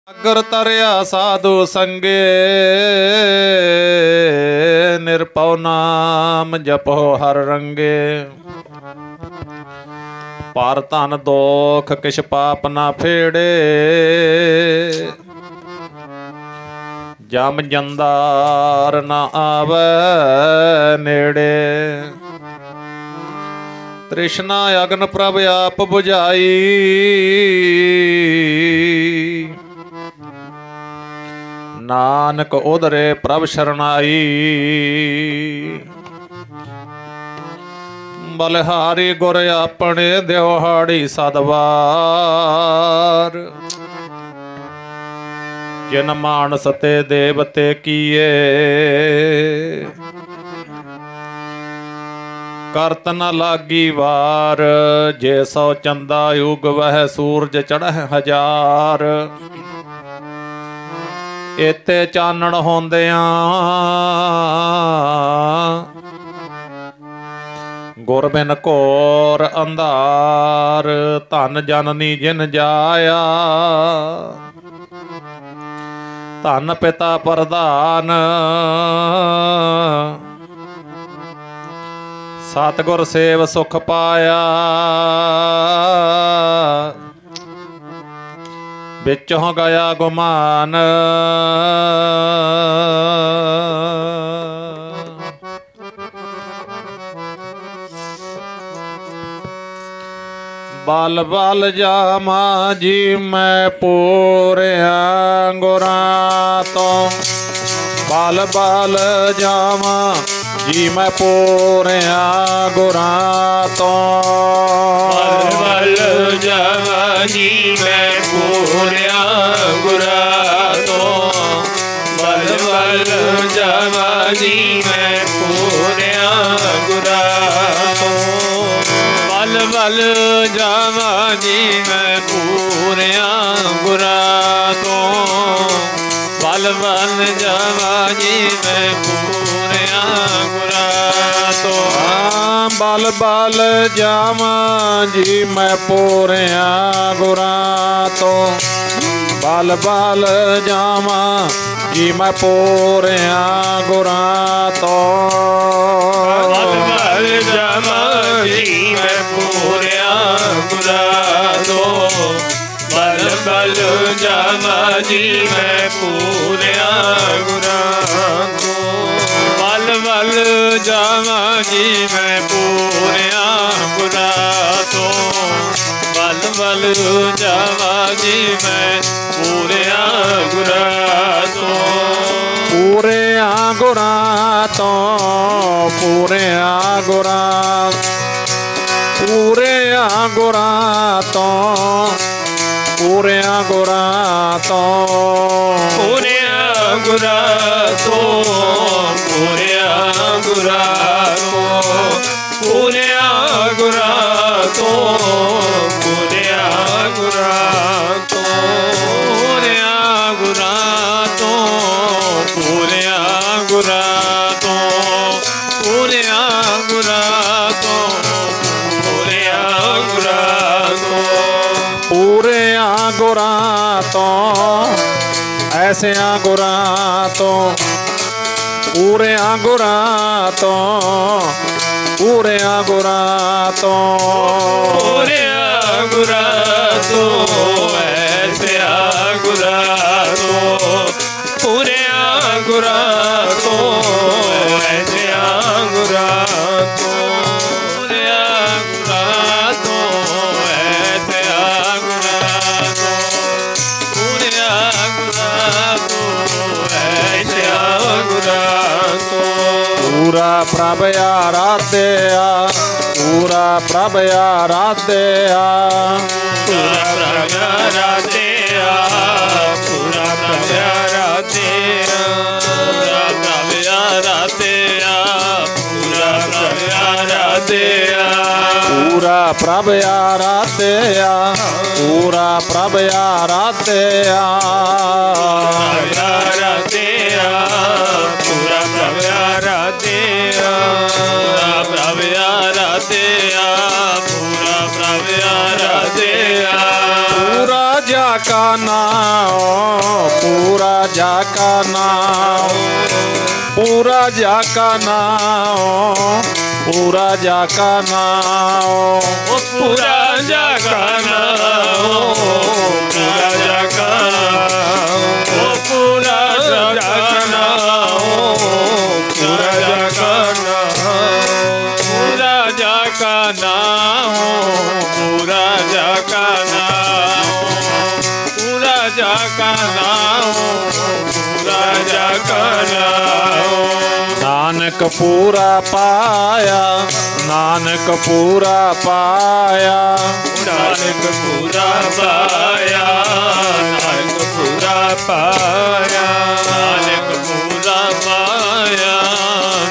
ਅਗਰ ਤਰਿਆ ਸਾਧੂ ਸੰਗੇ ਨਿਰਭਉ ਨਾਮ ਜਪੋ ਹਰ ਰੰਗੇ। ਪਰ ਧਨ ਦੋਖ ਕਿਛ ਪਾਪ ਨਾ ਫੇੜੇ ਜਮ ਜੰਦਾਰ ਨਾ ਆਵੈ ਨੇੜੇ। ਤ੍ਰਿਸ਼ਨਾ ਅਗਨ ਪ੍ਰਭ ਆਪ ਬੁਝਾਈ ਨਾਨਕ ਉਧਰੇ ਪ੍ਰਭ ਸ਼ਰਨਾਈ। ਬਲਿਹਾਰੀ ਗੁਰ ਆਪਣੇ ਦਿਵਹਾੜੀ ਸਦਵਾਰ ਜਿਨ ਮਾਨਸ ਤੇ ਦੇਵਤੇ ਕੀਏ। ਕਰਤ ਨ ਲਾਗੀ ਵਾਰ ਜੇ ਸੋ ਚੰਦਾ ਯੁਗ ਵਹਿ ਸੂਰਜ ਚੜ੍ਹੈ ਹਜ਼ਾਰ। ਇਤੇ ਚਾਨਣ ਹੁੰਦਿਆਂ ਗੁਰ ਬਿਨ ਘੋਰ ਅੰਧਾਰ। ਧਨ ਜਨਨੀ ਜਿਨ ਜਾਇਆ ਧਨ ਪਿਤਾ ਪ੍ਰਧਾਨ। ਸਤਿਗੁਰ ਸੇਵ ਸੁਖ ਪਾਇਆ ਵਿੱਚੋਂ ਗਿਆ ਗੁਮਾਨ। ਬਲ ਬਲ ਜਾਵਾਂ ਜੀ ਮੈਂ ਪੂਰਿਆ ਗੁਰਾਂ ਤੋਂ। ਬਲ ਬਲ ਜਾਵਾਂ ਜੀ ਮੈਂ ਪੂਰਿਆ ਗੁਰਾਂ ਤੋਂ। ਬਲ ਬਲ ਜਾਵਾਂ ਜੀ ਮੈਂ ਪੂਰਿਆ ਗੁਰਾਂ ਤੋਂ। ਬਲ ਬਲ ਜਾਵਾਂ ਜੀ ਮੈਂ ਪੂਰਿਆ ਗੁਰਾਂ ਤੋਂ। ਬਲ ਬਲ ਜਾਵਾਂ ਜੀ ਮੈਂ ਪੂਰਿਆ ਗੁਰਾਂ ਤੋਂ। ਬਲ ਬਲ ਜਾਵਾਂ ਜੀ ਮੈਂ ਪੂਰਿਆ ਗੁਰਾਂ ਤੋਂ। ਬਲ ਬਲ ਜਾਵਾਂ ਜੀ ਮੈਂ ਪੂਰਿਆ ਗੁਰਾਂ ਤੋਂ। ਬਲ ਬਲ ਜਾਵਾਂ ਜੀ ਮੈਂ ਪੂਰਿਆ ਗੁਰਾਂ ਤੋਂ। ਬਲ ਬਲ ਜਾਵਾਂ ਜੀ ਮੈਂ ਪੂਰਿਆ ਗੁਰਾਂ ਤੋਂ। ਬਲ ਬਲ ਜਾਵਾਂ ਜੀ ਮੈਂ ਪੂਰਿਆ ਗੁਰਾਂ ਤੋਂ। ਬਲ ਬਲ ਜਾਵਾਂ ਜੀ ਮੈਂ ਪੂਰਿਆ ਗੁਰਾਂ ਤੋਂ। ਬਲ ਬਲ ਜਾਵਾਂ ਜੀ ਮੈਂ ਪੂਰਿਆ ਗੁਰਾਂ ਤੋਂ। ਪੂਰਿਆ ਗੁਰਾਂ ਤੋਂ ਪੂਰਿਆ ਗੁਰਾਂ। ਪੂਰਿਆ ਗੁਰਾਂ ਤੋਂ ਪੂਰਿਆ ਗੁਰਾਂ ਤੋਂ। ਪੂਰਿਆ ਗੁਰਾਂ ਤੋਂ ਪੂਰਿਆ ਗੁਰਾਂ ਤੋਂ। ਪੂਰਿਆ ਗੁਰਾਂ ਤੋਂ ਪੂਰਿਆ ਗੁਰਾਂ ਤੋਂ। ਪੂਰਿਆ ਗੁਰਾਂ ਤੋਂ ਪੂਰਿਆ ਗੁਰਾਂ ਤੋਂ। ਪੂਰਿਆ ਗੁਰਾਂ ਤੋਂ ਪੂਰਿਆ ਗੁਰਾਂ ਤੋਂ। ਪੂਰਿਆ ਗੁਰਾਂ ਤੋਂ ਐਸਿਆਂ ਗੁਰਾਂ ਤੋਂ। ਪੂਰਿਆ ਗੁਰਾਂ ਤੋਂ ਪੂਰਿਆ ਗੁਰਾਂ ਤੋਂ। ਪੂਰਿਆ ਗੁਰਾਂ ਤੋਂ ਐਸਿਆਂ ਗੁਰਾਂ ਤੋਂ। ਪੂਰਿਆ ਗੁਰਾਂ ਤੋਂ ਐਸਿਆਂ ਗੁਰਾਂ ਤੋਂ। ਪੂਰਿਆ ਗੁਰਾਂ ਤੋਂ ਐਸਿਆਂ ਗੁਰਾਂ ਤੋਂ। ਪੂਰਿਆ ਗੁਰਾਂ ਤੋਂ ਐਸਿਆਂ ਗੁਰਾਂ ਤੋਂ। ਪੂਰਾ ਪ੍ਰਭ ਆਰਾਧਿਆ ਪੂਰਾ ਪ੍ਰਭ ਆਰਾਧਿਆ। ਪੂਰਾ ਪ੍ਰਭ ਆਰਾਧਿਆ ਪੂਰਾ ਪ੍ਰਭ ਆਰਾਧਿਆ। ਪੂਰਾ ਪ੍ਰਭ ਆਰਾਧਿਆ ਪੂਰਾ ਪ੍ਰਭ ਆਰਾਧਿਆ। ਪੂਰਾ ਪ੍ਰਭ ਆਰਾਧਿਆ ਪੂਰਾ ਪ੍ਰਭ ਆਰਾਧਿਆ। ਆਰਾਧਿਆ ਪੂਰਾ ਪ੍ਰਭ ਆਰਾਧਿਆ। ਪੂਰਾ ਪ੍ਰਭ ਆਰਾਧਿਆ ਪੂਰਾ ਪ੍ਰਭ ਆਰਾਧਿਆ। ਪੂਰਾ ਜਾ ਕਾ ਨਾਮ जाका नाम, पूरा जाका नाम, पूरा जाका नाम, पूरा जाका नाम, पूरा जाका नाम, पूरा जाका नाम, पूरा जाका नाम, पूरा जाका नाम, पूरा जाका नाम, पूरा जाका नाम, पूरा जाका नाम। नानक पूरा पाया, नानक पूरा पाया, नानक पूरा पाया, नानक पूरा पाया, नानक पूरा पाया,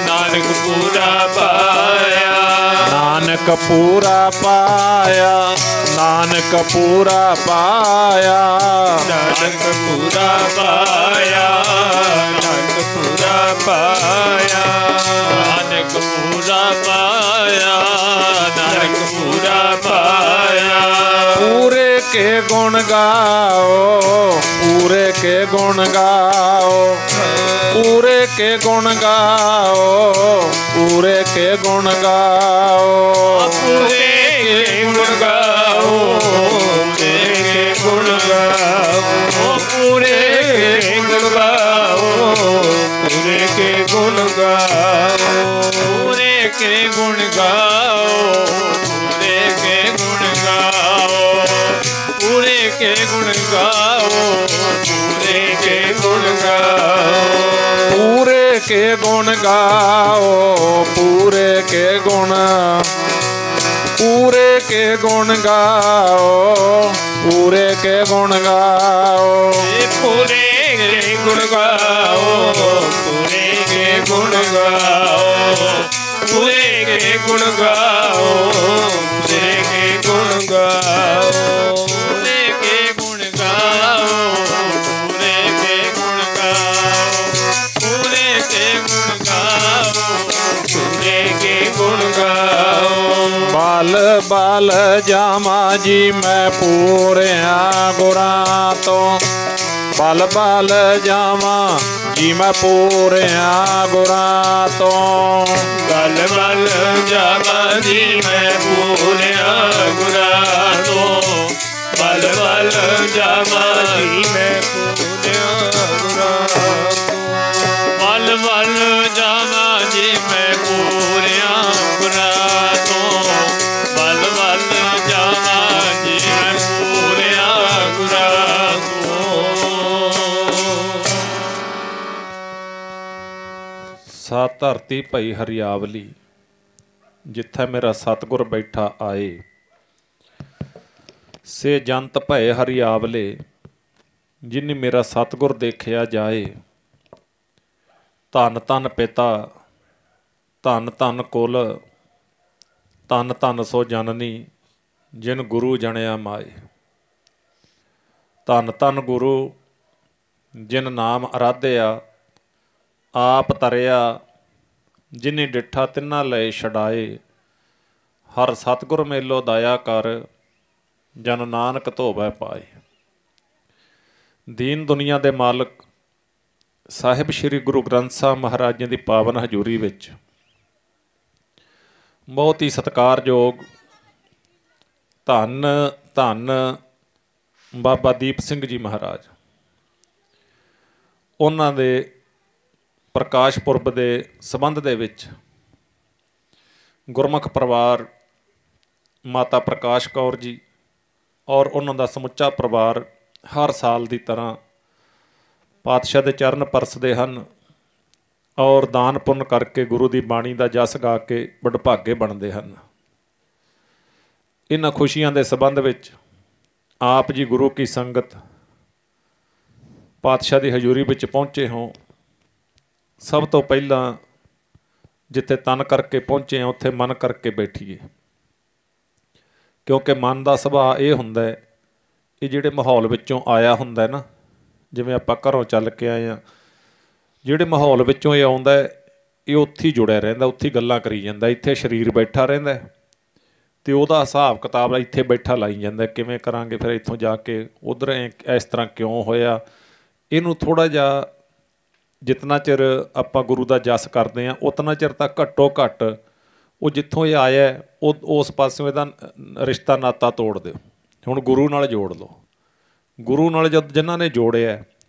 नानक पूरा पाया, नानक पूरा पाया, नानक पूरा पाया, नानक पूरा पाया, नानक पूरा पाया, नानक पूरा पाया, नानक पूरा पाया। पूरे के गुण गाओ, पूरे के गुण गाओ, पूरे के गुण गाओ, पूरे के गुण गाओ, पूरे के गुण गाओ, पूरे के गुण गाओ, पूरे के गुण गाओ, पूरे के गुण गाओ, पूरे के गुण गाओ, पूरे के गुण गाओ, पूरे के गुण गाओ, पूरे के गुण गाओ, पूरे के गुण गाओ, पूरे के गुण, पूरे के गुण गाओ, पूरे के गुण गाओ, पूरे के गुण गाओ, पूरे के गुण गाओ, पूरे के गुण गाओ, पूरे के गुण गाओ, पूरे के गुण गाओ, पूरे के गुण गाओ, पूरे के गुण गाओ, पूरे के गुण गाओ। बल बल जामा जी मैं पूरिया गुरां तो, बल बल जावा जी मैं पूरिया गुरां तो, बल बल जावा जी मैं पूरिया गुरां तो, बल बल जावा जी मैं पूरिया गुरां तो, बल बल जावा जी मैं पूरिया गुरां तो, बल बल जावा जी मैं पूरिया गुरां तो। सा धरती भई हरियावली, जिथे मेरा सतगुर बैठा आए, से जंत भय हरियावले, जिन्नी मेरा सतगुर देखिया जाए। धन धन पिता, धन धन कुल, धन धन सो जननी, जिन गुरु जणिया माए। धन धन गुरु, जिन नाम आराध्या, आप तरिया, जिन्नी डिठा तिन्ना लय छड़ाए। हर सतगुर मेलो दया कर, जन नानक धोवै पाए। दीन दुनिया दे मालक ਸਾਹਿਬ ਸ਼੍ਰੀ ਗੁਰੂ ਗ੍ਰੰਥ ਸਾਹਿਬ ਮਹਾਰਾਜ ਜੀ ਦੀ ਪਾਵਨ ਹਜ਼ੂਰੀ ਵਿੱਚ ਬਹੁਤ ਹੀ ਸਤਿਕਾਰਯੋਗ ਧੰਨ ਧੰਨ ਬਾਬਾ ਦੀਪ ਸਿੰਘ ਜੀ ਮਹਾਰਾਜ, ਉਹਨਾਂ ਦੇ ਪ੍ਰਕਾਸ਼ ਪੁਰਬ ਦੇ ਸੰਬੰਧ ਦੇ ਵਿੱਚ ਗੁਰਮੁਖ ਪਰਿਵਾਰ, ਮਾਤਾ ਪ੍ਰਕਾਸ਼ ਕੌਰ ਜੀ ਔਰ ਉਹਨਾਂ ਦਾ ਸਮੁੱਚਾ ਪਰਿਵਾਰ ਹਰ ਸਾਲ ਦੀ ਤਰ੍ਹਾਂ ਪਾਤਸ਼ਾਹ ਦੇ ਚਰਨ ਪਰਸਦੇ ਹਨ ਔਰ ਦਾਨ ਪੁੰਨ ਕਰਕੇ ਗੁਰੂ ਦੀ ਬਾਣੀ ਦਾ ਜਸ ਗਾ ਕੇ ਵਡਭਾਗੇ ਬਣਦੇ ਹਨ। ਇਹਨਾਂ ਖੁਸ਼ੀਆਂ ਦੇ ਸੰਬੰਧ ਵਿੱਚ ਆਪ ਜੀ ਗੁਰੂ ਕੀ ਸੰਗਤ ਪਾਤਸ਼ਾਹ ਦੀ ਹਜ਼ੂਰੀ ਵਿੱਚ ਪਹੁੰਚੇ ਹੋ। ਸਭ ਤੋਂ ਪਹਿਲਾਂ ਜਿੱਥੇ ਤਨ ਕਰਕੇ ਪਹੁੰਚੇ ਹਾਂ ਉੱਥੇ ਮਨ ਕਰਕੇ ਬੈਠੀਏ, ਕਿਉਂਕਿ ਮਨ ਦਾ ਸੁਭਾਅ ਇਹ ਹੁੰਦਾ ਇਹ ਜਿਹੜੇ ਮਾਹੌਲ ਵਿੱਚੋਂ ਆਇਆ ਹੁੰਦਾ ਨਾ, ਜਿਵੇਂ ਆਪਾਂ ਘਰੋਂ ਚੱਲ ਕੇ ਆਏ ਹਾਂ, ਜਿਹੜੇ ਮਾਹੌਲ ਵਿੱਚੋਂ ਇਹ ਆਉਂਦਾ ਇਹ ਉੱਥੇ ਹੀ ਜੁੜਿਆ ਰਹਿੰਦਾ, ਉੱਥੇ ਹੀ ਗੱਲਾਂ ਕਰੀ ਜਾਂਦਾ। ਇੱਥੇ ਸਰੀਰ ਬੈਠਾ ਰਹਿੰਦਾ ਅਤੇ ਉਹਦਾ ਹਿਸਾਬ ਕਿਤਾਬ ਇੱਥੇ ਬੈਠਾ ਲਾਈ ਜਾਂਦਾ, ਕਿਵੇਂ ਕਰਾਂਗੇ ਫਿਰ ਇੱਥੋਂ ਜਾ ਕੇ ਉੱਧਰ ਇਸ ਤਰ੍ਹਾਂ ਕਿਉਂ ਹੋਇਆ, ਇਹਨੂੰ ਥੋੜ੍ਹਾ ਜਿਹਾ ਜਿਤਨਾ ਚਿਰ ਆਪਾਂ ਗੁਰੂ ਦਾ ਜਸ ਕਰਦੇ ਹਾਂ ਉਤਨਾ ਚਿਰ ਤਾਂ ਘੱਟੋ ਘੱਟ ਉਹ ਜਿੱਥੋਂ ਇਹ ਆਇਆ ਉਹ ਉਸ ਪਾਸਿਓਂ ਇਹਦਾ ਰਿਸ਼ਤਾ ਨਾਤਾ ਤੋੜ ਦਿਓ। ਹੁਣ ਗੁਰੂ ਨਾਲ ਜੋੜ ਲਓ। ਗੁਰੂ ਨਾਲ ਜਦ ਜਿਨ੍ਹਾਂ ਨੇ ਜੋੜਿਆ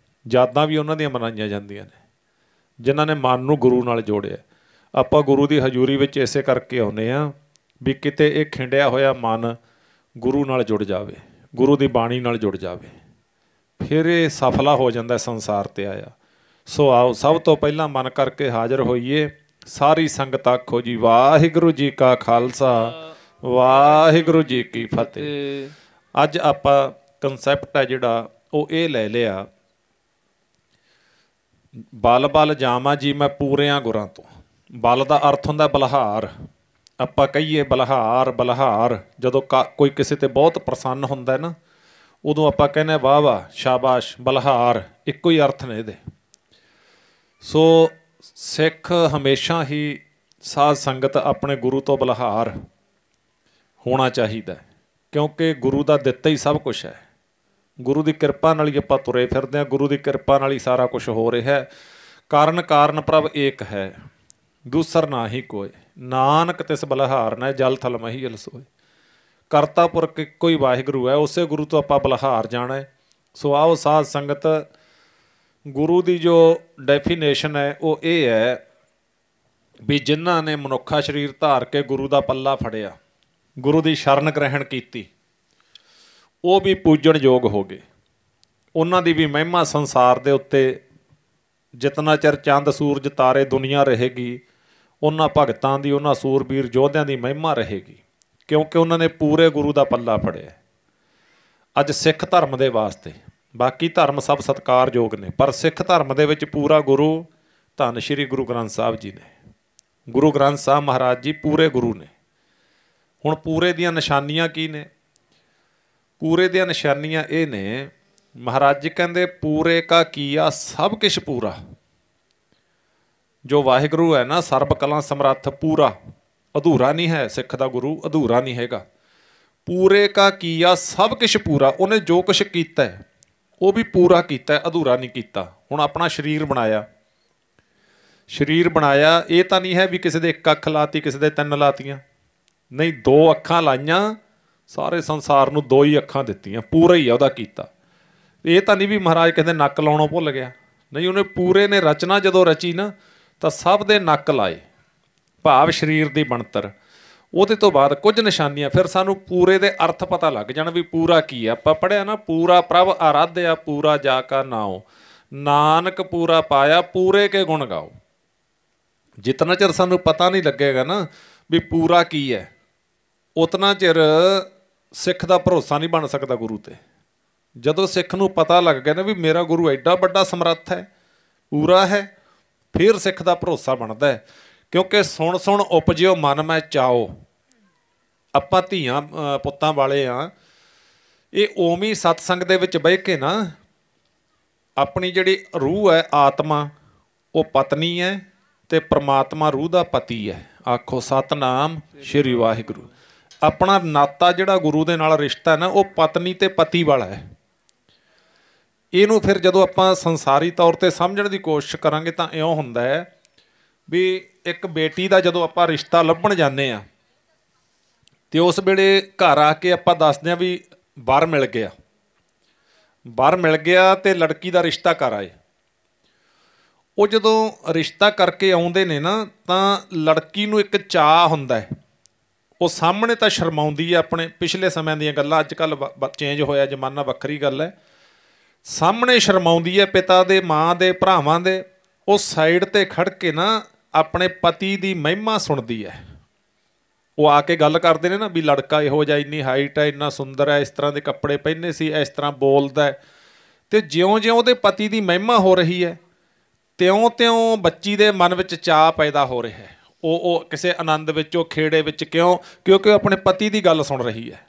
ਯਾਦਾਂ ਵੀ ਉਹਨਾਂ ਦੀਆਂ ਮਨਾਈਆਂ ਜਾਂਦੀਆਂ ਨੇ। ਜਿਨ੍ਹਾਂ ਨੇ ਮਨ ਨੂੰ ਗੁਰੂ ਨਾਲ ਜੋੜਿਆ, ਆਪਾਂ ਗੁਰੂ ਦੀ ਹਜ਼ੂਰੀ ਵਿੱਚ ਇਸੇ ਕਰਕੇ ਆਉਂਦੇ ਹਾਂ ਵੀ ਕਿਤੇ ਇਹ ਖਿੰਡਿਆ ਹੋਇਆ ਮਨ ਗੁਰੂ ਨਾਲ ਜੁੜ ਜਾਵੇ, ਗੁਰੂ ਦੀ ਬਾਣੀ ਨਾਲ ਜੁੜ ਜਾਵੇ, ਫਿਰ ਇਹ ਸਫਲਾ ਹੋ ਜਾਂਦਾ ਸੰਸਾਰ 'ਤੇ ਆਇਆ। ਸੋ ਆਓ ਸਭ ਤੋਂ ਪਹਿਲਾਂ ਮਨ ਕਰਕੇ ਹਾਜ਼ਰ ਹੋਈਏ। ਸਾਰੀ ਸੰਗਤ ਆਖੋ ਜੀ ਵਾਹਿਗੁਰੂ ਜੀ ਕਾ ਖਾਲਸਾ ਵਾਹਿਗੁਰੂ ਜੀ ਕੀ ਫਤਿਹ। ਅੱਜ ਆਪਾਂ ਕੰਸੈਪਟ ਹੈ ਜਿਹੜਾ ਉਹ ਇਹ ਲੈ ਲਿਆ, ਬਲ ਬਲ ਜਾਵਾਂ ਜੀ ਮੈਂ ਪੂਰਿਆਂ ਗੁਰਾਂ ਤੋਂ। ਬਲ ਦਾ ਅਰਥ ਹੁੰਦਾ ਬਲਹਾਰ। ਆਪਾਂ ਕਹੀਏ ਬਲਹਾਰ ਬਲਹਾਰ, ਜਦੋਂ ਕੋਈ ਕਿਸੇ 'ਤੇ ਬਹੁਤ ਪ੍ਰਸੰਨ ਹੁੰਦਾ ਨਾ ਉਦੋਂ ਆਪਾਂ ਕਹਿੰਦੇ ਵਾਹ ਵਾਹ ਸ਼ਾਬਾਸ਼ ਬਲਹਾਰ, ਇੱਕੋ ਹੀ ਅਰਥ ਨੇ ਇਹਦੇ। ਸੋ ਸਿੱਖ ਹਮੇਸ਼ਾ ਹੀ ਸਾਧ ਸੰਗਤ ਆਪਣੇ ਗੁਰੂ ਤੋਂ ਬਲਹਾਰ ਹੋਣਾ ਚਾਹੀਦਾ, ਕਿਉਂਕਿ ਗੁਰੂ ਦਾ ਦਿੱਤਾ ਹੀ ਸਭ ਕੁਛ ਹੈ। ਗੁਰੂ ਦੀ ਕਿਰਪਾ ਨਾਲ ਹੀ ਆਪਾਂ ਤੁਰੇ ਫਿਰਦੇ ਹਾਂ, ਗੁਰੂ ਦੀ ਕਿਰਪਾ ਨਾਲ ਹੀ ਸਾਰਾ ਕੁਛ ਹੋ ਰਿਹਾ। ਕਾਰਨ ਪ੍ਰਭ ਏਕ ਹੈ, ਦੂਸਰ ਨਾ ਹੀ ਕੋਇ, ਨਾਨਕ ਤਿਸ ਬਲਹਾਰ ਨੇ ਜਲ ਥਲ ਮਹੀ ਅਲਸੋਏ। ਕਰਤਾ ਪੁਰਖ ਇੱਕੋ ਹੀ ਵਾਹਿਗੁਰੂ ਹੈ, ਉਸੇ ਗੁਰੂ ਤੋਂ ਆਪਾਂ ਬਲਹਾਰ ਜਾਣਾ। ਸੋ ਆਓ ਸਾਧ ਸੰਗਤ, ਗੁਰੂ ਦੀ ਜੋ ਡੈਫੀਨੇਸ਼ਨ ਹੈ ਉਹ ਇਹ ਹੈ ਵੀ ਜਿਨ੍ਹਾਂ ਨੇ ਮਨੁੱਖਾ ਸਰੀਰ ਧਾਰ ਕੇ ਗੁਰੂ ਦਾ ਪੱਲਾ ਫੜਿਆ, ਗੁਰੂ ਦੀ ਸ਼ਰਨ ਗ੍ਰਹਿਣ ਕੀਤੀ, ਉਹ ਵੀ ਪੂਜਣਯੋਗ ਹੋ ਗਏ। ਉਹਨਾਂ ਦੀ ਵੀ ਮਹਿਮਾ ਸੰਸਾਰ ਦੇ ਉੱਤੇ ਜਿਤਨਾ ਚਿਰ ਚੰਦ ਸੂਰਜ ਤਾਰੇ ਦੁਨੀਆ ਰਹੇਗੀ, ਉਹਨਾਂ ਭਗਤਾਂ ਦੀ, ਉਹਨਾਂ ਸੂਰਬੀਰ ਯੋਧਿਆਂ ਦੀ ਮਹਿਮਾ ਰਹੇਗੀ, ਕਿਉਂਕਿ ਉਹਨਾਂ ਨੇ ਪੂਰੇ ਗੁਰੂ ਦਾ ਪੱਲਾ ਫੜਿਆ। ਅੱਜ ਸਿੱਖ ਧਰਮ ਦੇ ਵਾਸਤੇ, ਬਾਕੀ ਧਰਮ ਸਭ ਸਤਿਕਾਰਯੋਗ ਨੇ, ਪਰ ਸਿੱਖ ਧਰਮ ਦੇ ਵਿੱਚ ਪੂਰਾ ਗੁਰੂ ਧੰਨ ਸ਼੍ਰੀ ਗੁਰੂ ਗ੍ਰੰਥ ਸਾਹਿਬ ਜੀ ਨੇ। ਗੁਰੂ ਗ੍ਰੰਥ ਸਾਹਿਬ ਮਹਾਰਾਜ ਜੀ ਪੂਰੇ ਗੁਰੂ ਨੇ। ਹੁਣ ਪੂਰੇ ਦੀਆਂ ਨਿਸ਼ਾਨੀਆਂ ਕੀ ਨੇ? ਪੂਰੇ ਦੀਆਂ ਨਿਸ਼ਾਨੀਆਂ ਇਹ ਨੇ, ਮਹਾਰਾਜ ਜੀ ਕਹਿੰਦੇ ਪੂਰੇ ਕਾ ਕੀਆ ਸਭ ਕੁਛ ਪੂਰਾ। ਜੋ ਵਾਹਿਗੁਰੂ ਹੈ ਨਾ ਸਰਬ ਕਲਾ ਸਮਰੱਥ, ਪੂਰਾ, ਅਧੂਰਾ ਨਹੀਂ ਹੈ। ਸਿੱਖ ਦਾ ਗੁਰੂ ਅਧੂਰਾ ਨਹੀਂ ਹੈਗਾ। ਪੂਰੇ ਕਾ ਕੀਆ ਸਭ ਕੁਛ ਪੂਰਾ, ਉਹਨੇ ਜੋ ਕੁਛ ਕੀਤਾ ਉਹ ਵੀ ਪੂਰਾ ਕੀਤਾ, ਅਧੂਰਾ ਨਹੀਂ ਕੀਤਾ। ਹੁਣ ਆਪਣਾ ਸਰੀਰ ਬਣਾਇਆ, ਸਰੀਰ ਬਣਾਇਆ ਇਹ ਤਾਂ ਨਹੀਂ ਹੈ ਵੀ ਕਿਸੇ ਦੇ ਇੱਕ ਅੱਖ ਲਾਤੀ, ਕਿਸੇ ਦੇ ਤਿੰਨ ਲਾਤੀਆਂ, ਨਹੀਂ, ਦੋ ਅੱਖਾਂ ਲਾਈਆਂ, ਸਾਰੇ ਸੰਸਾਰ ਨੂੰ ਦੋ ਹੀ ਅੱਖਾਂ ਦਿੱਤੀਆਂ, ਪੂਰਾ ਹੀ ਆ ਉਹਦਾ ਕੀਤਾ। ਇਹ ਤਾਂ ਨਹੀਂ ਵੀ ਮਹਾਰਾਜ ਕਹਿੰਦੇ ਨੱਕ ਲਾਉਣੋਂ ਭੁੱਲ ਗਿਆ, ਨਹੀਂ, ਉਹਨੇ ਪੂਰੇ ਨੇ ਰਚਨਾ ਜਦੋਂ ਰਚੀ ਨਾ ਤਾਂ ਸਭ ਦੇ ਨੱਕ ਲਾਏ, ਭਾਵ ਸਰੀਰ ਦੀ ਬਣਤਰ। ਉਹਦੇ ਤੋਂ ਬਾਅਦ ਕੁਝ ਨਿਸ਼ਾਨੀਆਂ, ਫਿਰ ਸਾਨੂੰ ਪੂਰੇ ਦੇ ਅਰਥ ਪਤਾ ਲੱਗ ਜਾਣ ਵੀ ਪੂਰਾ ਕੀ ਹੈ। ਆਪਾਂ ਪੜ੍ਹਿਆ ਨਾ, ਪੂਰਾ ਪ੍ਰਭ ਆਰਾਧਿਆ ਪੂਰਾ ਜਾ ਕਾ ਨਾਉ, ਨਾਨਕ ਪੂਰਾ ਪਾਇਆ ਪੂਰੇ ਕੇ ਗੁਣ ਗਾਓ। ਜਿਤਨਾ ਚਿਰ ਸਾਨੂੰ ਪਤਾ ਨਹੀਂ ਲੱਗੇਗਾ ਨਾ ਵੀ ਪੂਰਾ ਕੀ ਹੈ, ਉਤਨਾ ਚਿਰ ਸਿੱਖ ਦਾ ਭਰੋਸਾ ਨਹੀਂ ਬਣ ਸਕਦਾ ਗੁਰੂ 'ਤੇ। ਜਦੋਂ ਸਿੱਖ ਨੂੰ ਪਤਾ ਲੱਗ ਗਿਆ ਨਾ ਵੀ ਮੇਰਾ ਗੁਰੂ ਐਡਾ ਵੱਡਾ ਸਮਰੱਥ ਹੈ, ਪੂਰਾ ਹੈ, ਫਿਰ ਸਿੱਖ ਦਾ ਭਰੋਸਾ ਬਣਦਾ ਹੈ। ਕਿਉਂਕਿ ਸੁਣ ਸੁਣ ਉਪਜਿਓ ਮਨ ਮੈਂ ਚਾਓ। ਆਪਾਂ ਧੀਆਂ ਪੁੱਤਾਂ ਵਾਲੇ ਹਾਂ, ਇਹ ਉਵੇਂ ਸਤਸੰਗ ਦੇ ਵਿੱਚ ਬਹਿ ਕੇ ਨਾ ਆਪਣੀ ਜਿਹੜੀ ਰੂਹ ਹੈ, ਆਤਮਾ, ਉਹ ਪਤਨੀ ਹੈ ਅਤੇ ਪ੍ਰਮਾਤਮਾ ਰੂਹ ਦਾ ਪਤੀ ਹੈ। ਆਖੋ ਸਤਨਾਮ ਸ਼੍ਰੀ ਵਾਹਿਗੁਰੂ। ਆਪਣਾ ਨਾਤਾ ਜਿਹੜਾ ਗੁਰੂ ਦੇ ਨਾਲ ਰਿਸ਼ਤਾ ਹੈ ਨਾ, ਉਹ ਪਤਨੀ ਅਤੇ ਪਤੀ ਵਾਲਾ ਹੈ। ਇਹਨੂੰ ਫਿਰ ਜਦੋਂ ਆਪਾਂ ਸੰਸਾਰੀ ਤੌਰ 'ਤੇ ਸਮਝਣ ਦੀ ਕੋਸ਼ਿਸ਼ ਕਰਾਂਗੇ ਤਾਂ ਇਉਂ ਹੁੰਦਾ ਹੈ ਵੀ ਇੱਕ ਬੇਟੀ ਦਾ ਜਦੋਂ ਆਪਾਂ ਰਿਸ਼ਤਾ ਲੱਭਣ ਜਾਂਦੇ ਹਾਂ ਅਤੇ ਉਸ ਵੇਲੇ ਘਰ ਆ ਕੇ ਆਪਾਂ ਦੱਸਦੇ ਹਾਂ ਵੀ ਵਰ ਮਿਲ ਗਿਆ, ਵਰ ਮਿਲ ਗਿਆ ਅਤੇ ਲੜਕੀ ਦਾ ਰਿਸ਼ਤਾ ਕਰ ਆਏ। ਉਹ ਜਦੋਂ ਰਿਸ਼ਤਾ ਕਰਕੇ ਆਉਂਦੇ ਨੇ ਨਾ ਤਾਂ ਲੜਕੀ ਨੂੰ ਇੱਕ ਚਾਅ ਹੁੰਦਾ ਹੈ। ਉਹ ਸਾਹਮਣੇ ਤਾਂ ਸ਼ਰਮਾਉਂਦੀ ਹੈ, ਆਪਣੇ ਪਿਛਲੇ ਸਮਿਆਂ ਦੀਆਂ ਗੱਲਾਂ, ਅੱਜ ਕੱਲ੍ਹ ਚੇਂਜ ਹੋਇਆ ਜ਼ਮਾਨਾ, ਵੱਖਰੀ ਗੱਲ ਹੈ। ਸਾਹਮਣੇ ਸ਼ਰਮਾਉਂਦੀ ਹੈ ਪਿਤਾ ਦੇ, ਮਾਂ ਦੇ, ਭਰਾਵਾਂ ਦੇ। ਉਹ ਸਾਈਡ 'ਤੇ ਖੜ੍ਹ ਕੇ ਨਾ ਆਪਣੇ ਪਤੀ ਦੀ ਮਹਿਮਾ ਸੁਣਦੀ ਹੈ। ਉਹ ਆ ਕੇ ਗੱਲ ਕਰਦੇ ਨੇ ਨਾ ਵੀ ਲੜਕਾ ਇਹੋ ਜਿਹਾ, ਇੰਨੀ ਹਾਈਟ ਹੈ, ਇੰਨਾ ਸੁੰਦਰ ਹੈ, ਇਸ ਤਰ੍ਹਾਂ ਦੇ ਕੱਪੜੇ ਪਹਿਨੇ ਸੀ, ਇਸ ਤਰ੍ਹਾਂ ਬੋਲਦਾ। ਅਤੇ ਜਿਉਂ-ਜਿਉਂ ਉਹਦੇ ਪਤੀ ਦੀ ਮਹਿਮਾ ਹੋ ਰਹੀ ਹੈ, ਤਿਉਂ-ਤਿਉਂ ਬੱਚੀ ਦੇ ਮਨ ਵਿੱਚ ਚਾਅ ਪੈਦਾ ਹੋ ਰਿਹਾ ਹੈ। ਉਹ ਕਿਸੇ ਆਨੰਦ ਵਿੱਚ, ਉਹ ਖੇੜੇ ਵਿੱਚ, ਕਿਉਂਕਿ ਉਹ ਆਪਣੇ ਪਤੀ ਦੀ ਗੱਲ ਸੁਣ ਰਹੀ ਹੈ।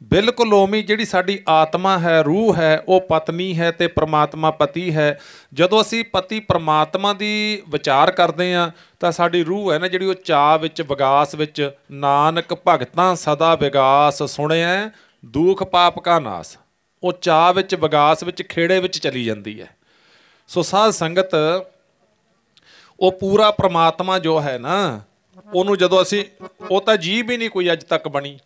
ਬਿਲਕੁਲ ਉਵੇਂ ਜਿਹੜੀ ਸਾਡੀ ਆਤਮਾ ਹੈ, ਰੂਹ ਹੈ, ਉਹ ਪਤਨੀ ਹੈ ਅਤੇ ਪ੍ਰਮਾਤਮਾ ਪਤੀ ਹੈ। ਜਦੋਂ ਅਸੀਂ ਪਤੀ ਪ੍ਰਮਾਤਮਾ ਦੀ ਵਿਚਾਰ ਕਰਦੇ ਹਾਂ ਤਾਂ ਸਾਡੀ ਰੂਹ ਹੈ ਨਾ ਜਿਹੜੀ, ਉਹ ਚਾਅ ਵਿੱਚ, ਵਿਗਾਸ ਵਿੱਚ, ਨਾਨਕ ਭਗਤਾਂ ਸਦਾ ਵਿਗਾਸ ਸੁਣਿਆ ਦੁਖ ਪਾਪ ਕਾ ਨਾਸ। ਉਹ ਚਾਅ ਵਿੱਚ, ਵਿਗਾਸ ਵਿੱਚ, ਖੇੜੇ ਵਿੱਚ ਚਲੀ ਜਾਂਦੀ ਹੈ। ਸੋ ਸਾਧ ਸੰਗਤ, ਉਹ ਪੂਰਾ ਪ੍ਰਮਾਤਮਾ ਜੋ ਹੈ ਨਾ, ਉਹਨੂੰ ਜਦੋਂ ਅਸੀਂ, ਉਹ ਤਾਂ ਜੀਭ ਹੀ ਨਹੀਂ ਕੋਈ ਅੱਜ ਤੱਕ ਬਣੀ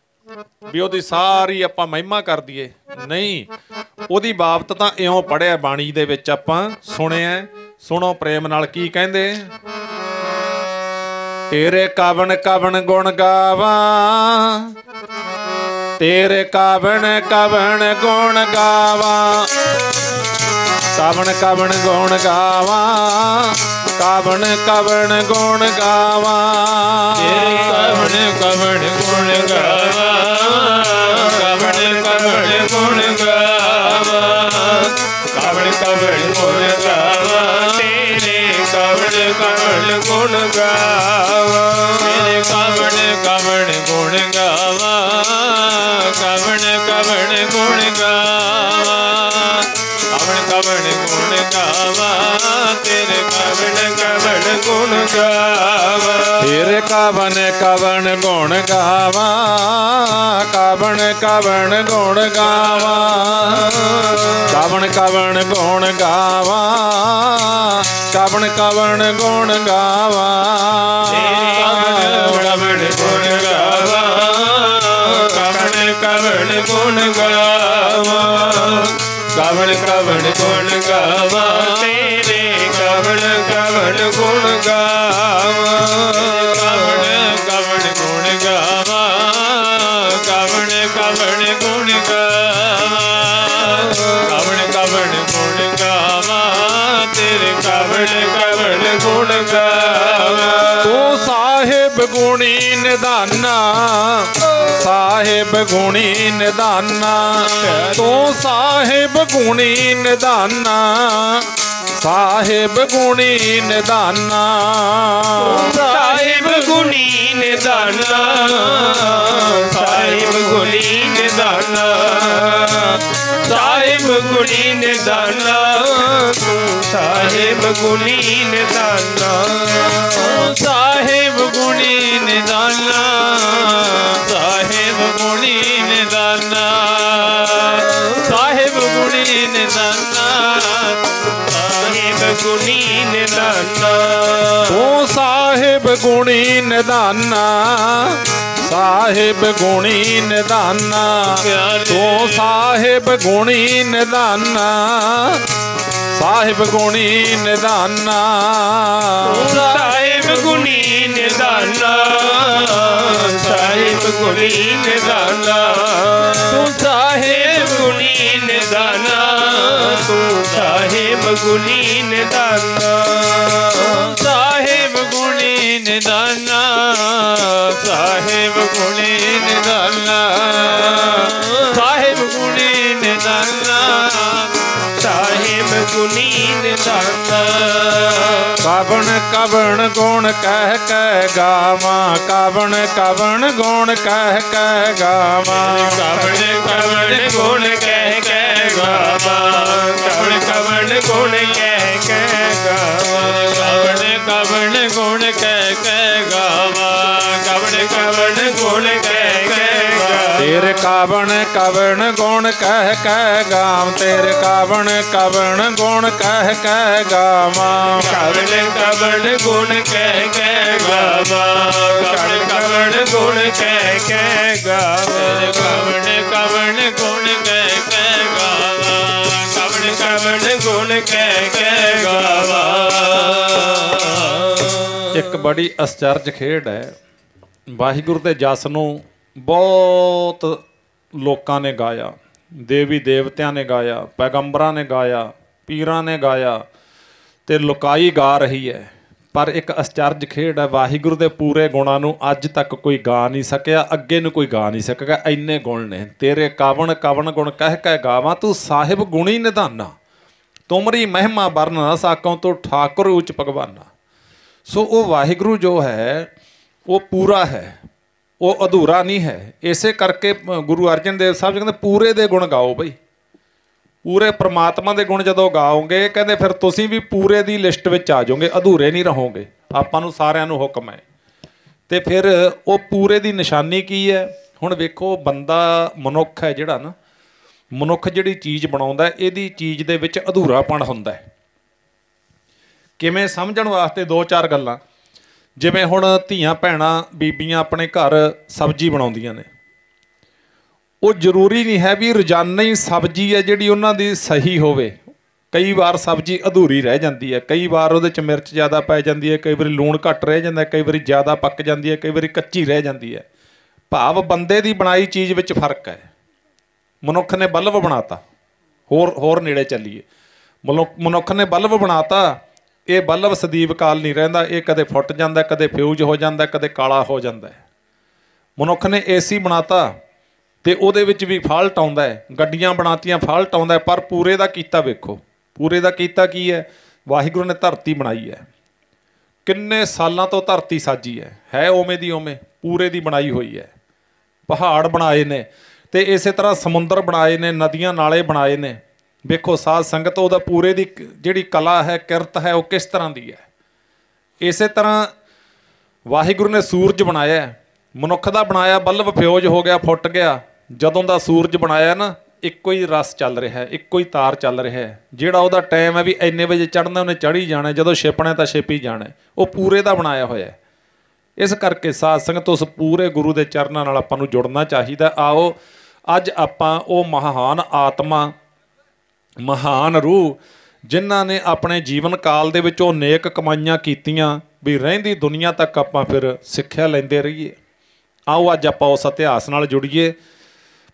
ਵੀ ਉਹਦੀ ਸਾਰੀ ਆਪਾਂ ਮਹਿਮਾ ਕਰ ਦਈਏ, ਨਹੀਂ। ਉਹਦੀ ਬਾਬਤ ਤਾਂ ਇਉਂ ਪੜ੍ਹਿਆ ਬਾਣੀ ਦੇ ਵਿੱਚ, ਆਪਾਂ ਸੁਣਿਆ। ਸੁਣੋ ਪ੍ਰੇਮ ਨਾਲ ਕੀ ਕਹਿੰਦੇ। ਤੇਰੇ ਕਵਣ ਕਵਣ ਗੁਣ ਗਾਵਾਂ, ਤੇਰੇ ਕਵਣ ਕਵਣ ਗੁਣ ਗਾਵਾਂ, ਕਵਣ ਕਵਣ ਗੁਣ ਗਾਵਾਂ, ਕਵਣ ਕਵਣ ਗੁਣ ਗਾਵਾਂ, ਤੇਰੇ ਕਵਣ ਕਵਣ ਗੁਣ ਗਾਵਾਂ, ਕਵਣ ਕਵਣ ਗੁਣ ਗਾਵਾਂ, ਕਵਣ ਕਵਣ ਗੁਣ ਗਾਵਾਂ, ਤੇਰੇ ਕਵਣ ਕਵਣ ਗੁਣ ਗਾਵਾਂ, ਤੇਰੇ ਕਵਣ ਕਵਣ ਗੁਣ ਗਾਵਾਂ, ਕਵਣ ਕਵਣ ਗੁਣ ਗਾਵਾਂ, ਕਵਣ ਕਵਣ ਗੁਣ ਗਾਵਾਂ, ਤੇਰੇ ਕਵਣ ਕਵਣ ਗੁਣ ਗਾਵਾਂ, ਤੇਰੇ ਕਵਣ ਕਵਣ ਗੁਣ ਗਾਵਾਂ, ਕਵਣ ਕਵਣ ਗੁਣ ਗਾਵਾਂ, ਕਵਣ ਕਵਣ ਗੁਣ ਗਾਵਾਂ, ਕਵਣ ਕਵਣ ਗੁਣ ਗਾਵਾਂ, ਕਵਣ ਕਵਣ ਗੁਣ ਗਾਵਾਂ, ਕਵਣ ਕਵਣ ਗੁਣ ਗਾਵਾਂ, ਕਵਣ ਕਵਣ ਗੁਣ ਗਾਵਾਂ, ਤੇਰੇ ਕਵਣ ਕਵਣ ਗੁਣ ਗਾਵਾਂ, ਕਵਣ ਕਵਣ ਗੁਣ ਗਾਵਾਂ, ਕਵਣ ਕਵਣ ਗੁਣ ਗਾਵਾਂ, ਕਵਣ ਕਵਣ ਗੁਣ ਗਾਵਾਂ, ਤੇਰੇ ਕਵਣ ਕਵਣ ਗੁਣ ਗਾਵਾਂ। ਤੂੰ ਸਾਹਿਬ ਗੁਣੀ ਨਿਧਾਨਾ, ਸਾਹਿਬ ਗੁਣੀ ਨਿਧਾਨਾ, ਤੂੰ ਸਾਹਿਬ ਗੁਣੀ ਨਿਧਾਨਾ, ਸਾਹਿਬ ਗੁਣੀ ਨਿਧਾਨਾ, ਸਾਹਿਬ ਗੁਣੀ ਨਿਧਾਨਾ, ਸਾਹਿਬ ਗੁਣੀ ਨਿਧਾਨਾ, ਸਾਹਿਬ ਗੁਣੀ ਨਿਧਾਨਾ, ਤੂੰ ਸਾਹਿਬ ਗੁਣੀ ਨਿਧਾਨਾ, ਸਾਹਿਬ ਗੁਣੀ ਨਿਧਾਨਾ, ਸਾਹਿਬ ਗੁਣੀ ਨਿਧਾਨਾ, ਸਾਹਿਬ ਗੁਣੀ ਨਿਧਾਨਾ, ਸਾਹਿਬ ਗੁਣੀ ਨਿਧਾਨਾ, ਤੂੰ ਸਾਹਿਬ ਗੁਣੀ ਨਿਧਾਨਾ, ਸਾਹਿਬ ਗੁਣੀ ਨਿਧਾਨਾ, ਤੂੰ ਸਾਹਿਬ ਗੁਣੀ ਨਿਧਾਨਾ, ਸਾਹਿਬ ਗੁਣੀ ਨਿਧਾਨਾ, ਸਾਹਿਬ ਗੁਣੀ ਨਿਧਾਨਾ, ਸਾਹਿਬ ਗੁਣੀ ਨਿਧਾਨਾ, ਤੂੰ ਸਾਹਿਬ ਗੁਣੀ ਨਿਧਾਨਾ, ਤੂੰ ਸਾਹਿਬ ਗੁਣੀ ਨਿਧਾਨਾ, ਸਾਹਿਬ ਗੁਣੀ ਨਿਧਾਨਾ, ਸਾਹਿਬ ਗੁਣੀ ਨਿਧਾਨਾ, ਸਾਹਿਬ ਗੁਣੀ ਨਿਧਾਨਾ, ਸਾਹਿਬ ਗੁਣੀ ਨਿਧਾਨਾ, ਕਵਣ ਕਵਣ ਗੁਣ ਕਹਿ ਕਹਿ ਗਾਵਾਂ, ਕਵਣ ਕਵਣ ਗੁਣ ਕਹਿ ਕਹਿ ਗਾਵਾਂ, ਕਵਣ ਕਵਣ ਗੁਣ ਕਹਿ ਕਹਿ ਗਾਵਾਂ, ਕਵਣ ਕਵਣ ਗੁਣ ਕਹਿ ਕਹਿ ਗਾਵਾਂ, ਕਵਣ ਕਵਣ ਗੁਣ ਕਹਿ ਕਹਿ ਗਾਵਾਂ, ਕਵਣ ਕਵਣ ਗੁਣ ਕਹਿ ਕਹਿ ਗਾਵਾਂ, ਤੇਰੇ ਕਵਣ ਕਵਣ ਗੁਣ ਕਹਿ ਕਹਿ ਗਾਵਾਂ, ਤੇਰੇ ਕਵਣ ਕਵਣ ਗੁਣ ਕਹਿ ਕਹਿ ਗਾਵਾਂ, ਕਵਣ ਕਵਣ ਗੁਣ ਕਹਿ ਕਹਿ ਗਾਵਾਂ, ਕਵਣ ਕਵਣ ਗੁਣ ਕਹਿ ਕਹਿ ਗਾਵਾਂ, ਕਵਣ ਕਵਣ ਗੁਣ ਕਹਿ ਕਹਿ ਗਾਵਾਂ, ਕਵਣ ਕਵਣ ਗੁਣ ਕਹਿ ਕਹਿ ਗਾਵਾਂ। ਇੱਕ ਬੜੀ ਅਸਚਰਜ ਖੇਡ ਹੈ। ਵਾਹਿਗੁਰੂ ਦੇ ਜਸ ਨੂੰ ਬਹੁਤ ਲੋਕਾਂ ਨੇ ਗਾਇਆ, ਦੇਵੀ ਦੇਵਤਿਆਂ ਨੇ ਗਾਇਆ, ਪੈਗੰਬਰਾਂ ਨੇ ਗਾਇਆ, ਪੀਰਾਂ ਨੇ ਗਾਇਆ, ਤੇ ਲੁਕਾਈ ਗਾ ਰਹੀ ਹੈ। ਪਰ ਇੱਕ ਅਸਚਰਜ ਖੇਡ ਹੈ। ਵਾਹਿਗੁਰੂ ਦੇ ਪੂਰੇ ਗੁਣਾਂ ਨੂੰ ਅੱਜ ਤੱਕ ਕੋਈ ਗਾ ਨਹੀਂ ਸਕਿਆ, ਅੱਗੇ ਨੂੰ ਕੋਈ ਗਾ ਨਹੀਂ ਸਕੇਗਾ, ਇੰਨੇ ਗੁਣ ਨੇ। ਤੇਰੇ ਕਵਣ ਕਵਣ ਗੁਣ ਕਹਿ ਕਹਿ ਗਾਵਾਂ, ਤੂੰ ਸਾਹਿਬ ਗੁਣੀ ਨਿਧਾਨਾ, ਤੁਮਰੀ ਮਹਿਮਾ ਵਰਨ ਨਾ ਸਾਕੋਂ, ਤੂੰ ਠਾਕੁਰ ਉੱਚ ਭਗਵਾਨਾ। ਸੋ ਉਹ ਵਾਹਿਗੁਰੂ ਜੋ ਹੈ ਉਹ ਪੂਰਾ ਹੈ, ਉਹ ਅਧੂਰਾ ਨਹੀਂ ਹੈ। ਇਸੇ ਕਰਕੇ ਗੁਰੂ ਅਰਜਨ ਦੇਵ ਸਾਹਿਬ ਜੀ ਕਹਿੰਦੇ ਪੂਰੇ ਦੇ ਗੁਣ ਗਾਓ ਬਈ। ਪੂਰੇ ਪ੍ਰਮਾਤਮਾ ਦੇ ਗੁਣ ਜਦੋਂ ਗਾਓਗੇ, ਕਹਿੰਦੇ ਫਿਰ ਤੁਸੀਂ ਵੀ ਪੂਰੇ ਦੀ ਲਿਸਟ ਵਿੱਚ ਆ ਜਾਓਗੇ, ਅਧੂਰੇ ਨਹੀਂ ਰਹੋਗੇ। ਆਪਾਂ ਨੂੰ ਸਾਰਿਆਂ ਨੂੰ ਹੁਕਮ ਹੈ। ਤੇ ਫਿਰ ਉਹ ਪੂਰੇ ਦੀ ਨਿਸ਼ਾਨੀ ਕੀ ਹੈ? ਹੁਣ ਵੇਖੋ, ਬੰਦਾ ਮਨੁੱਖ ਹੈ ਜਿਹੜਾ ਨਾ, ਮਨੁੱਖ ਜਿਹੜੀ ਚੀਜ਼ ਬਣਾਉਂਦਾ ਇਹਦੀ ਚੀਜ਼ ਦੇ ਵਿੱਚ ਅਧੂਰਾਪਣ ਹੁੰਦਾ ਹੈ। ਕਿਵੇਂ ਸਮਝਣ ਵਾਸਤੇ ਦੋ ਚਾਰ ਗੱਲਾਂ। ਜਿਵੇਂ ਹੁਣ ਧੀਆਂ ਭੈਣਾਂ ਬੀਬੀਆਂ ਆਪਣੇ ਘਰ ਸਬਜ਼ੀ ਬਣਾਉਂਦੀਆਂ ਨੇ, ਉਹ ਜ਼ਰੂਰੀ ਨਹੀਂ ਹੈ ਵੀ ਰੋਜ਼ਾਨਾ ਹੀ ਸਬਜ਼ੀ ਹੈ ਜਿਹੜੀ ਉਹਨਾਂ ਦੀ ਸਹੀ ਹੋਵੇ। ਕਈ ਵਾਰ ਸਬਜ਼ੀ ਅਧੂਰੀ ਰਹਿ ਜਾਂਦੀ ਹੈ, ਕਈ ਵਾਰ ਉਹਦੇ 'ਚ ਮਿਰਚ ਜ਼ਿਆਦਾ ਪੈ ਜਾਂਦੀ ਹੈ, ਕਈ ਵਾਰੀ ਲੂਣ ਘੱਟ ਰਹਿ ਜਾਂਦਾ, ਕਈ ਵਾਰੀ ਜ਼ਿਆਦਾ ਪੱਕ ਜਾਂਦੀ ਹੈ, ਕਈ ਵਾਰੀ ਕੱਚੀ ਰਹਿ ਜਾਂਦੀ ਹੈ। ਭਾਵ ਬੰਦੇ ਦੀ ਬਣਾਈ ਚੀਜ਼ ਵਿੱਚ ਫਰਕ ਹੈ। ਮਨੁੱਖ ਨੇ ਬਲਬ ਬਣਾਤਾ, ਹੋਰ ਨੇੜੇ ਚੱਲੀਏ, ਮਨੁੱਖ ਨੇ ਬਲਬ ਬਣਾਤਾ, ਇਹ ਬਲਬ ਸਦੀਵ ਕਾਲ ਨਹੀਂ ਰਹਿੰਦਾ, ਇਹ ਕਦੇ ਫੁੱਟ ਜਾਂਦਾ, ਕਦੇ ਫਿਊਜ਼ ਹੋ ਜਾਂਦਾ, ਕਦੇ ਕਾਲਾ ਹੋ ਜਾਂਦਾ। ਮਨੁੱਖ ਨੇ ਏਸੀ ਬਣਾਤਾ ਤੇ ਉਹਦੇ ਵਿੱਚ ਵੀ ਫਾਲਟ ਆਉਂਦਾ ਹੈ, ਗੱਡੀਆਂ ਬਣਾਤੀਆਂ ਫਾਲਟ ਆਉਂਦਾ, ਪਰ ਪੂਰੇ ਦਾ ਕੀਤਾ ਵੇਖੋ। ਪੂਰੇ ਦਾ ਕੀਤਾ ਕੀ ਹੈ? ਵਾਹਿਗੁਰੂ ਨੇ ਧਰਤੀ ਬਣਾਈ ਹੈ, ਕਿੰਨੇ ਸਾਲਾਂ ਤੋਂ ਧਰਤੀ ਸਾਜੀ ਹੈ ਉਵੇਂ ਦੀ ਉਵੇਂ ਪੂਰੇ ਦੀ ਬਣਾਈ ਹੋਈ ਹੈ। ਪਹਾੜ ਬਣਾਏ ਨੇ ਤੇ ਇਸੇ ਤਰ੍ਹਾਂ ਸਮੁੰਦਰ ਬਣਾਏ ਨੇ, ਨਦੀਆਂ ਨਾਲੇ ਬਣਾਏ ਨੇ। ਵੇਖੋ ਸਾਧ ਸੰਗਤ, ਉਹਦਾ ਪੂਰੇ ਦੀ ਜਿਹੜੀ ਕਲਾ ਹੈ, ਕਿਰਤ ਹੈ, ਉਹ ਕਿਸ ਤਰ੍ਹਾਂ ਦੀ ਹੈ। ਇਸੇ ਤਰ੍ਹਾਂ ਵਾਹਿਗੁਰੂ ਨੇ ਸੂਰਜ ਬਣਾਇਆ, ਮਨੁੱਖ ਦਾ ਬਣਾਇਆ, ਬਲਬ ਫਿਊਜ਼ ਹੋ ਗਿਆ, ਫੁੱਟ ਗਿਆ। ਜਦੋਂ ਦਾ ਸੂਰਜ ਬਣਾਇਆ ਨਾ, ਇੱਕੋ ਹੀ ਰਸ ਚੱਲ ਰਿਹਾ, ਇੱਕੋ ਹੀ ਤਾਰ ਚੱਲ ਰਿਹਾ। ਜਿਹੜਾ ਉਹਦਾ ਟਾਈਮ ਹੈ ਵੀ ਇੰਨੇ ਵਜੇ ਚੜ੍ਹਨਾ ਉਹਨੇ ਚੜ੍ਹ ਹੀ ਜਾਣਾ, ਜਦੋਂ ਛਿਪਣਾ ਤਾਂ ਛਿਪ ਹੀ ਜਾਣਾ, ਉਹ ਪੂਰੇ ਦਾ ਬਣਾਇਆ ਹੋਇਆ। ਇਸ ਕਰਕੇ ਸਾਧ ਸੰਗਤ ਉਸ ਪੂਰੇ ਗੁਰੂ ਦੇ ਚਰਨਾਂ ਨਾਲ ਆਪਾਂ ਨੂੰ ਜੁੜਨਾ ਚਾਹੀਦਾ। ਆਓ ਅੱਜ ਆਪਾਂ ਉਹ ਮਹਾਨ ਆਤਮਾ, ਮਹਾਨ ਰੂਹ, ਜਿਨ੍ਹਾਂ ਨੇ ਆਪਣੇ ਜੀਵਨ ਕਾਲ ਦੇ ਵਿੱਚ ਉਹ ਨੇਕ ਕਮਾਈਆਂ ਕੀਤੀਆਂ ਵੀ ਰਹਿੰਦੀ ਦੁਨੀਆ ਤੱਕ ਆਪਾਂ ਫਿਰ ਸਿੱਖਿਆ ਲੈਂਦੇ ਰਹੀਏ। ਆਓ ਅੱਜ ਆਪਾਂ ਉਸ ਇਤਿਹਾਸ ਨਾਲ ਜੁੜੀਏ।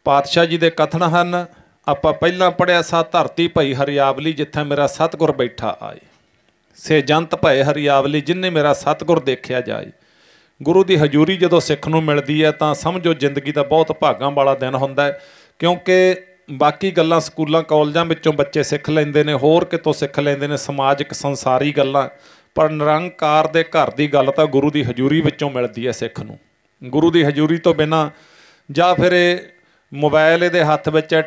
ਪਾਤਸ਼ਾਹ ਜੀ ਦੇ ਕਥਨ ਹਨ। ਆਪਾਂ ਪਹਿਲਾਂ ਪੜ੍ਹਿਆ, ਸਾ ਧਰਤੀ ਭਈ ਹਰਿਆਵਲੀ ਜਿੱਥੇ ਮੇਰਾ ਸਤਿਗੁਰ ਬੈਠਾ ਆਏ, ਸੇ ਜੰਤ ਭਏ ਹਰਿਆਵਲੀ ਜਿਨ੍ਹੇ ਮੇਰਾ ਸਤਿਗੁਰ ਦੇਖਿਆ ਜਾਏ। ਗੁਰੂ ਦੀ ਹਜ਼ੂਰੀ ਜਦੋਂ ਸਿੱਖ ਨੂੰ ਮਿਲਦੀ ਹੈ ਤਾਂ ਸਮਝੋ ਜ਼ਿੰਦਗੀ ਦਾ ਬਹੁਤ ਭਾਗਾਂ ਵਾਲਾ ਦਿਨ ਹੁੰਦਾ ਹੈ। ਕਿਉਂਕਿ ਬਾਕੀ ਗੱਲਾਂ ਸਕੂਲਾਂ ਕਾਲਜਾਂ ਵਿੱਚੋਂ ਬੱਚੇ ਸਿੱਖ ਲੈਂਦੇ ਨੇ, ਹੋਰ ਕਿਤੋਂ ਸਿੱਖ ਲੈਂਦੇ ਨੇ, ਸਮਾਜਿਕ ਸੰਸਾਰੀ ਗੱਲਾਂ, ਪਰ ਨਿਰੰਕਾਰ ਦੇ ਘਰ ਦੀ ਗੱਲ ਤਾਂ ਗੁਰੂ ਦੀ ਹਜ਼ੂਰੀ ਵਿੱਚੋਂ ਮਿਲਦੀ ਹੈ ਸਿੱਖ ਨੂੰ। ਗੁਰੂ ਦੀ ਹਜ਼ੂਰੀ ਤੋਂ ਬਿਨਾਂ ਜਾਂ ਫਿਰ ਇਹ ਮੋਬਾਇਲ ਇਹਦੇ ਹੱਥ ਵਿੱਚ ਹੈ,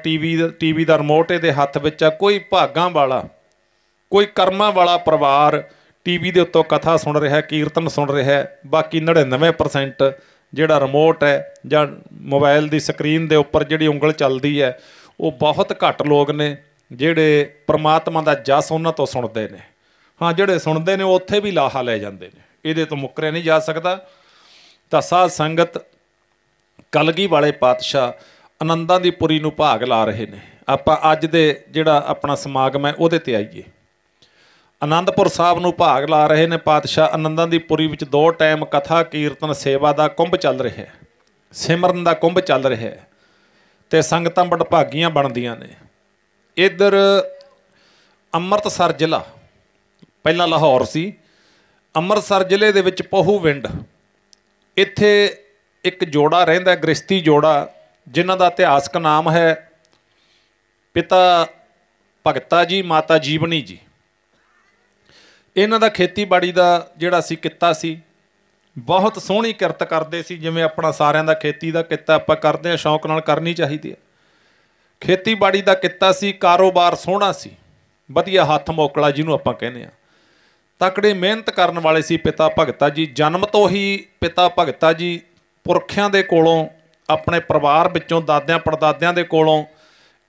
ਟੀਵੀ ਦਾ ਰਿਮੋਟ ਇਹਦੇ ਹੱਥ ਵਿੱਚ ਹੈ, ਕੋਈ ਭਾਗਾਂ ਵਾਲਾ, ਕੋਈ ਕਰਮਾਂ ਵਾਲਾ ਪਰਿਵਾਰ ਟੀਵੀ ਦੇ ਉੱਤੋਂ ਕਥਾ ਸੁਣ ਰਿਹਾ, ਕੀਰਤਨ ਸੁਣ ਰਿਹਾ। ਬਾਕੀ 99% ਜਿਹੜਾ ਰਿਮੋਟ ਹੈ ਜਾਂ ਮੋਬਾਇਲ ਦੀ ਸਕਰੀਨ ਦੇ ਉੱਪਰ ਜਿਹੜੀ ਉਂਗਲ ਚੱਲਦੀ ਹੈ, ਉਹ ਬਹੁਤ ਘੱਟ ਲੋਕ ਨੇ ਜਿਹੜੇ ਪ੍ਰਮਾਤਮਾ ਦਾ ਜਸ ਉਹਨਾਂ ਤੋਂ ਸੁਣਦੇ ਨੇ। ਹਾਂ, ਜਿਹੜੇ ਸੁਣਦੇ ਨੇ ਉਹ ਉੱਥੇ ਵੀ ਲਾਹਾ ਲੈ ਜਾਂਦੇ ਨੇ, ਇਹਦੇ ਤੋਂ ਮੁੱਕਰਿਆ ਨਹੀਂ ਜਾ ਸਕਦਾ। ਤਾਂ ਸਾਧ ਸੰਗਤ, ਕਲਗੀ ਵਾਲੇ ਪਾਤਸ਼ਾਹ ਆਨੰਦਾਂ ਦੀ ਪੁਰੀ ਨੂੰ ਭਾਗ ਲਾ ਰਹੇ ਨੇ। ਆਪਾਂ ਅੱਜ ਦੇ ਜਿਹੜਾ ਆਪਣਾ ਸਮਾਗਮ ਹੈ ਉਹਦੇ 'ਤੇ ਆਈਏ। ਆਨੰਦਪੁਰ ਸਾਹਿਬ ਨੂੰ ਭਾਗ ਲਾ ਰਹੇ ਨੇ ਪਾਤਸ਼ਾਹ। ਆਨੰਦਾਂ ਦੀ ਪੁਰੀ ਵਿੱਚ 2 ਟਾਈਮ ਕਥਾ ਕੀਰਤਨ ਸੇਵਾ ਦਾ ਕੁੰਭ ਚੱਲ ਰਿਹਾ ਹੈ, ਸਿਮਰਨ ਦਾ ਕੁੰਭ ਚੱਲ ਰਿਹਾ ਹੈ ਅਤੇ ਸੰਗਤਾਂ ਵਡਭਾਗੀਆਂ ਬਣਦੀਆਂ ਨੇ। ਇੱਧਰ ਅੰਮ੍ਰਿਤਸਰ ਜ਼ਿਲ੍ਹਾ, ਪਹਿਲਾਂ ਲਾਹੌਰ ਸੀ, ਅੰਮ੍ਰਿਤਸਰ ਜ਼ਿਲ੍ਹੇ ਦੇ ਵਿੱਚ ਪਹੂਵਿੰਡ, ਇੱਥੇ ਇੱਕ ਜੋੜਾ ਰਹਿੰਦਾ, ਗ੍ਰਸਤੀ ਜੋੜਾ, ਜਿਨ੍ਹਾਂ ਦਾ ਇਤਿਹਾਸਕ ਨਾਮ ਹੈ ਪਿਤਾ ਭਗਤਾ ਜੀ, ਮਾਤਾ ਜੀਵਨੀ ਜੀ। ਇਹਨਾਂ ਦਾ ਖੇਤੀਬਾੜੀ ਦਾ ਜਿਹੜਾ ਸੀ ਕਿੱਤਾ ਸੀ, ਬਹੁਤ ਸੋਹਣੀ ਕਿਰਤ ਕਰਦੇ ਸੀ। ਜਿਵੇਂ ਆਪਣਾ ਸਾਰਿਆਂ ਦਾ ਖੇਤੀ ਦਾ ਕਿੱਤਾ ਆਪਾਂ ਕਰਦੇ ਹਾਂ, ਸ਼ੌਂਕ ਨਾਲ ਕਰਨੀ ਚਾਹੀਦੀ ਹੈ। ਖੇਤੀਬਾੜੀ ਦਾ ਕਿੱਤਾ ਸੀ, ਕਾਰੋਬਾਰ ਸੋਹਣਾ ਸੀ, ਵਧੀਆ ਹੱਥ ਮੋਕਲਾ ਜਿਹਨੂੰ ਆਪਾਂ ਕਹਿੰਦੇ ਹਾਂ। ਤਕੜੇ ਮਿਹਨਤ ਕਰਨ ਵਾਲੇ ਸੀ ਪਿਤਾ ਭਗਤਾ ਜੀ। ਜਨਮ ਤੋਂ ਹੀ ਪਿਤਾ ਭਗਤਾ ਜੀ ਪੁਰਖਿਆਂ ਦੇ ਕੋਲੋਂ, ਆਪਣੇ ਪਰਿਵਾਰ ਵਿੱਚੋਂ, ਦਾਦਿਆਂ ਪੜਦਾਦਿਆਂ ਦੇ ਕੋਲੋਂ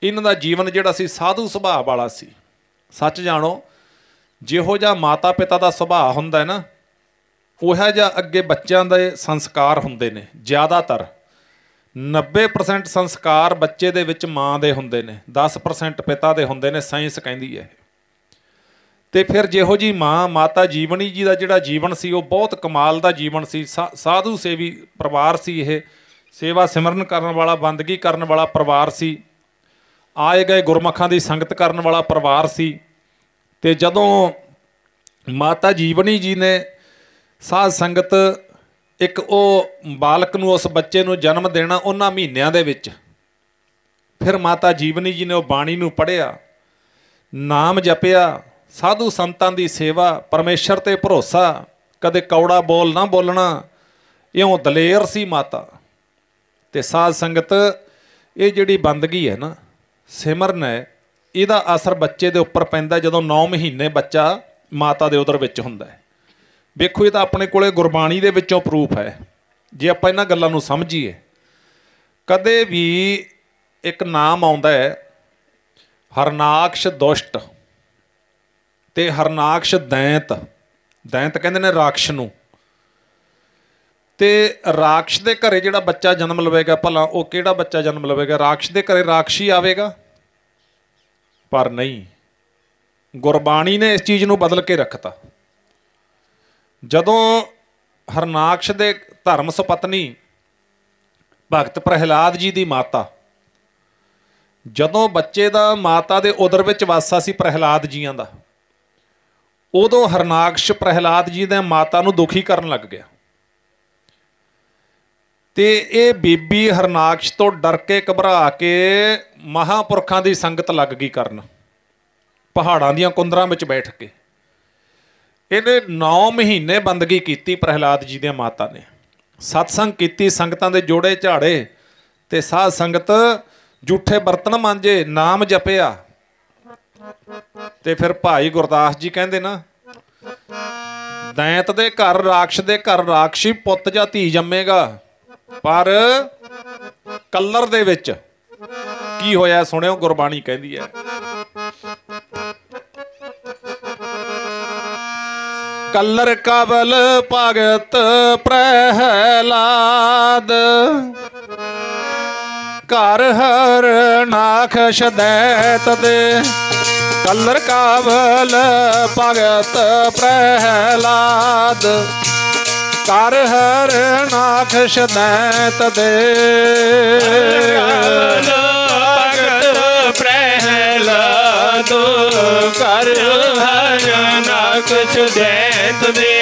ਇਹਨਾਂ ਦਾ ਜੀਵਨ ਜਿਹੜਾ ਸੀ ਸਾਧੂ ਸੁਭਾਅ ਵਾਲਾ ਸੀ। ਸੱਚ ਜਾਣੋ, ਜਿਹੋ ਜਿਹਾ ਮਾਤਾ ਪਿਤਾ ਦਾ ਸੁਭਾਅ ਹੁੰਦਾ ਹੈ ਨਾ, ਉਹੋ ਜਿਹਾ ਅੱਗੇ ਬੱਚਿਆਂ ਦੇ ਸੰਸਕਾਰ ਹੁੰਦੇ ਨੇ। ਜ਼ਿਆਦਾਤਰ 90% ਸੰਸਕਾਰ ਬੱਚੇ ਦੇ ਵਿੱਚ ਮਾਂ ਦੇ ਹੁੰਦੇ ਨੇ, 10% ਪਿਤਾ ਦੇ ਹੁੰਦੇ ਨੇ, ਸਾਇੰਸ ਕਹਿੰਦੀ ਹੈ। ਅਤੇ ਫਿਰ ਜਿਹੋ ਜਿਹੀ ਮਾਤਾ ਜੀਵਨੀ ਜੀ ਦਾ ਜਿਹੜਾ ਜੀਵਨ ਸੀ ਉਹ ਬਹੁਤ ਕਮਾਲ ਦਾ ਜੀਵਨ ਸੀ। ਸਾਧੂ ਸੇਵੀ ਪਰਿਵਾਰ ਸੀ ਇਹ, ਸੇਵਾ ਸਿਮਰਨ ਕਰਨ ਵਾਲਾ, ਬੰਦਗੀ ਕਰਨ ਵਾਲਾ ਪਰਿਵਾਰ ਸੀ। ਆਏ ਗਏ ਗੁਰਮੁਖਾਂ ਦੀ ਸੰਗਤ ਕਰਨ ਵਾਲਾ ਪਰਿਵਾਰ ਸੀ। ਅਤੇ ਜਦੋਂ ਮਾਤਾ ਜੀਵਨੀ ਜੀ ਨੇ ਸਾਧ ਸੰਗਤ ਇੱਕ ਉਹ ਬਾਲਕ ਨੂੰ, ਉਸ ਬੱਚੇ ਨੂੰ ਜਨਮ ਦੇਣਾ ਉਹਨਾਂ ਮਹੀਨਿਆਂ ਦੇ ਵਿੱਚ, ਫਿਰ ਮਾਤਾ ਜੀਵਨੀ ਜੀ ਨੇ ਉਹ ਬਾਣੀ ਨੂੰ ਪੜ੍ਹਿਆ, ਨਾਮ ਜਪਿਆ, ਸਾਧੂ ਸੰਤਾਂ ਦੀ ਸੇਵਾ, ਪਰਮੇਸ਼ਰ 'ਤੇ ਭਰੋਸਾ, ਕਦੇ ਕੌੜਾ ਬੋਲ ਨਾ ਬੋਲਣਾ, ਇਉਂ ਦਲੇਰ ਸੀ ਮਾਤਾ। ਅਤੇ ਸਾਧ ਸੰਗਤ, ਇਹ ਜਿਹੜੀ ਬੰਦਗੀ ਹੈ ਨਾ, ਸਿਮਰਨ ਹੈ, ਇਹਦਾ ਅਸਰ ਬੱਚੇ ਦੇ ਉੱਪਰ ਪੈਂਦਾ ਜਦੋਂ 9 ਮਹੀਨੇ ਬੱਚਾ ਮਾਤਾ ਦੇ ਉਦਰ ਵਿੱਚ ਹੁੰਦਾ ਹੈ। ਵੇਖੋ, ਇਹ ਤਾਂ ਆਪਣੇ ਕੋਲੇ ਗੁਰਬਾਣੀ ਦੇ ਵਿੱਚੋਂ ਪ੍ਰੂਫ ਹੈ। ਜੇ ਆਪਾਂ ਇਹਨਾਂ ਗੱਲਾਂ ਨੂੰ ਸਮਝੀਏ, ਕਦੇ ਵੀ ਇੱਕ ਨਾਮ ਆਉਂਦਾ ਹੈ ਹਰਨਾਕਸ਼ ਦੁਸ਼ਟ ਤੇ ਹਰਨਾਕਸ਼ ਦੈਂਤ। ਦੈਂਤ ਕਹਿੰਦੇ ਨੇ ਰਾਕਸ਼ ਨੂੰ। ਤੇ ਰਾਕਸ਼ ਦੇ ਘਰੇ ਜਿਹੜਾ ਬੱਚਾ ਜਨਮ ਲਵੇਗਾ, ਭਲਾ ਉਹ ਕਿਹੜਾ ਬੱਚਾ ਜਨਮ ਲਵੇਗਾ? ਰਾਕਸ਼ ਦੇ ਘਰੇ ਰਾਕਸ਼ ਹੀ ਆਵੇਗਾ? ਪਰ ਨਹੀਂ, ਗੁਰਬਾਣੀ ਨੇ ਇਸ ਚੀਜ਼ ਨੂੰ ਬਦਲ ਕੇ ਰੱਖਤਾ। ਜਦੋਂ ਹਰਨਾਕਸ਼ ਦੇ ਧਰਮ ਸੁਪਤਨੀ ਭਗਤ ਪ੍ਰਹਿਲਾਦ ਜੀ ਦੀ ਮਾਤਾ, ਜਦੋਂ ਬੱਚੇ ਦਾ ਮਾਤਾ ਦੇ ਉਦਰ ਵਿੱਚ ਵਾਸਾ ਸੀ ਪ੍ਰਹਿਲਾਦ ਜੀਆਂ ਦਾ, ਉਦੋਂ ਹਰਨਾਕਸ਼ ਪ੍ਰਹਿਲਾਦ ਜੀ ਦੇ ਮਾਤਾ ਨੂੰ ਦੁਖੀ ਕਰਨ ਲੱਗ ਗਿਆ। ਤੇ ਇਹ ਬੀਬੀ ਹਰਨਾਕਸ਼ ਤੋਂ ਡਰ ਕੇ ਘਬਰਾ ਕੇ ਮਹਾਂਪੁਰਖਾਂ ਦੀ ਸੰਗਤ ਲੱਗ ਗਈ ਕਰਨ, ਪਹਾੜਾਂ ਦੀਆਂ ਕੁੰਦਰਾਂ ਵਿੱਚ ਬੈਠ ਕੇ। ਇਹਨੇ 9 ਮਹੀਨੇ ਬੰਦਗੀ ਕੀਤੀ ਪ੍ਰਹਿਲਾਦ ਜੀ ਦੀਆਂ ਮਾਤਾ ਨੇ, ਸਤਸੰਗ ਕੀਤੀ, ਸੰਗਤਾਂ ਦੇ ਜੋੜੇ ਝਾੜੇ ਤੇ ਸਾਧ ਸੰਗਤ ਜੂਠੇ ਬਰਤਨ ਮਾਂਜੇ, ਨਾਮ ਜਪਿਆ। ਤੇ ਫਿਰ ਭਾਈ ਗੁਰਦਾਸ ਜੀ ਕਹਿੰਦੇ ਨਾ, ਦੈਂਤ ਦੇ ਘਰ ਰਾਕਸ਼ ਦੇ ਘਰ ਰਾਕਸ਼ੀ ਪੁੱਤ ਜਾਂ ਧੀ ਜੰਮੇਗਾ, ਪਰ ਕੱਲਰ ਦੇ ਵਿੱਚ ਕੀ ਹੋਇਆ ਸੁਣਿਓ, ਗੁਰਬਾਣੀ ਕਹਿੰਦੀ ਹੈ, ਕੱਲਰ ਕਵਲ ਭਗਤ ਪ੍ਰਹਿਲਾਦ, ਘਰ ਹਰਨਾਕਸ਼ ਦੈਂਤ ਦੇ। ਕੱਲਰ ਕਵਲ ਭਗਤ ਪ੍ਰਹਿਲਾਦ, ਘਰ ਹਰਨਾਕਸ਼ ਦੈਂਤ ਦੇ। ਭਗਤ ਪ੍ਰਹਿਲਾਦ, ਘਰ ਹਰਨਾਕਸ਼ ਦੈਂਤ ਦੇ।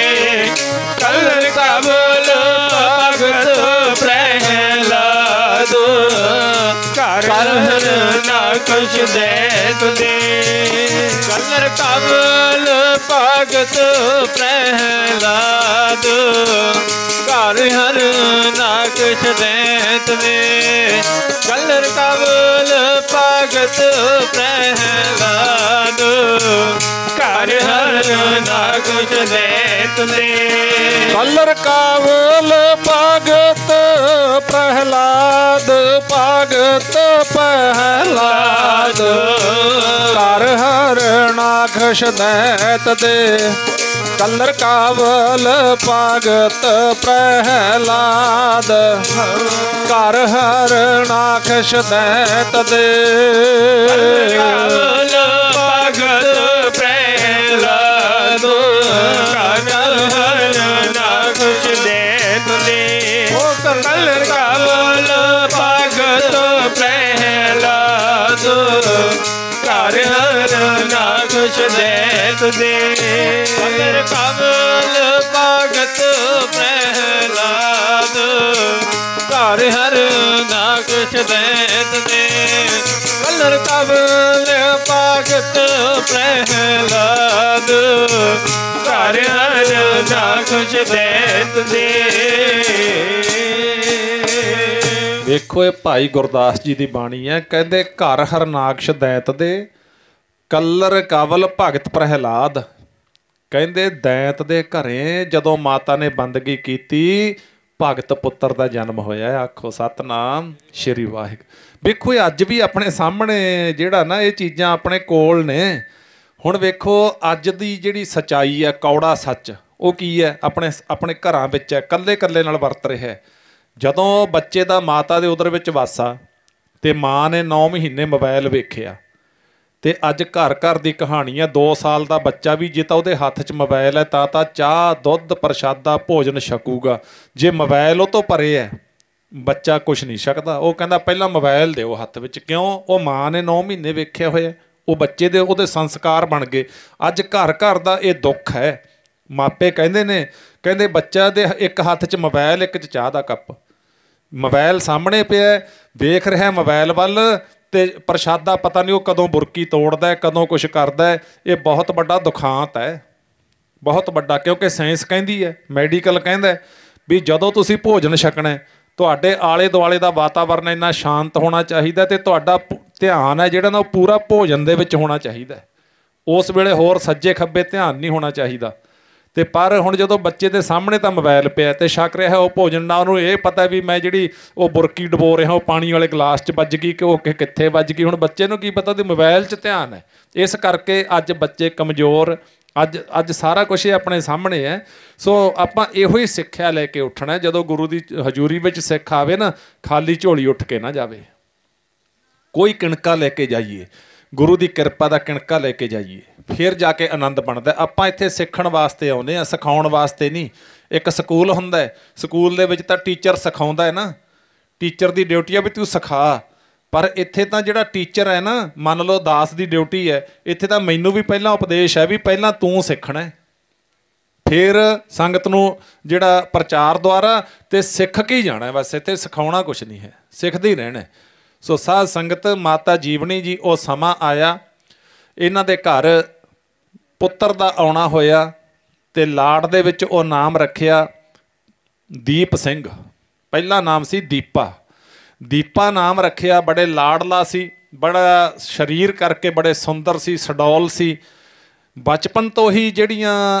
ਕੱਲਰ ਕਵਲ ਭਗਤ ਪ੍ਰਹਿਲਾਦ, ਘਰ ਹਰਨਾਕਸ਼ ਦੈਂਤ ਦੇ। ਕੱਲਰ ਕਵਲ ਭਗਤ ਪ੍ਰਹਿਲਾਦ, ਘਰ ਹਰਨਾਕਸ਼ ਦੈਂਤ ਦੇ। ਕੱਲਰ ਕਵਲ ਭਗਤ ਪ੍ਰਹਿਲਾਦ, ਘਰ ਹਰਨਾਕਸ਼ ਦੈਂਤ ਦੇ। ਕੱਲਰ ਕਵਲ ਭਗਤ ਪ੍ਰਹਿਲਾਦ, ਭਗਤ ਪ੍ਰਹਿਲਾਦ, ਘਰ ਹਰਨਾਕਸ਼ ਦੈਂਤ ਦੇ। ਕੱਲਰ ਕਵਲ ਭਗਤ ਪ੍ਰਹਿਲਾਦ, ਘਰ ਹਰਨਾਕਸ਼ ਦੈਂਤ ਦੇ। ਕਵਲ ਭਗਤ ਪ੍ਰਹਿਲਾਦ, ਘਰ ਹਰਨਾਕਸ਼ ਦੈਂਤ ਦੇ। ਕੱਲਰ ਕਵਲ ਭਗਤ ਪ੍ਰਹਿਲਾਦ, ਘਰ ਹਰਨਾਕਸ਼ ਦੈਂਤ ਦੇ। ਕੱਲਰ ਕਵਲ ਭਗਤ ਪ੍ਰਹਿਲਾਦ, ਘਰ ਹਰਨਾਕਸ਼ ਦੈਂਤ ਦੇ। ਕੱਲਰ ਕਵਲ ਭਗਤ ਪ੍ਰਹਿਲਾਦ, ਘਰ ਹਰਨਾਕਸ਼ ਦੈਂਤ ਦੇ। ਵੇਖੋ ਇਹ ਭਾਈ ਗੁਰਦਾਸ ਜੀ ਦੀ ਬਾਣੀ ਹੈ, ਕਹਿੰਦੇ ਘਰ ਹਰਨਾਕਸ਼ ਦੈਂਤ ਦੇ, ਕੱਲਰ ਕਵਲ ਭਗਤ ਪ੍ਰਹਿਲਾਦ। ਕਹਿੰਦੇ ਦੈਂਤ ਦੇ ਘਰੇ ਜਦੋਂ ਮਾਤਾ ਨੇ ਬੰਦਗੀ ਕੀਤੀ, ਭਗਤ ਪੁੱਤਰ ਦਾ ਜਨਮ ਹੋਇਆ। ਆਖੋ ਸਤਨਾਮ ਸ਼੍ਰੀ ਵਾਹਿਗੁਰੂ। ਵੇਖੋ ਇਹ ਅੱਜ ਵੀ ਆਪਣੇ ਸਾਹਮਣੇ ਜਿਹੜਾ ਨਾ, ਇਹ ਚੀਜ਼ਾਂ ਆਪਣੇ ਕੋਲ ਨੇ। ਹੁਣ ਵੇਖੋ ਅੱਜ ਦੀ ਜਿਹੜੀ ਸੱਚਾਈ ਹੈ, ਕੌੜਾ ਸੱਚ, ਉਹ ਕੀ ਹੈ? ਆਪਣੇ ਘਰਾਂ ਵਿੱਚ ਹੈ, ਕੱਲੇ ਕੱਲੇ ਨਾਲ ਵਰਤ ਰਿਹਾ। ਜਦੋਂ ਬੱਚੇ ਦਾ ਮਾਤਾ ਦੇ ਉਦਰ ਵਿੱਚ ਵਾਸਾ ਤੇ ਮਾਂ ਨੇ 9 ਮਹੀਨੇ ਮੋਬਾਈਲ ਵੇਖਿਆ, ਤੇ ਅੱਜ ਘਰ ਘਰ ਦੀ ਕਹਾਣੀ ਹੈ। 2 ਸਾਲ ਦਾ ਬੱਚਾ ਵੀ ਜੇ ਤਾਂ ਉਹਦੇ ਹੱਥ 'ਚ ਮੋਬਾਈਲ ਹੈ ਤਾਂ ਚਾਹ ਦੁੱਧ ਪ੍ਰਸ਼ਾਦਾ ਭੋਜਨ ਛਕੂਗਾ। ਜੇ ਮੋਬਾਈਲ ਉਹ ਤੋਂ ਪਰੇ ਹੈ, ਬੱਚਾ ਕੁਛ ਨਹੀਂ ਛਕਦਾ। ਉਹ ਕਹਿੰਦਾ ਪਹਿਲਾਂ ਮੋਬਾਈਲ ਦਿਓ ਹੱਥ ਵਿੱਚ। ਕਿਉਂ? ਉਹ ਮਾਂ ਨੇ 9 ਮਹੀਨੇ ਵੇਖਿਆ ਹੋਇਆ, ਉਹ ਬੱਚੇ ਦੇ ਉਹਦੇ ਸੰਸਕਾਰ ਬਣ ਗਏ। ਅੱਜ ਘਰ ਘਰ ਦਾ ਇਹ ਦੁੱਖ ਹੈ। ਮਾਪੇ ਕਹਿੰਦੇ ਨੇ, ਕਹਿੰਦੇ ਬੱਚਾ ਦੇ ਇੱਕ ਹੱਥ 'ਚ ਮੋਬਾਈਲ, ਇੱਕ 'ਚ ਚਾਹ ਦਾ ਕੱਪ। ਮੋਬਾਈਲ ਸਾਹਮਣੇ ਪਿਆ, ਵੇਖ ਰਿਹਾ ਮੋਬਾਈਲ ਵੱਲ, ਤੇ ਪ੍ਰਸ਼ਾਦਾ ਪਤਾ ਨਹੀਂ ਉਹ ਕਦੋਂ ਬੁਰਕੀ ਤੋੜਦਾ, ਕਦੋਂ ਕੁਛ ਕਰਦਾ। ਇਹ ਬਹੁਤ ਵੱਡਾ ਦੁਖਾਂਤ ਹੈ, ਬਹੁਤ ਵੱਡਾ। ਕਿਉਂਕਿ ਸਾਇੰਸ ਕਹਿੰਦੀ ਹੈ, ਮੈਡੀਕਲ ਕਹਿੰਦਾ ਵੀ ਜਦੋਂ ਤੁਸੀਂ ਭੋਜਨ ਛਕਣਾ, ਤੁਹਾਡੇ ਆਲੇ ਦੁਆਲੇ ਦਾ ਵਾਤਾਵਰਨ ਇੰਨਾ ਸ਼ਾਂਤ ਹੋਣਾ ਚਾਹੀਦਾ, ਤੇ ਤੁਹਾਡਾ ਧਿਆਨ ਹੈ ਜਿਹੜਾ ਨਾ, ਉਹ ਪੂਰਾ ਭੋਜਨ ਦੇ ਵਿੱਚ ਹੋਣਾ ਚਾਹੀਦਾ। ਉਸ ਵੇਲੇ ਹੋਰ ਸੱਜੇ ਖੱਬੇ ਧਿਆਨ ਨਹੀਂ ਹੋਣਾ ਚਾਹੀਦਾ। ਤੇ ਪਰ ਹੁਣ ਜਦੋਂ ਬੱਚੇ ਦੇ ਸਾਹਮਣੇ ਤਾਂ ਮੋਬਾਈਲ ਪਿਆ ਤੇ ਛਕ ਰਿਹਾ ਉਹ ਭੋਜਨ ਨਾ, ਉਹਨੂੰ ਇਹ ਪਤਾ ਵੀ ਮੈਂ ਜਿਹੜੀ ਉਹ ਬੁਰਕੀ ਡਬੋ ਰਿਹਾ ਉਹ ਪਾਣੀ ਵਾਲੇ ਗਲਾਸ 'ਚ ਵੱਜ ਗਈ ਕਿ ਉਹ ਕਿੱਥੇ ਵੱਜ ਗਈ। ਹੁਣ ਬੱਚੇ ਨੂੰ ਕੀ ਪਤਾ ਉਹਦੇ ਮੋਬਾਈਲ 'ਚ ਧਿਆਨ ਹੈ। ਇਸ ਕਰਕੇ ਅੱਜ ਬੱਚੇ ਕਮਜ਼ੋਰ, ਅੱਜ ਸਾਰਾ ਕੁਛ ਇਹ ਆਪਣੇ ਸਾਹਮਣੇ ਹੈ। ਸੋ ਆਪਾਂ ਇਹੋ ਹੀ ਸਿੱਖਿਆ ਲੈ ਕੇ ਉੱਠਣਾ। ਜਦੋਂ ਗੁਰੂ ਦੀ ਹਜ਼ੂਰੀ ਵਿੱਚ ਸਿੱਖ ਆਵੇ ਨਾ, ਖਾਲੀ ਝੋਲੀ ਉੱਠ ਕੇ ਨਾ ਜਾਵੇ, ਕੋਈ ਕਿਣਕਾ ਲੈ ਕੇ ਜਾਈਏ, ਗੁਰੂ ਦੀ ਕਿਰਪਾ ਦਾ ਕਿਣਕਾ ਲੈ ਕੇ ਜਾਈਏ, ਫਿਰ ਜਾ ਕੇ ਆਨੰਦ ਬਣਦਾ। ਆਪਾਂ ਇੱਥੇ ਸਿੱਖਣ ਵਾਸਤੇ ਆਉਂਦੇ ਹਾਂ, ਸਿਖਾਉਣ ਵਾਸਤੇ ਨਹੀਂ। ਇੱਕ ਸਕੂਲ ਹੁੰਦਾ ਹੈ, ਸਕੂਲ ਦੇ ਵਿੱਚ ਤਾਂ ਟੀਚਰ ਸਿਖਾਉਂਦਾ ਹੈ ਨਾ, ਟੀਚਰ ਦੀ ਡਿਊਟੀ ਆ ਵੀ ਤੂੰ ਸਿਖਾ। ਪਰ ਇੱਥੇ ਤਾਂ ਜਿਹੜਾ ਟੀਚਰ ਹੈ ਨਾ, ਮੰਨ ਲਓ ਦਾਸ ਦੀ ਡਿਊਟੀ ਹੈ, ਇੱਥੇ ਤਾਂ ਮੈਨੂੰ ਵੀ ਪਹਿਲਾਂ ਉਪਦੇਸ਼ ਹੈ ਵੀ ਪਹਿਲਾਂ ਤੂੰ ਸਿੱਖਣਾ, ਫਿਰ ਸੰਗਤ ਨੂੰ ਜਿਹੜਾ ਪ੍ਰਚਾਰ ਦੁਆਰਾ ਤੇ ਸਿੱਖ ਕੇ ਹੀ ਜਾਣਾ। ਬਸ ਇੱਥੇ ਸਿਖਾਉਣਾ ਕੁਛ ਨਹੀਂ ਹੈ, ਸਿੱਖਦੇ ਹੀ ਰਹਿਣਾ। ਸੋ ਸਾਧ ਸੰਗਤ, ਮਾਤਾ ਜੀਵਨੀ ਜੀ ਉਹ ਸਮਾਂ ਆਇਆ, ਇਹਨਾਂ ਦੇ ਘਰ ਪੁੱਤਰ ਦਾ ਆਉਣਾ ਹੋਇਆ ਤੇ ਲਾੜ ਦੇ ਵਿੱਚ ਉਹ ਨਾਮ ਰੱਖਿਆ ਦੀਪ ਸਿੰਘ। ਪਹਿਲਾ ਨਾਮ ਸੀ ਦੀਪਾ, ਦੀਪਾ ਨਾਮ ਰੱਖਿਆ। ਬੜੇ ਲਾਡਲਾ ਸੀ, ਬੜਾ ਸਰੀਰ ਕਰਕੇ ਬੜੇ ਸੁੰਦਰ ਸੀ, ਸਡੌਲ ਸੀ। ਬਚਪਨ ਤੋਂ ਹੀ ਜਿਹੜੀਆਂ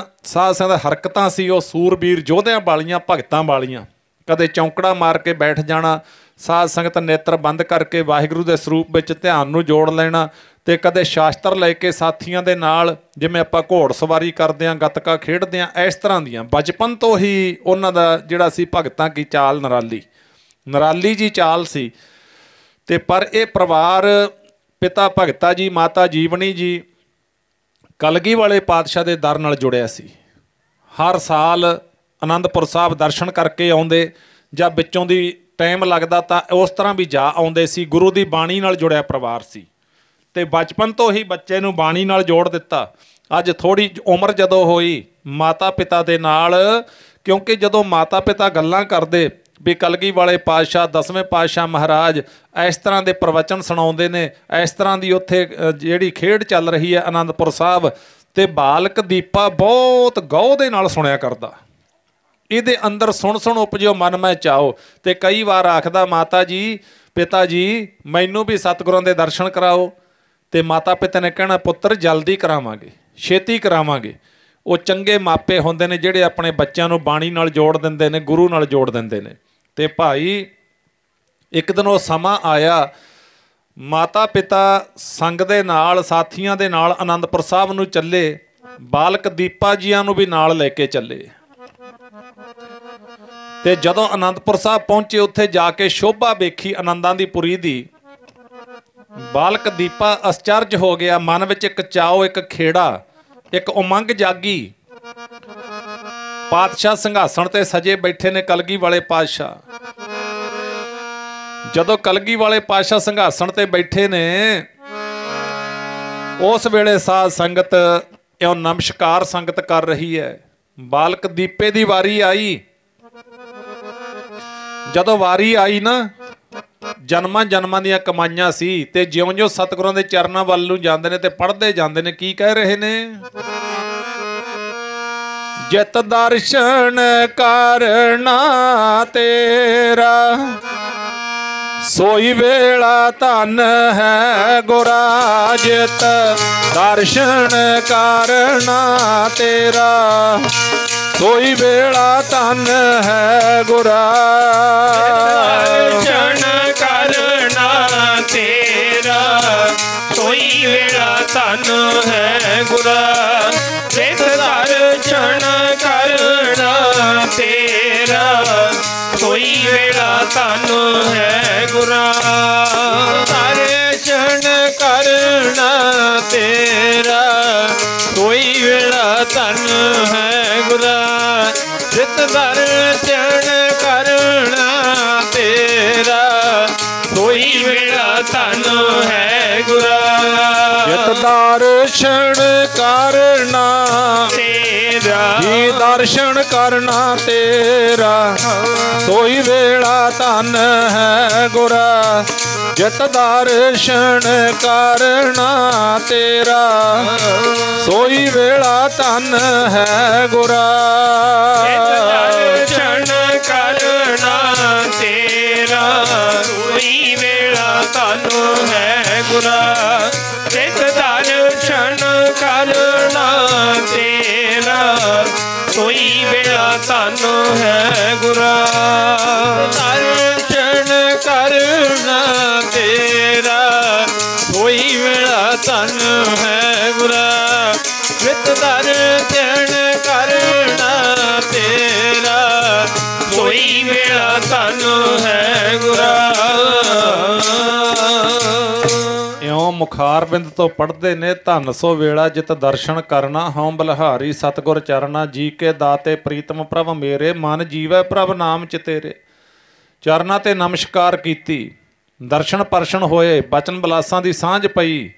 ਸਾਧ ਸੰਗਤ ਹਰਕਤਾਂ ਸੀ ਉਹ ਸੂਰਬੀਰ ਯੋਧਿਆਂ ਵਾਲੀਆਂ, ਭਗਤਾਂ ਵਾਲੀਆਂ। ਕਦੇ ਚੌਂਕੜਾ ਮਾਰ ਕੇ ਬੈਠ ਜਾਣਾ, ਸਾਧ ਸੰਗਤ ਨੇਤਰ ਬੰਦ ਕਰਕੇ ਵਾਹਿਗੁਰੂ ਦੇ ਸਰੂਪ ਵਿੱਚ ਧਿਆਨ ਨੂੰ ਜੋੜ ਲੈਣਾ, ਤੇ ਕਦੇ ਸ਼ਾਸਤਰ ਲੈ ਕੇ ਸਾਥੀਆਂ ਦੇ ਨਾਲ, ਜਿਵੇਂ ਆਪਾਂ ਘੋੜ ਸਵਾਰੀ ਕਰਦੇ ਹਾਂ, ਗੱਤਕਾ ਖੇਡਦੇ ਹਾਂ, ਇਸ ਤਰ੍ਹਾਂ ਦੀਆਂ ਬਚਪਨ ਤੋਂ ਹੀ ਉਹਨਾਂ ਦਾ ਜਿਹੜਾ ਸੀ ਭਗਤਾਂ ਕੀ ਚਾਲ ਨਿਰਾਲੀ ਜੀ ਚਾਲ ਸੀ। ਤੇ ਪਰ ਇਹ ਪਰਿਵਾਰ, ਪਿਤਾ ਭਗਤਾ ਜੀ, ਮਾਤਾ ਜੀਵਨੀ ਜੀ, ਕਲਗੀ ਵਾਲੇ ਪਾਤਸ਼ਾਹ ਦੇ ਦਰ ਨਾਲ ਜੁੜਿਆ ਸੀ। ਹਰ ਸਾਲ ਆਨੰਦਪੁਰ ਸਾਹਿਬ ਦਰਸ਼ਨ ਕਰਕੇ ਆਉਂਦੇ, ਜਾਂ ਵਿੱਚੋਂ ਦੀ ਟਾਈਮ ਲੱਗਦਾ ਤਾਂ ਉਸ ਤਰ੍ਹਾਂ ਵੀ ਜਾ ਆਉਂਦੇ ਸੀ। ਗੁਰੂ ਦੀ ਬਾਣੀ ਨਾਲ ਜੁੜਿਆ ਪਰਿਵਾਰ ਸੀ ਤੇ ਬਚਪਨ ਤੋਂ ਹੀ ਬੱਚੇ ਨੂੰ ਬਾਣੀ ਨਾਲ ਜੋੜ ਦਿੱਤਾ। ਅੱਜ ਥੋੜ੍ਹੀ ਉਮਰ ਜਦੋਂ ਹੋਈ ਮਾਤਾ ਪਿਤਾ ਦੇ ਨਾਲ, ਕਿਉਂਕਿ ਜਦੋਂ ਮਾਤਾ ਪਿਤਾ ਗੱਲਾਂ ਕਰਦੇ ਵੀ ਕਲਗੀ ਵਾਲੇ ਪਾਤਸ਼ਾਹ, 10ਵੇਂ ਪਾਤਸ਼ਾਹ ਮਹਾਰਾਜ ਇਸ ਤਰ੍ਹਾਂ ਦੇ ਪ੍ਰਵਚਨ ਸੁਣਾਉਂਦੇ ਨੇ, ਇਸ ਤਰ੍ਹਾਂ ਦੀ ਉੱਥੇ ਜਿਹੜੀ ਖੇਡ ਚੱਲ ਰਹੀ ਹੈ ਆਨੰਦਪੁਰ ਸਾਹਿਬ, ਤੇ ਬਾਲਕ ਦੀਪਾ ਬਹੁਤ ਗਹੁ ਦੇ ਨਾਲ ਸੁਣਿਆ ਕਰਦਾ। ਇਹਦੇ ਅੰਦਰ ਸੁਣ ਉਪਜਿਓ ਮਨ ਮੈਂ ਚਾਹੋ। ਤੇ ਕਈ ਵਾਰ ਆਖਦਾ, ਮਾਤਾ ਜੀ, ਪਿਤਾ ਜੀ, ਮੈਨੂੰ ਵੀ ਸਤਿਗੁਰਾਂ ਦੇ ਦਰਸ਼ਨ ਕਰਾਓ। ਤੇ ਮਾਤਾ ਪਿਤਾ ਨੇ ਕਹਿਣਾ, ਪੁੱਤਰ ਜਲਦੀ ਕਰਾਵਾਂਗੇ, ਛੇਤੀ ਕਰਾਵਾਂਗੇ। ਉਹ ਚੰਗੇ ਮਾਪੇ ਹੁੰਦੇ ਨੇ ਜਿਹੜੇ ਆਪਣੇ ਬੱਚਿਆਂ ਨੂੰ ਬਾਣੀ ਨਾਲ ਜੋੜ ਦਿੰਦੇ ਨੇ, ਗੁਰੂ ਨਾਲ ਜੋੜ ਦਿੰਦੇ ਨੇ। ਤੇ ਭਾਈ ਇੱਕ ਦਿਨ ਉਹ ਸਮਾਂ ਆਇਆ, ਮਾਤਾ ਪਿਤਾ ਸੰਗ ਦੇ ਨਾਲ, ਸਾਥੀਆਂ ਦੇ ਨਾਲ ਆਨੰਦਪੁਰ ਸਾਹਿਬ ਨੂੰ ਚੱਲੇ। ਬਾਲਕ ਦੀਪਾ ਜੀਆਂ ਨੂੰ ਵੀ ਨਾਲ ਲੈ ਕੇ ਚੱਲੇ। ਤੇ ਜਦੋਂ ਆਨੰਦਪੁਰ ਸਾਹਿਬ ਪਹੁੰਚੇ, ਉੱਥੇ ਜਾ ਕੇ ਸ਼ੋਭਾ ਵੇਖੀ ਆਨੰਦਾਂ ਦੀ ਪੁਰੀ ਦੀ। ਬਾਲਕ ਦੀਪਾ ਅਚਰਜ ਹੋ ਗਿਆ, ਮਨ ਵਿੱਚ ਇੱਕ ਚਾਓ, ਇੱਕ ਖੇੜਾ, ਇੱਕ ਉਮੰਗ ਜਾਗੀ। ਪਾਤਸ਼ਾਹ ਸਿੰਘਾਸਣ ਤੇ ਸਜੇ ਬੈਠੇ ਨੇ, ਕਲਗੀ ਵਾਲੇ ਪਾਤਸ਼ਾਹ। ਜਦੋਂ ਕਲਗੀ ਵਾਲੇ ਪਾਤਸ਼ਾਹ ਸਿੰਘਾਸਣ ਤੇ ਬੈਠੇ ਨੇ, ਉਸ ਵੇਲੇ ਸਾਧ ਸੰਗਤ ਇਉਂ ਨਮਸਕਾਰ ਸੰਗਤ ਕਰ ਰਹੀ ਹੈ। ਬਾਲਕ ਦੀਪੇ ਦੀ ਵਾਰੀ ਆਈ। ਜਦੋਂ ਵਾਰੀ ਆਈ ਨਾ, ਜਨਮਾਂ ਦੀਆਂ ਕਮਾਈਆਂ ਸੀ, ਤੇ ਜਿਉਂ-ਜਿਉਂ ਸਤਿਗੁਰਾਂ ਦੇ ਚਰਨਾਂ ਵੱਲ ਨੂੰ ਜਾਂਦੇ ਨੇ ਤੇ ਪੜ੍ਹਦੇ ਜਾਂਦੇ ਨੇ, ਕੀ ਕਹਿ ਰਹੇ ਨੇ? ਜਿਤ ਦਰਸ਼ਨ ਕਰਨਾ ਤੇਰਾ, ਸੋਈ ਵੇਲਾ ਧਨ ਹੈ ਗੁਰਾ। ਜਿਤ ਦਰਸ਼ਨ ਕਰਨਾ ਤੇਰਾ, ਸੋਈ ਵੇਲਾ ਧਨ ਹੈ ਗੁਰਾ। ਦਰਸ਼ਨ ਕਰਨਾ ਤੇਰਾ, ਸੋਈ ਵੇਲਾ ਧਨ ਹੈ ਗੁਰਾ। ਜਿਤ ਦਰਸ਼ਨ ਕਰਨਾ ਤੇਰਾ, ਸੋਈ ਵੇਲਾ ਧਨ ਹੈ ਗੁਰਾ। ਦਰਸ਼ਨ ਕਰਨਾ ਤੇਰਾ, ਸੋਈ ਵੇਲਾ ਧਨ ਹੈ ਗੁਰਾ। ਜਿਤ ਦਰਸ਼ਨ ਕਰਨਾ ਤੇਰਾ, ਸੋਈ ਵੇਲਾ ਧਨ ਹੈ ਗੁਰਾ। ਜਿਤ ਦਰਸ਼ਨ ਕਰਨਾ ਤੇਰਾ, ਜੀ ਦਰਸ਼ਨ ਕਰਨਾ ਤੇਰਾ, ਸੋਈ ਵੇਲਾ ਧਨ ਹੈ ਗੁਰਾ। ਜਿਤ ਦਰਸ਼ਨ ਕਰਨਾ ਤੇਰਾ, ਸੋਈ ਵੇਲਾ ਧਨ ਹੈ ਗੁਰਾ। ਦਰਸ਼ਨ ਕਰਨਾ ਤੇਰਾ, ਸੋਈ ਵੇਲਾ ਧਨ ਹੈ ਗੁਰਾ। ਜਿਤ ਦਰਸ਼ਨ ਕਰਨਾ ਤੇਰਾ, ਹੈ ਗੁਰਾ ਦਰਸ਼ਨ ਕਰਨਾ ਤੇਰਾ ਕੋਈ ਵੇਲਾ ਧਨ ਹੈ ਗੁਰਾ ਨਿਤ ਦਰਸ਼ਨ ਕਰਨਾ ਤੇਰਾ ਕੋਈ ਵੇਲਾ ਧਨ ਹੈ ਗੁਰਾ ਇਉਂ ਮੁਖਾਰਬਿੰਦ ਤੋਂ ਪੜ੍ਹਦੇ ਨੇ ਧੰਨ ਸੋ ਵੇਲਾ ਜਿਤ ਦਰਸ਼ਨ ਕਰਨਾ ਹਉ ਬਲਿਹਾਰੀ ਸਤਿਗੁਰ ਚਰਨਾ ਜੀ ਕੇ ਦਾਤੇ ਪ੍ਰੀਤਮ ਪ੍ਰਭ ਮੇਰੇ ਮਨ ਜੀਵੈ ਪ੍ਰਭ ਨਾਮ ਚਿਤੇਰੇ। ਚਰਨਾਂ ਤੇ ਨਮਸਕਾਰ ਕੀਤੀ, ਦਰਸ਼ਨ ਪਰਸ਼ਨ ਹੋਏ, ਬਚਨ ਬਲਾਸਾਂ ਦੀ ਸਾਂਝ ਪਈ।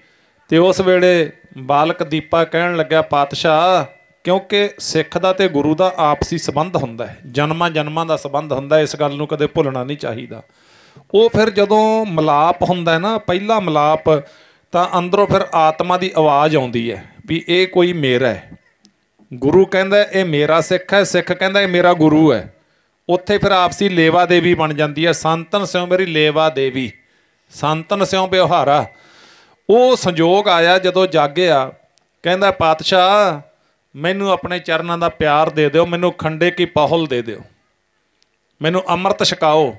ਤੇ ਉਸ ਵੇਲੇ ਬਾਲਕ ਦੀਪਾ ਕਹਿਣ ਲੱਗਿਆ ਪਾਤਸ਼ਾਹ, ਕਿਉਂਕਿ ਸਿੱਖ ਦਾ ਤੇ ਗੁਰੂ ਦਾ ਆਪਸੀ ਸੰਬੰਧ ਹੁੰਦਾ ਹੈ, ਜਨਮਾਂ ਜਨਮਾਂ ਦਾ ਸੰਬੰਧ ਹੁੰਦਾ, ਇਸ ਗੱਲ ਨੂੰ ਕਦੇ ਭੁੱਲਣਾ ਨਹੀਂ ਚਾਹੀਦਾ। ਉਹ ਫਿਰ ਜਦੋਂ ਮਿਲਾਪ ਹੁੰਦਾ ਨਾ, ਪਹਿਲਾ ਮਿਲਾਪ, ਤਾਂ ਅੰਦਰੋਂ ਫਿਰ ਆਤਮਾ ਦੀ ਆਵਾਜ਼ ਆਉਂਦੀ ਹੈ ਵੀ ਇਹ ਕੋਈ ਮੇਰਾ ਹੈ। ਗੁਰੂ ਕਹਿੰਦਾ ਇਹ ਮੇਰਾ ਸਿੱਖ ਹੈ, ਸਿੱਖ ਕਹਿੰਦਾ ਇਹ ਮੇਰਾ ਗੁਰੂ ਹੈ। ਉੱਥੇ ਫਿਰ ਆਪਸੀ ਲੇਵਾ ਦੇਵੀ ਬਣ ਜਾਂਦੀ ਹੈ। ਸੰਤਨ ਸਿਉ ਮੇਰੀ ਲੇਵਾ ਦੇਵੀ, ਸੰਤਨ ਸਿਉ ਵਿਵਹਾਰਾ। ਉਹ ਸੰਜੋਗ ਆਇਆ ਜਦੋਂ ਜਾਗਿਆ, ਕਹਿੰਦਾ ਪਾਤਸ਼ਾਹ ਮੈਨੂੰ ਆਪਣੇ ਚਰਨਾਂ ਦਾ ਪਿਆਰ ਦੇ ਦਿਓ, ਮੈਨੂੰ ਖੰਡੇ ਕੀ ਪਾਹੁਲ ਦੇ ਦਿਓ, ਮੈਨੂੰ ਅੰਮ੍ਰਿਤ ਛਕਾਓ।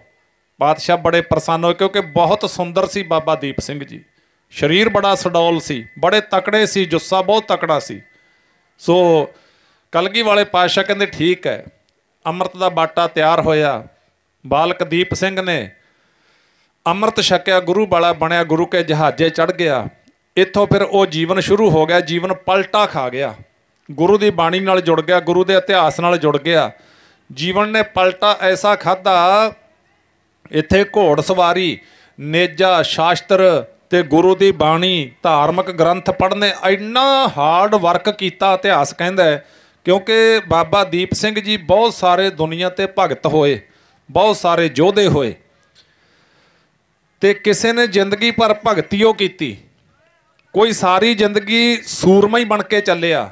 ਪਾਤਸ਼ਾਹ ਬੜੇ ਪ੍ਰਸੰਨ ਹੋਏ, ਕਿਉਂਕਿ ਬਹੁਤ ਸੁੰਦਰ ਸੀ ਬਾਬਾ ਦੀਪ ਸਿੰਘ ਜੀ, ਸਰੀਰ ਬੜਾ ਸਡੌਲ ਸੀ, ਬੜੇ ਤਕੜੇ ਸੀ, ਜੁੱਸਾ ਬਹੁਤ ਤਕੜਾ ਸੀ। ਸੋ ਕਲਗੀ ਵਾਲੇ ਪਾਤਸ਼ਾਹ ਕਹਿੰਦੇ ਠੀਕ ਹੈ। ਅੰਮ੍ਰਿਤ ਦਾ ਬਾਟਾ ਤਿਆਰ ਹੋਇਆ, ਬਾਲਕ ਦੀਪ ਸਿੰਘ ਨੇ ਅੰਮ੍ਰਿਤ ਛਕਿਆ, ਗੁਰੂ ਵਾਲਾ ਬਣਿਆ, ਗੁਰੂ ਕੇ ਜਹਾਜ਼ੇ ਚੜ੍ਹ ਗਿਆ। ਇੱਥੋਂ ਫਿਰ ਉਹ ਜੀਵਨ ਸ਼ੁਰੂ ਹੋ ਗਿਆ, ਜੀਵਨ ਪਲਟਾ ਖਾ ਗਿਆ, ਗੁਰੂ ਦੀ ਬਾਣੀ ਨਾਲ ਜੁੜ ਗਿਆ, ਗੁਰੂ ਦੇ ਇਤਿਹਾਸ ਨਾਲ ਜੁੜ ਗਿਆ। ਜੀਵਨ ਨੇ ਪਲਟਾ ਐਸਾ ਖਾਧਾ, ਇੱਥੇ ਘੋੜ ਸਵਾਰੀ, ਨੇਜਾ, ਸ਼ਾਸਤਰ ਤੇ ਗੁਰੂ ਦੀ ਬਾਣੀ, ਧਾਰਮਿਕ ਗ੍ਰੰਥ ਪੜ੍ਹਨੇ, ਇੰਨਾ ਹਾਰਡ ਵਰਕ ਕੀਤਾ ਇਤਿਹਾਸ ਕਹਿੰਦਾ। ਕਿਉਂਕਿ ਬਾਬਾ ਦੀਪ ਸਿੰਘ ਜੀ ਬਹੁਤ ਸਾਰੇ ਦੁਨੀਆ 'ਤੇ ਭਗਤ ਹੋਏ, ਬਹੁਤ ਸਾਰੇ ਯੋਧੇ ਹੋਏ, ਤੇ ਕਿਸੇ ਨੇ ਜ਼ਿੰਦਗੀ ਭਰ ਭਗਤੀ ਉਹ ਕੀਤੀ, ਕੋਈ ਸਾਰੀ ਜ਼ਿੰਦਗੀ ਸੂਰਮਾ ਹੀ ਬਣ ਕੇ ਚੱਲਿਆ।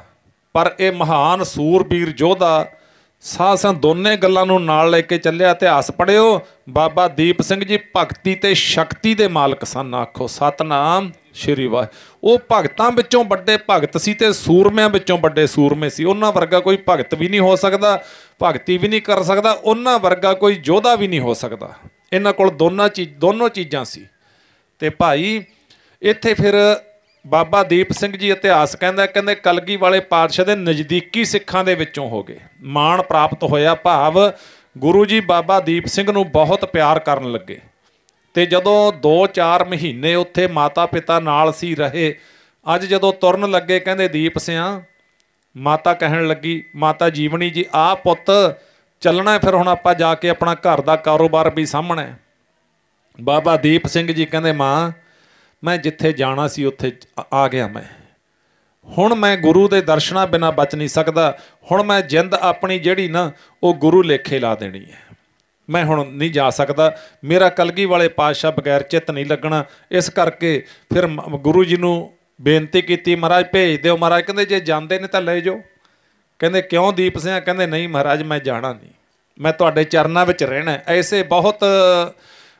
ਪਰ ਇਹ ਮਹਾਨ ਸੂਰਬੀਰ ਯੋਧਾ ਸਾਹ ਦੋਨੇ ਗੱਲਾਂ ਨੂੰ ਨਾਲ ਲੈ ਕੇ ਚੱਲਿਆ। ਇਤਿਹਾਸ ਪੜ੍ਹਿਓ, ਬਾਬਾ ਦੀਪ ਸਿੰਘ ਜੀ ਭਗਤੀ ਤੇ ਸ਼ਕਤੀ ਦੇ ਮਾਲਕ ਸਨ। ਆਖੋ ਸਤਨਾਮ ਸ਼੍ਰੀ ਵਾਹਿਗੁਰੂ। ਉਹ ਭਗਤਾਂ ਵਿੱਚੋਂ ਵੱਡੇ ਭਗਤ ਸੀ ਤੇ ਸੂਰਮਿਆਂ ਵਿੱਚੋਂ ਵੱਡੇ ਸੂਰਮੇ ਸੀ। ਉਹਨਾਂ ਵਰਗਾ ਕੋਈ ਭਗਤ ਵੀ ਨਹੀਂ ਹੋ ਸਕਦਾ, ਭਗਤੀ ਵੀ ਨਹੀਂ ਕਰ ਸਕਦਾ, ਉਹਨਾਂ ਵਰਗਾ ਕੋਈ ਯੋਧਾ ਵੀ ਨਹੀਂ ਹੋ ਸਕਦਾ। ਇਹਨਾਂ ਕੋਲ ਦੋਨੋਂ ਚੀਜ਼ਾਂ ਸੀ। ਤੇ ਭਾਈ ਇੱਥੇ ਫਿਰ ਬਾਬਾ ਦੀਪ ਸਿੰਘ ਜੀ ਇਤਿਹਾਸ ਕਹਿੰਦੇ ਕਲਗੀ ਵਾਲੇ ਪਾਤਸ਼ਾਹ ਦੇ ਨਜ਼ਦੀਕੀ ਸਿੱਖਾਂ ਦੇ ਵਿੱਚੋਂ ਹੋ ਗਏ। ਮਾਣ ਪ੍ਰਾਪਤ ਹੋਇਆ, ਭਾਵ ਗੁਰੂ ਜੀ ਬਾਬਾ ਦੀਪ ਸਿੰਘ ਨੂੰ ਬਹੁਤ ਪਿਆਰ ਕਰਨ ਲੱਗੇ। ਤੇ ਜਦੋਂ 2-4 ਮਹੀਨੇ ਉੱਥੇ ਮਾਤਾ ਪਿਤਾ ਨਾਲ ਸੀ ਰਹੇ, ਅੱਜ ਜਦੋਂ ਤੁਰਨ ਲੱਗੇ ਕਹਿੰਦੇ ਦੀਪ ਸਿਆਂ, ਮਾਤਾ ਕਹਿਣ ਲੱਗੀ, ਮਾਤਾ ਜੀਵਨੀ ਜੀ, ਆ ਪੁੱਤ ਚੱਲਣਾ ਫਿਰ ਹੁਣ ਆਪਾਂ ਜਾ ਕੇ ਆਪਣਾ ਘਰ ਦਾ ਕਾਰੋਬਾਰ ਵੀ ਸਾਂਭਣਾ। ਬਾਬਾ ਦੀਪ ਸਿੰਘ ਜੀ ਕਹਿੰਦੇ ਮਾਂ ਮੈਂ ਜਿੱਥੇ ਜਾਣਾ ਸੀ ਉੱਥੇ ਆ ਗਿਆ, ਮੈਂ ਹੁਣ ਮੈਂ ਗੁਰੂ ਦੇ ਦਰਸ਼ਨਾਂ ਬਿਨਾਂ ਬਚ ਨਹੀਂ ਸਕਦਾ। ਹੁਣ ਮੈਂ ਜਿੰਦ ਆਪਣੀ ਜਿਹੜੀ ਨਾ ਉਹ ਗੁਰੂ ਲੇਖੇ ਲਾ ਦੇਣੀ ਹੈ, ਮੈਂ ਹੁਣ ਨਹੀਂ ਜਾ ਸਕਦਾ, ਮੇਰਾ ਕਲਗੀ ਵਾਲੇ ਪਾਤਸ਼ਾਹ ਬਗੈਰ ਚਿੱਤ ਨਹੀਂ ਲੱਗਣਾ। ਇਸ ਕਰਕੇ ਫਿਰ ਗੁਰੂ ਜੀ ਨੂੰ ਬੇਨਤੀ ਕੀਤੀ, ਮਹਾਰਾਜ ਭੇਜ ਦਿਓ। ਮਹਾਰਾਜ ਕਹਿੰਦੇ ਜੇ ਜਾਂਦੇ ਨੇ ਤਾਂ ਲੈ ਜਾਓ। ਕਹਿੰਦੇ ਕਿਉਂ ਦੀਪ ਸਿੰਘ? ਕਹਿੰਦੇ ਨਹੀਂ ਮਹਾਰਾਜ ਮੈਂ ਜਾਣਾ ਨਹੀਂ, ਮੈਂ ਤੁਹਾਡੇ ਚਰਨਾਂ ਵਿੱਚ ਰਹਿਣਾ। ਐਸੇ ਬਹੁਤ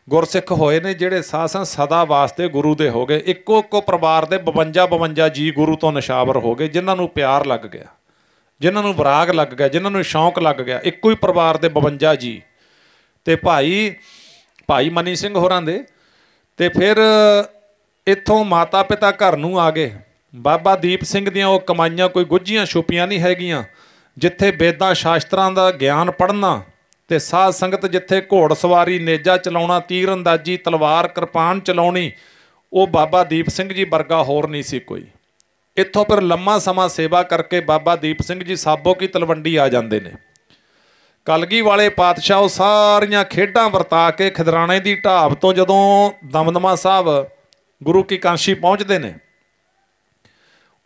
ਗੁਰਸਿੱਖ ਹੋਏ ਨੇ ਜਿਹੜੇ ਸਾਸਾਂ ਸਦਾ ਵਾਸਤੇ ਗੁਰੂ ਦੇ ਹੋ ਗਏ। ਇੱਕੋ ਪਰਿਵਾਰ ਦੇ 52 ਜੀ ਗੁਰੂ ਤੋਂ ਨਿਸ਼ਾਵਰ ਹੋ ਗਏ, ਜਿਨ੍ਹਾਂ ਨੂੰ ਪਿਆਰ ਲੱਗ ਗਿਆ, ਜਿਨ੍ਹਾਂ ਨੂੰ ਵਿਰਾਗ ਲੱਗ ਗਿਆ, ਜਿਨ੍ਹਾਂ ਨੂੰ ਸ਼ੌਂਕ ਲੱਗ ਗਿਆ। ਇੱਕੋ ਹੀ ਪਰਿਵਾਰ ਦੇ 52 ਜੀ। ਤੇ ਭਾਈ ਮਨੀ ਸਿੰਘ ਹੋਰਾਂ ਦੇ। ਤੇ ਫਿਰ ਇੱਥੋਂ ਮਾਤਾ ਪਿਤਾ ਘਰ ਨੂੰ ਆ ਗਏ। ਬਾਬਾ ਦੀਪ ਸਿੰਘ ਦੀਆਂ ਉਹ ਕਮਾਈਆਂ ਕੋਈ ਗੁੱਝੀਆਂ ਛੁਪੀਆਂ ਨਹੀਂ ਹੈਗੀਆਂ, ਜਿੱਥੇ ਵੇਦਾਂ ਸ਼ਾਸਤਰਾਂ ਦਾ ਗਿਆਨ ਪੜ੍ਹਨਾ ਤੇ ਸਾਧ ਸੰਗਤ, ਜਿੱਥੇ ਘੋੜ ਸਵਾਰੀ, ਨੇਜਾ ਚਲਾਉਣਾ, ਤੀਰ ਅੰਦਾਜ਼ੀ, ਤਲਵਾਰ ਕਿਰਪਾਨ ਚਲਾਉਣੀ, ਉਹ ਬਾਬਾ ਦੀਪ ਸਿੰਘ ਜੀ ਵਰਗਾ ਹੋਰ ਨਹੀਂ ਸੀ ਕੋਈ। ਇੱਥੋਂ ਫਿਰ ਲੰਮਾ ਸਮਾਂ ਸੇਵਾ ਕਰਕੇ ਬਾਬਾ ਦੀਪ ਸਿੰਘ ਜੀ ਸਾਬੋ ਕੀ ਤਲਵੰਡੀ ਆ ਜਾਂਦੇ ਨੇ। ਕਲਗੀ ਵਾਲੇ ਪਾਤਸ਼ਾਹ ਉਹ ਸਾਰੀਆਂ ਖੇਡਾਂ ਵਰਤਾ ਕੇ ਖਿਦਰਾਣੇ ਦੀ ਢਾਬ ਤੋਂ ਜਦੋਂ ਦਮਦਮਾ ਸਾਹਿਬ ਗੁਰੂ ਕੀ ਕਾਂਸ਼ੀ ਪਹੁੰਚਦੇ ਨੇ,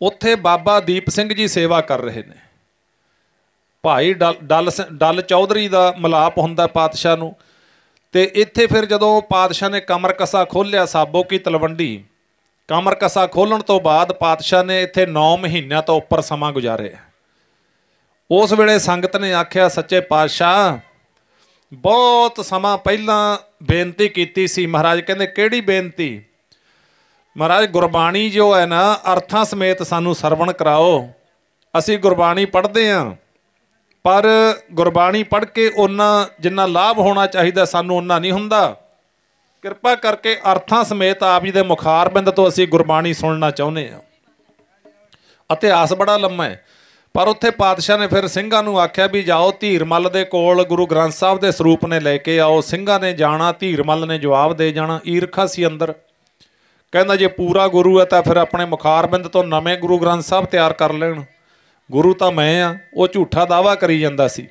ਉੱਥੇ ਬਾਬਾ ਦੀਪ ਸਿੰਘ ਜੀ ਸੇਵਾ ਕਰ ਰਹੇ ਨੇ। ਭਾਈ ਡੱਲ ਚੌਧਰੀ ਦਾ ਮਿਲਾਪ ਹੁੰਦਾ ਪਾਤਸ਼ਾਹ ਨੂੰ। ਤੇ ਇੱਥੇ ਫਿਰ ਜਦੋਂ ਪਾਤਸ਼ਾਹ ਨੇ ਕਮਰ ਕਸਾ ਖੋਲ੍ਹਿਆ ਸਾਬੋ ਕੀ ਤਲਵੰਡੀ, ਕਮਰ ਕਸਾ ਖੋਲ੍ਹਣ ਤੋਂ ਬਾਅਦ ਪਾਤਸ਼ਾਹ ਨੇ ਇੱਥੇ 9 ਮਹੀਨਿਆਂ ਤੋਂ ਉੱਪਰ ਸਮਾਂ ਗੁਜ਼ਾਰਿਆ। ਉਸ ਵੇਲੇ ਸੰਗਤ ਨੇ ਆਖਿਆ ਸੱਚੇ ਪਾਤਸ਼ਾਹ ਬਹੁਤ ਸਮਾਂ ਪਹਿਲਾਂ ਬੇਨਤੀ ਕੀਤੀ ਸੀ। ਮਹਾਰਾਜ ਕਹਿੰਦੇ ਕਿਹੜੀ ਬੇਨਤੀ? ਮਹਾਰਾਜ ਗੁਰਬਾਣੀ ਜੋ ਹੈ ਨਾ, ਅਰਥਾਂ ਸਮੇਤ ਸਾਨੂੰ ਸਰਵਣ ਕਰਾਓ। ਅਸੀਂ ਗੁਰਬਾਣੀ ਪੜ੍ਹਦੇ ਹਾਂ ਪਰ ਗੁਰਬਾਣੀ ਪੜ੍ਹ ਕੇ ਓਨਾ ਜਿੰਨਾ ਲਾਭ ਹੋਣਾ ਚਾਹੀਦਾ ਸਾਨੂੰ ਓਨਾ ਨਹੀਂ ਹੁੰਦਾ। ਕਿਰਪਾ ਕਰਕੇ ਅਰਥਾਂ ਸਮੇਤ ਆਪ ਜੀ ਦੇ ਮੁਖਾਰਬਿੰਦ ਤੋਂ ਅਸੀਂ ਗੁਰਬਾਣੀ ਸੁਣਨਾ ਚਾਹੁੰਦੇ ਹਾਂ। ਇਤਿਹਾਸ ਬੜਾ ਲੰਮਾ ਹੈ, ਪਰ ਉੱਥੇ ਪਾਤਸ਼ਾਹ ਨੇ ਫਿਰ ਸਿੰਘਾਂ ਨੂੰ ਆਖਿਆ ਵੀ ਜਾਓ ਧੀਰਮੱਲ ਦੇ ਕੋਲ ਗੁਰੂ ਗ੍ਰੰਥ ਸਾਹਿਬ ਦੇ ਸਰੂਪ ਨੇ ਲੈ ਕੇ ਆਓ। ਸਿੰਘਾਂ ਨੇ ਜਾਣਾ, ਧੀਰਮੱਲ ਨੇ ਜਵਾਬ ਦੇ ਜਾਣਾ। ਈਰਖਾ ਸੀ ਅੰਦਰ, ਕਹਿੰਦਾ ਜੇ ਪੂਰਾ ਗੁਰੂ ਹੈ ਤਾਂ ਫਿਰ ਆਪਣੇ ਮੁਖਾਰਬਿੰਦ ਤੋਂ ਨਵੇਂ ਗੁਰੂ ਗ੍ਰੰਥ ਸਾਹਿਬ ਤਿਆਰ ਕਰ ਲੈਣ, ਗੁਰੂ ਤਾਂ ਮੈਂ ਆ। ਉਹ ਝੂਠਾ ਦਾਅਵਾ ਕਰੀ ਜਾਂਦਾ ਸੀ।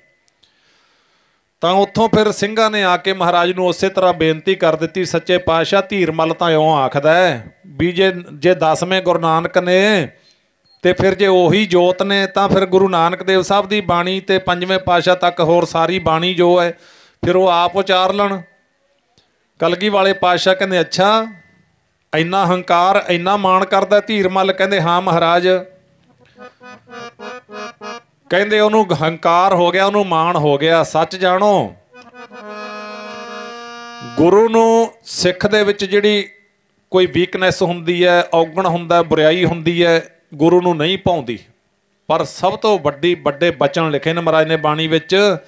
ਤਾਂ ਉੱਥੋਂ ਫਿਰ ਸਿੰਘਾਂ ਨੇ ਆ ਕੇ ਮਹਾਰਾਜ ਨੂੰ ਉਸੇ ਤਰ੍ਹਾਂ ਬੇਨਤੀ ਕਰ ਦਿੱਤੀ, ਸੱਚੇ ਪਾਤਸ਼ਾਹ ਧੀਰਮੱਲ ਤਾਂ ਇਉਂ ਆਖਦਾ ਵੀ ਜੇ 10ਵੇਂ ਗੁਰੂ ਨਾਨਕ ਨੇ ਤੇ ਫਿਰ ਜੇ ਉਹੀ ਜੋਤ ਨੇ ਤਾਂ ਫਿਰ ਗੁਰੂ ਨਾਨਕ ਦੇਵ ਸਾਹਿਬ ਦੀ ਬਾਣੀ ਤੇ 5ਵੇਂ ਪਾਤਸ਼ਾਹ ਤੱਕ ਹੋਰ ਸਾਰੀ ਬਾਣੀ ਜੋ ਹੈ ਫਿਰ ਉਹ ਆਪ ਉਚਾਰ ਲੈਣ। ਕਲਗੀ ਵਾਲੇ ਪਾਤਸ਼ਾਹ ਕਹਿੰਦੇ ਅੱਛਾ ਇੰਨਾ ਹੰਕਾਰ ਇੰਨਾ ਮਾਣ ਕਰਦਾ ਧੀਰਮੱਲ? ਕਹਿੰਦੇ ਹਾਂ ਮਹਾਰਾਜ। ਕਹਿੰਦੇ ਉਹਨੂੰ ਹੰਕਾਰ ਹੋ ਗਿਆ, ਉਹਨੂੰ ਮਾਣ ਹੋ ਗਿਆ। ਸੱਚ ਜਾਣੋ, ਗੁਰੂ ਨੂੰ ਸਿੱਖ ਦੇ ਵਿੱਚ ਜਿਹੜੀ ਕੋਈ ਵੀਕਨੈਸ ਹੁੰਦੀ ਹੈ, ਔਗਣ ਹੁੰਦਾ, ਬੁਰਾਈ ਹੁੰਦੀ ਹੈ, ਗੁਰੂ ਨੂੰ ਨਹੀਂ ਭਾਉਂਦੀ। ਪਰ ਸਭ ਤੋਂ ਵੱਡੇ ਬਚਨ ਲਿਖੇ ਨੇ ਮਹਾਰਾਜ ਨੇ ਬਾਣੀ ਵਿੱਚ।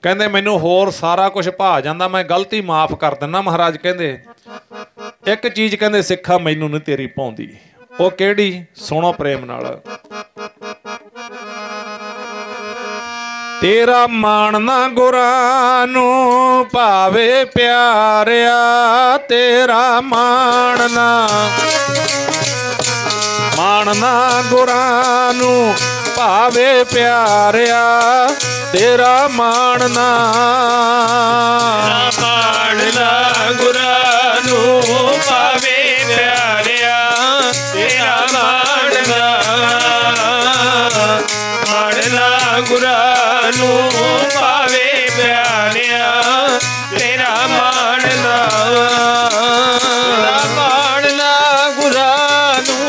ਕਹਿੰਦੇ ਮੈਨੂੰ ਹੋਰ ਸਾਰਾ ਕੁਝ ਭਾ ਜਾਂਦਾ, ਮੈਂ ਗਲਤੀ ਮਾਫ ਕਰ ਦਿੰਦਾ। ਮਹਾਰਾਜ ਕਹਿੰਦੇ ਇੱਕ ਚੀਜ਼ ਕਹਿੰਦੇ ਸਿੱਖਾ ਮੈਨੂੰ ਨਹੀਂ ਤੇਰੀ ਭਾਉਂਦੀ। ਉਹ ਕਿਹੜੀ? ਸੁਣੋ ਪ੍ਰੇਮ ਨਾਲ। ਤੇਰਾ ਮਾਣ ਨਾ ਗੁਰਾਂ ਨੂੰ ਭਾਵੇ ਪਿਆਰਿਆ, ਤੇਰਾ ਮਾਣ ਨਾ ਗੁਰਾਂ ਨੂੰ ਭਾਵੇ ਪਿਆਰਿਆ, ਤੇਰਾ ਮਾਣ ਨਾ ਗੁਰਾਂ ਨੂੰ ਭਾਵੇ ਪਿਆਰਿਆ, ਤੇਰਾ ਮਾਣ ਨਾ ਗੁਰਾਂ ਨੂੰ ਭਾਵੇ ਪਿਆਰਿਆ, ਤੇਰਾ ਮਾਣ ਨਾ ਗੁਰਾਂ ਨੂੰ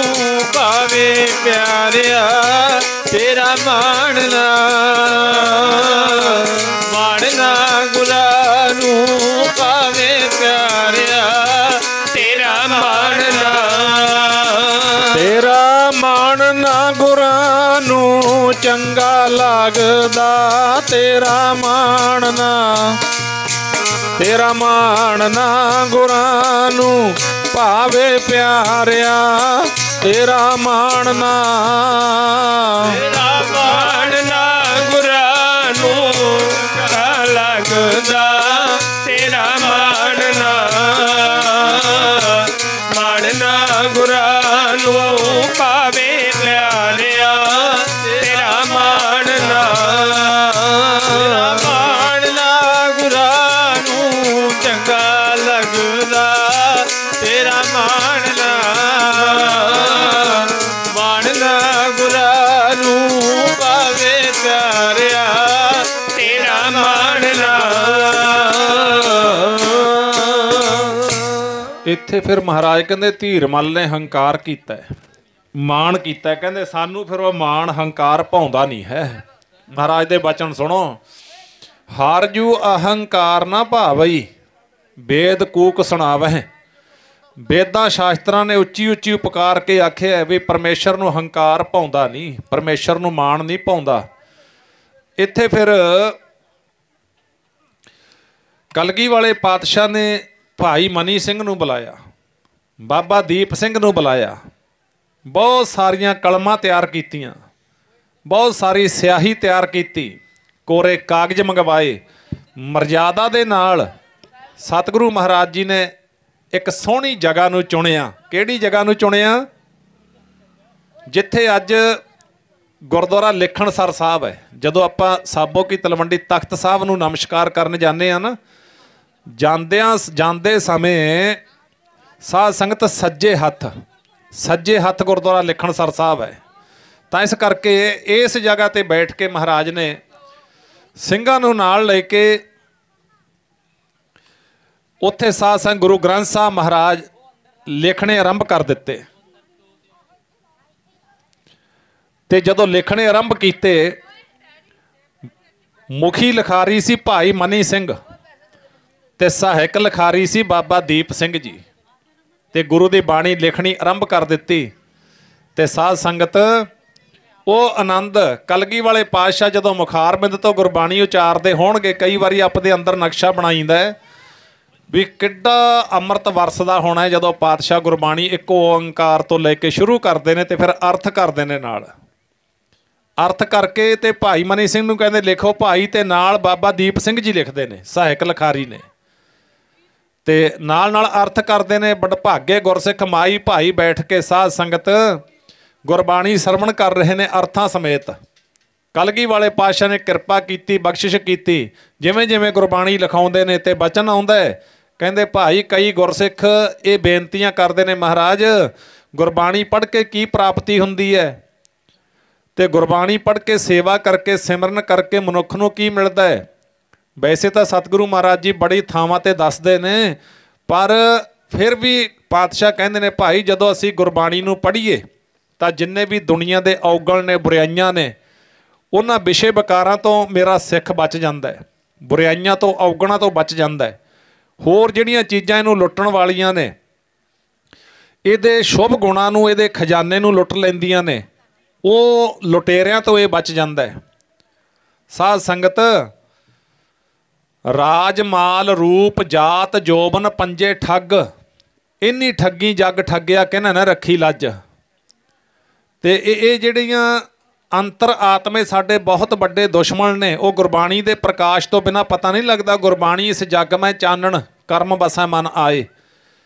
ਭਾਵੇ ਪਿਆਰਿਆ, ਤੇਰਾ ਮਾਣ ਨਾ ਗੁਰਾਂ ਨੂੰ ਭਾਵੇ ਪਿਆਰਿਆ, ਤੇਰਾ ਮਾਣ ਤੇਰਾ ਮਾਣ ਨਾ ਗੁਰਾਂ ਨੂੰ ਚੰਗਾ ਲੱਗਦਾ, ਤੇਰਾ ਮਾਣ ਨਾ ਗੁਰਾਂ ਨੂੰ ਭਾਵੇ ਪਿਆਰਿਆ, ਤੇਰਾ ਮਾਣ ਨਾ ਗੁਰਾਂ ਨੂੰ ਚੰਗਾ ਲੱਗਦਾ, ਤੇਰਾ ਮਾਣ ਨਾ ਗੁਰਾਂ ਨੂੰ ਭਾਵੇ ਪਿਆਰਿਆ, ਤੇਰਾ ਮਾਣ ਨਾ ਗੁਰਾਂ ਨੂੰ ਚੰਗਾ ਲੱਗਦਾ, ਤੇਰਾ ਮਾਣ ਨਾ ਗੁਰਾਂ ਨੂੰ ਭਾਵੇ ਪਿਆਰਿਆ, ਤੇਰਾ ਮਾਣ ਇੱਥੇ ਫਿਰ ਮਹਾਰਾਜ ਕਹਿੰਦੇ ਧੀਰਮੱਲ ਨੇ ਹੰਕਾਰ ਕੀਤਾ, ਮਾਣ ਕੀਤਾ। ਕਹਿੰਦੇ ਸਾਨੂੰ ਫਿਰ ਉਹ ਮਾਣ ਹੰਕਾਰ ਭਾਉਂਦਾ ਨਹੀਂ ਹੈ। ਮਹਾਰਾਜ ਦੇ ਬਚਨ ਸੁਣੋ। ਹਾਰ ਜੂ ਅਹੰਕਾਰ ਨਾ ਭਾਵਈ, ਵੇਦ ਕੂਕ ਸੁਣਾਵਹਿ। ਵੇਦਾਂ ਸ਼ਾਸਤਰਾਂ ਨੇ ਉੱਚੀ ਉੱਚੀ ਉਪਕਾਰ ਕੇ ਆਖਿਆ ਵੀ ਪਰਮੇਸ਼ਰ ਨੂੰ ਹੰਕਾਰ ਭਾਉਂਦਾ ਨਹੀਂ, ਪਰਮੇਸ਼ਰ ਨੂੰ ਮਾਣ ਨਹੀਂ ਭਾਉਂਦਾ। ਇੱਥੇ ਫਿਰ ਕਲਗੀ ਵਾਲੇ ਪਾਤਸ਼ਾਹ ਨੇ ਭਾਈ ਮਨੀ ਸਿੰਘ ਨੂੰ ਬੁਲਾਇਆ, ਬਾਬਾ ਦੀਪ ਸਿੰਘ ਨੂੰ ਬੁਲਾਇਆ, ਬਹੁਤ ਸਾਰੀਆਂ ਕਲਮਾਂ ਤਿਆਰ ਕੀਤੀਆਂ, ਬਹੁਤ ਸਾਰੀ ਸਿਆਹੀ ਤਿਆਰ ਕੀਤੀ, ਕੋਰੇ ਕਾਗਜ਼ ਮੰਗਵਾਏ। ਮਰਜ਼ਾਦਾ ਦੇ ਨਾਲ ਸਤਿਗੁਰੂ ਮਹਾਰਾਜ ਜੀ ਨੇ ਇੱਕ ਸੋਹਣੀ ਜਗ੍ਹਾ ਨੂੰ ਚੁਣਿਆ। ਕਿਹੜੀ ਜਗ੍ਹਾ ਨੂੰ ਚੁਣਿਆ? ਜਿੱਥੇ ਅੱਜ ਗੁਰਦੁਆਰਾ ਲਿਖਣਸਰ ਸਾਹਿਬ ਹੈ। ਜਦੋਂ ਆਪਾਂ ਸਾਬੋ ਕੀ ਤਲਵੰਡੀ ਤਖਤ ਸਾਹਿਬ ਨੂੰ ਨਮਸਕਾਰ ਕਰਨ ਜਾਂਦੇ ਹਾਂ ਨਾ, ਜਾਂਦੇ ਸਮੇਂ ਸਾਧ ਸੰਗਤ ਸੱਜੇ ਹੱਥ ਗੁਰਦੁਆਰਾ ਲਿਖਣਸਰ ਸਾਹਿਬ ਹੈ। ਤਾਂ ਇਸ ਕਰਕੇ ਇਸ ਜਗ੍ਹਾ ਤੇ ਬੈਠ ਕੇ ਮਹਾਰਾਜ ਨੇ ਸਿੰਘਾਂ ਨੂੰ ਨਾਲ ਲੈ ਕੇ ਉੱਥੇ ਸਾਧ ਸੰਗਤ ਗੁਰੂ ਗ੍ਰੰਥ ਸਾਹਿਬ ਮਹਾਰਾਜ ਲਿਖਣੇ ਆਰੰਭ ਕਰ ਦਿੱਤੇ। ਤੇ ਜਦੋਂ ਲਿਖਣੇ ਆਰੰਭ ਕੀਤੇ, ਮੁਖੀ ਲਿਖਾਰੀ ਸੀ ਭਾਈ ਮਨੀ ਸਿੰਘ ਤੇ ਸਹਾਇਕ ਲਿਖਾਰੀ ਸੀ ਬਾਬਾ ਦੀਪ ਸਿੰਘ ਜੀ। ਤੇ ਗੁਰੂ ਦੀ ਬਾਣੀ ਲਿਖਣੀ ਆਰੰਭ ਕਰ ਦਿੱਤੀ। ਤੇ ਸਾਧ ਸੰਗਤ ਉਹ ਆਨੰਦ ਕਲਗੀ ਵਾਲੇ ਪਾਤਸ਼ਾਹ ਜਦੋਂ ਮੁਖਾਰਬਿੰਦ ਤੋਂ ਗੁਰਬਾਣੀ ਉਚਾਰਦੇ ਹੋਣਗੇ, ਕਈ ਵਾਰੀ ਆਪਦੇ ਅੰਦਰ ਨਕਸ਼ਾ ਬਣਾਈਦਾ ਵੀ ਕਿੱਡਾ ਅੰਮ੍ਰਿਤ ਵਰਸਦਾ ਹੋਣਾ ਜਦੋਂ ਪਾਤਸ਼ਾਹ ਗੁਰਬਾਣੀ ਇੱਕ ਓੰਕਾਰ ਤੋਂ ਲੈ ਕੇ ਸ਼ੁਰੂ ਕਰਦੇ ਨੇ ਤੇ ਫਿਰ ਅਰਥ ਕਰਦੇ ਨੇ ਨਾਲ। ਅਰਥ ਕਰਕੇ ਤੇ ਭਾਈ ਮਨੀ ਸਿੰਘ ਨੂੰ ਕਹਿੰਦੇ ਲਿਖੋ ਭਾਈ, ਤੇ ਨਾਲ ਬਾਬਾ ਦੀਪ ਸਿੰਘ ਜੀ ਲਿਖਦੇ ਨੇ, ਸਹਾਇਕ ਲਿਖਾਰੀ ਨੇ, ਤੇ ਨਾਲ ਨਾਲ ਅਰਥ ਕਰਦੇ ਨੇ। ਬੜਭਾਗੇ ਗੁਰਸਿੱਖ ਮਾਈ ਭਾਈ ਬੈਠ ਕੇ ਸਾਧ ਸੰਗਤ ਗੁਰਬਾਣੀ ਸਰਵਣ ਕਰ ਰਹੇ ਨੇ ਅਰਥਾਂ ਸਮੇਤ। ਕਲਗੀ ਵਾਲੇ ਪਾਤਸ਼ਾਹ ਨੇ ਕਿਰਪਾ ਕੀਤੀ, ਬਖਸ਼ਿਸ਼ ਕੀਤੀ। ਜਿਵੇਂ ਜਿਵੇਂ ਗੁਰਬਾਣੀ ਲਿਖਾਉਂਦੇ ਨੇ ਤੇ ਬਚਨ ਆਉਂਦਾ ਹੈ, ਕਹਿੰਦੇ ਭਾਈ ਕਈ ਗੁਰਸਿੱਖ ਇਹ ਬੇਨਤੀਆਂ ਕਰਦੇ ਨੇ, ਮਹਾਰਾਜ ਗੁਰਬਾਣੀ ਪੜ੍ਹ ਕੇ ਕੀ ਪ੍ਰਾਪਤੀ ਹੁੰਦੀ ਹੈ, ਤੇ ਗੁਰਬਾਣੀ ਪੜ੍ਹ ਕੇ ਸੇਵਾ ਕਰਕੇ ਸਿਮਰਨ ਕਰਕੇ ਮਨੁੱਖ ਨੂੰ ਕੀ ਮਿਲਦਾ ਹੈ। ਵੈਸੇ ਤਾਂ ਸਤਿਗੁਰੂ ਮਹਾਰਾਜ ਜੀ ਬੜੀ ਥਾਵਾਂ 'ਤੇ ਦੱਸਦੇ ਨੇ, ਪਰ ਫਿਰ ਵੀ ਪਾਤਸ਼ਾਹ ਕਹਿੰਦੇ ਨੇ ਭਾਈ ਜਦੋਂ ਅਸੀਂ ਗੁਰਬਾਣੀ ਨੂੰ ਪੜ੍ਹੀਏ ਤਾਂ ਜਿੰਨੇ ਵੀ ਦੁਨੀਆ ਦੇ ਔਗਣ ਨੇ, ਬੁਰਾਈਆਂ ਨੇ, ਉਹਨਾਂ ਵਿਸ਼ੇ ਵਿਕਾਰਾਂ ਤੋਂ ਮੇਰਾ ਸਿੱਖ ਬਚ ਜਾਂਦਾ ਹੈ, ਬੁਰਾਈਆਂ ਤੋਂ ਔਗਣਾਂ ਤੋਂ ਬਚ ਜਾਂਦਾ ਹੈ। ਹੋਰ ਜਿਹੜੀਆਂ ਚੀਜ਼ਾਂ ਇਹਨੂੰ ਲੁੱਟਣ ਵਾਲੀਆਂ ਨੇ, ਇਹਦੇ ਸ਼ੁਭ ਗੁਣਾਂ ਨੂੰ, ਇਹਦੇ ਖਜ਼ਾਨੇ ਨੂੰ ਲੁੱਟ ਲੈਂਦੀਆਂ ਨੇ, ਉਹ ਲੁਟੇਰਿਆਂ ਤੋਂ ਇਹ ਬਚ ਜਾਂਦਾ ਹੈ। ਸਾਧ ਸੰਗਤ ਰਾਜ ਮਾਲ ਰੂਪ ਜਾਤ ਜੋਬਨ ਪੰਜੇ ਠੱਗ, ਇੰਨੀ ਠੱਗੀ ਜੱਗ ਠੱਗਿਆ ਕਹਿੰਦਾ ਨਾ ਰੱਖੀ ਲੱਜ। ਤੇ ਇਹ ਜਿਹੜੀਆਂ ਅੰਤਰ ਆਤਮੇ ਸਾਡੇ ਬਹੁਤ ਵੱਡੇ ਦੁਸ਼ਮਣ ਨੇ, ਉਹ ਗੁਰਬਾਣੀ ਦੇ ਪ੍ਰਕਾਸ਼ ਤੋਂ ਬਿਨਾਂ ਪਤਾ ਨਹੀਂ ਲੱਗਦਾ। ਗੁਰਬਾਣੀ ਇਸ ਜੱਗ ਮੈਂ ਚਾਨਣ ਕਰਮ ਵਸੈ ਮਨ ਆਏ,